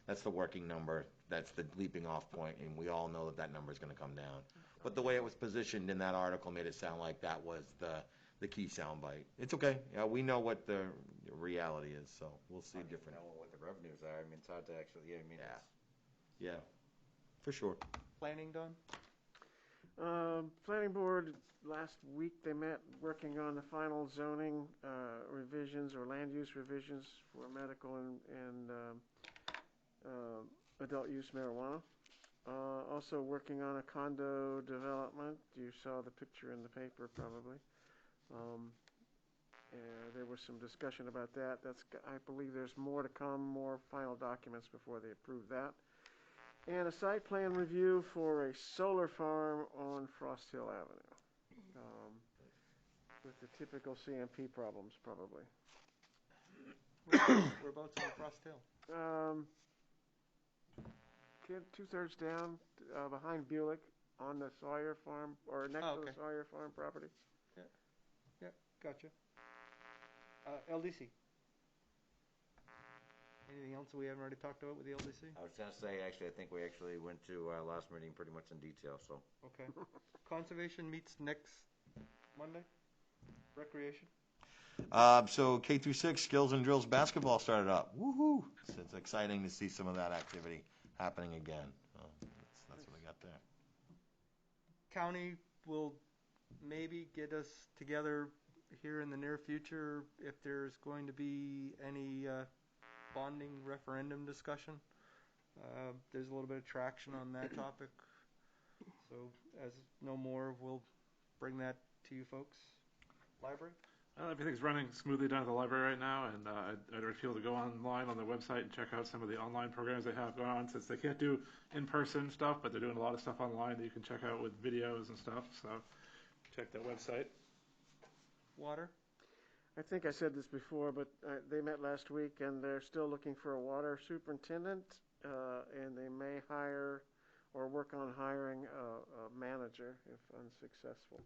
that's the working number, that's the leaping off point, and we all know that number is gonna come down. But the way it was positioned in that article made it sound like that was the key soundbite. It's okay, yeah, we know what the reality is, so we'll see different. Know what the revenues are, I mean, it's hard to actually, yeah, I mean, Yeah. it's- Yeah, for sure. Planning done? Planning board, last week they met working on the final zoning revisions or land use revisions for medical and adult use marijuana. Also working on a condo development. You saw the picture in the paper probably. There was some discussion about that. I believe there's more to come, more final documents before they approve that. And a site plan review for a solar farm on Frost Hill Avenue. With the typical CMP problems, probably. Whereabouts on Frost Hill? 2/3 down, behind Buick, on the Sawyer farm, or next to the Okay. Sawyer farm property. Yeah, gotcha. LDC. Anything else we haven't already talked about with the LDC? I was gonna say, actually, I think we actually went to our last meeting pretty much in detail, so. Okay. Conservation meets next Monday? Recreation? So K through 6 skills and drills basketball started up. Woohoo! So it's exciting to see some of that activity happening again. That's what we got there. County will maybe get us together here in the near future if there's going to be any bonding referendum discussion. There's a little bit of traction on that topic. So as no more, we'll bring that to you folks. Library? Everything's running smoothly down at the library right now, and I'd urge people to go online on their website and check out some of the online programs they have going on, since they can't do in-person stuff, but they're doing a lot of stuff online that you can check out with videos and stuff, so check their website. Water? I think I said this before, but they met last week, and they're still looking for a water superintendent, and they may hire or work on hiring a manager if unsuccessful.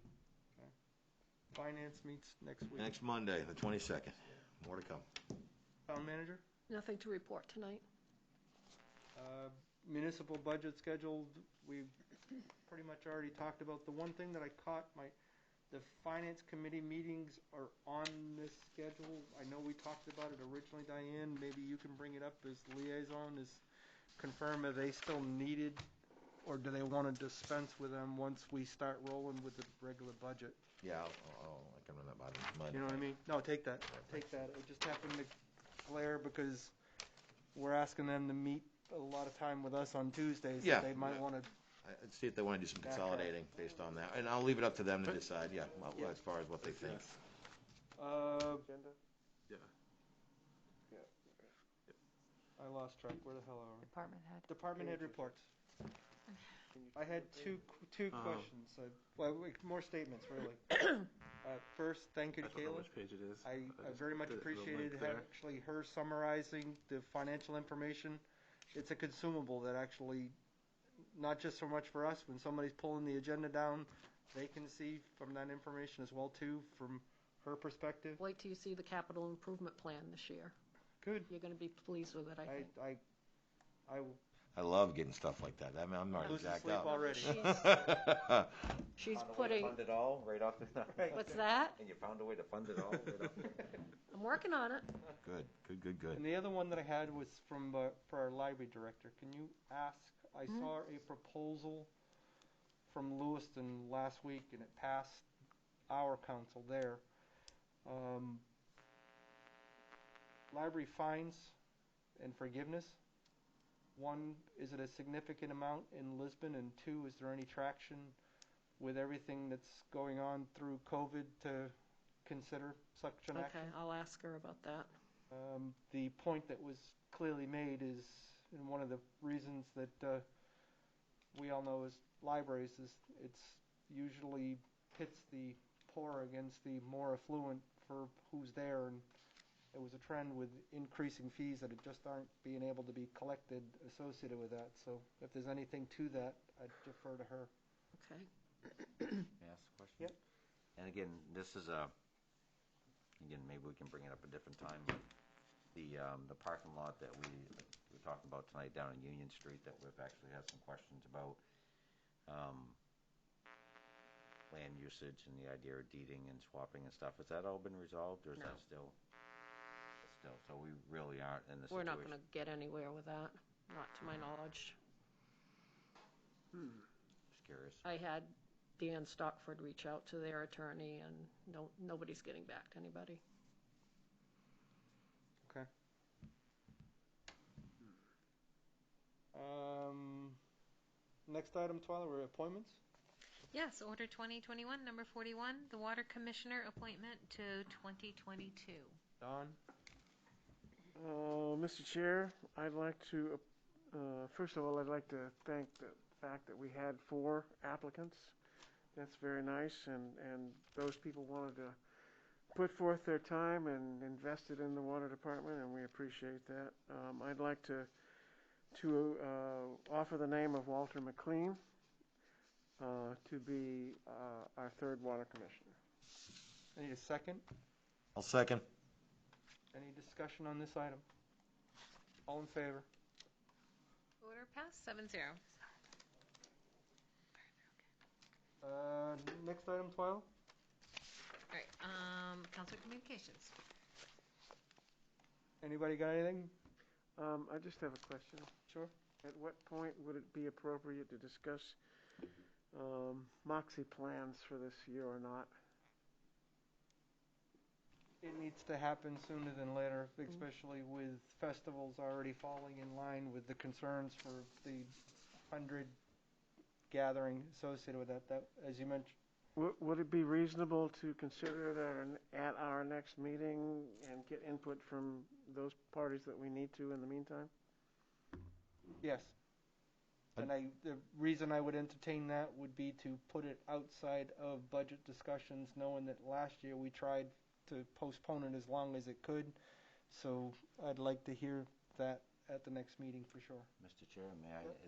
Finance meets next week. Next Monday, the 22nd. More to come. Town manager? Nothing to report tonight. Municipal budget scheduled, we've pretty much already talked about. The one thing that I caught, the finance committee meetings are on this schedule. I know we talked about it originally, Diane, maybe you can bring it up as liaison, is confirm are they still needed, or do they want to dispense with them once we start rolling with the regular budget? Yeah, I can run that by them. You know what I mean? No, take that. Take that. It just happened to flare because we're asking them to meet a lot of time with us on Tuesdays. Yeah. They might want to. I'd see if they want to do some consolidating based on that, and I'll leave it up to them to decide, as far as what they think. Agenda? Yeah. I lost track. Where the hell are we? Department head. Department head reports. I had two questions. More statements, really. First, thank you to I don't know Kayla. which page it is. I just very much did it for the appreciated link there. actually her summarizing the financial information. It's a consumable that actually, not just so much for us, when somebody's pulling the agenda down, they can see from that information as well too, from her perspective. Wait till you see the capital improvement plan this year. Good. You're going to be pleased with it, I think. I love getting stuff like that. I mean, I'm already losing jacked sleep up. already. She's Found a way to putting, fund it all right off the. what's that? And you found a way to fund it all right off the. I'm working on it. Good. And the other one that I had was from for our library director. Can you ask? I saw a proposal from Lewiston last week, and it passed our council there. Library fines and forgiveness. One, is it a significant amount in Lisbon? And two, is there any traction with everything that's going on through COVID to consider such an action? Okay, I'll ask her about that. The point that was clearly made is, and one of the reasons that we all know as libraries is it's usually pits the poor against the more affluent for who's there, and it was a trend with increasing fees that just aren't being able to be collected associated with that. So if there's anything to that, I'd defer to her. Okay. May I ask a question? Yep. And again, this is maybe we can bring it up a different time, but the parking lot that we're talking about tonight down on Union Street that we've actually had some questions about, land usage and the idea of deeding and swapping and stuff, has that all been resolved, or is No. that still, so we really aren't in the situation? We're not going to get anywhere with that, not to my knowledge. Just curious. I had Dan Stockford reach out to their attorney, and nobody's getting back to anybody. Okay. Next item, Twyla, were appointments. Yes, Order 2021, number 41, the Water Commissioner appointment to 2022. Don? Mr. Chair, I'd like to, first of all, I'd like to thank the fact that we had 4 applicants. That's very nice, and those people wanted to put forth their time and invested in the water department, and we appreciate that. I'd like to offer the name of Walter McLean to be our 3rd water commissioner. I need a second. I'll second. Any discussion on this item? All in favor? Order passed 7-0. Next item, Twyla? All right, Council Communications. Anybody got anything? I just have a question. Sure. At what point would it be appropriate to discuss Moxie plans for this year or not? It needs to happen sooner than later, especially with festivals already falling in line with the concerns for the 100 gathering associated with that. That, as you mentioned, Would it be reasonable to consider it at our next meeting and get input from those parties that we need to in the meantime? Yes. And the reason I would entertain that would be to put it outside of budget discussions, knowing that last year we tried to postpone it as long as it could. So I'd like to hear that at the next meeting for sure. Mr. Chair,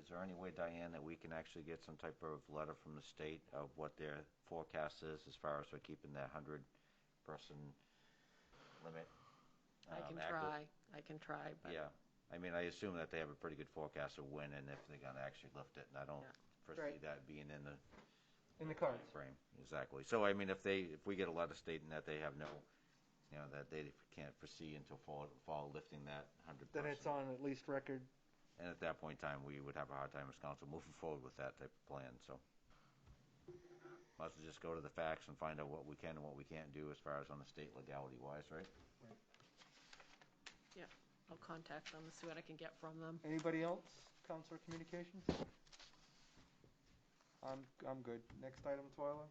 is there any way, Diane, that we can actually get some type of letter from the state of what their forecast is as far as for keeping that 100-person limit I can active? try, but. Yeah. I mean, I assume that they have a pretty good forecast of when and if they're going to actually lift it, and I don't foresee that being in the cards frame. Exactly. So, I mean, if we get a letter stating that they have no, that they can't foresee until fall lifting that 100%. Then it's on at least record. And at that point in time, we would have a hard time as council moving forward with that type of plan, so. Might as well just go to the facts and find out what we can and what we can't do as far as on the state legality wise, right? Yeah, I'll contact them and see what I can get from them. Anybody else? Councilor Communications? I'm good. Next item, Twyla.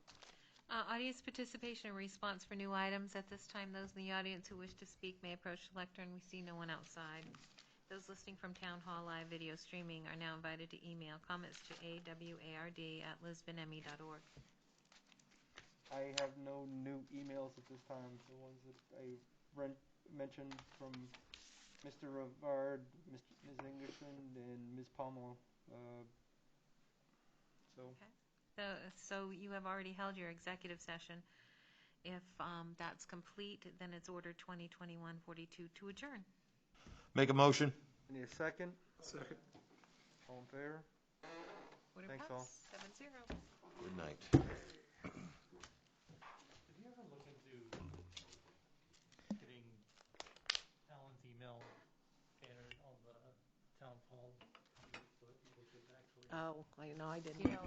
Audience participation and response for new items. At this time, those in the audience who wish to speak may approach the lectern. We see no one outside. Those listening from Town Hall Live video streaming are now invited to email comments to award@lisbonme.org. I have no new emails at this time. The ones that I mentioned from Mr. Rivard, Ms. Englishman, and Ms. Palmer. So you have already held your executive session. If that's complete, then it's order 2021-42 to adjourn. Make a motion. Need a second? Second. All in favor? Order Thanks, all. passed, 7-0. Good night. Did you ever look into getting Alan's email entered on the town hall so that people could actually? Oh, I didn't.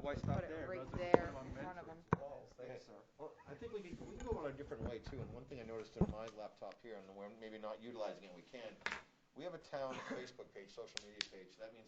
Why stop there? Right Doesn't there put 'em on in front of Medford. them. Thanks, sir. Well, I think we can go on a different way too, and one thing I noticed in my laptop here, and we're maybe not utilizing it, we can. We have a town Facebook page, social media page, that means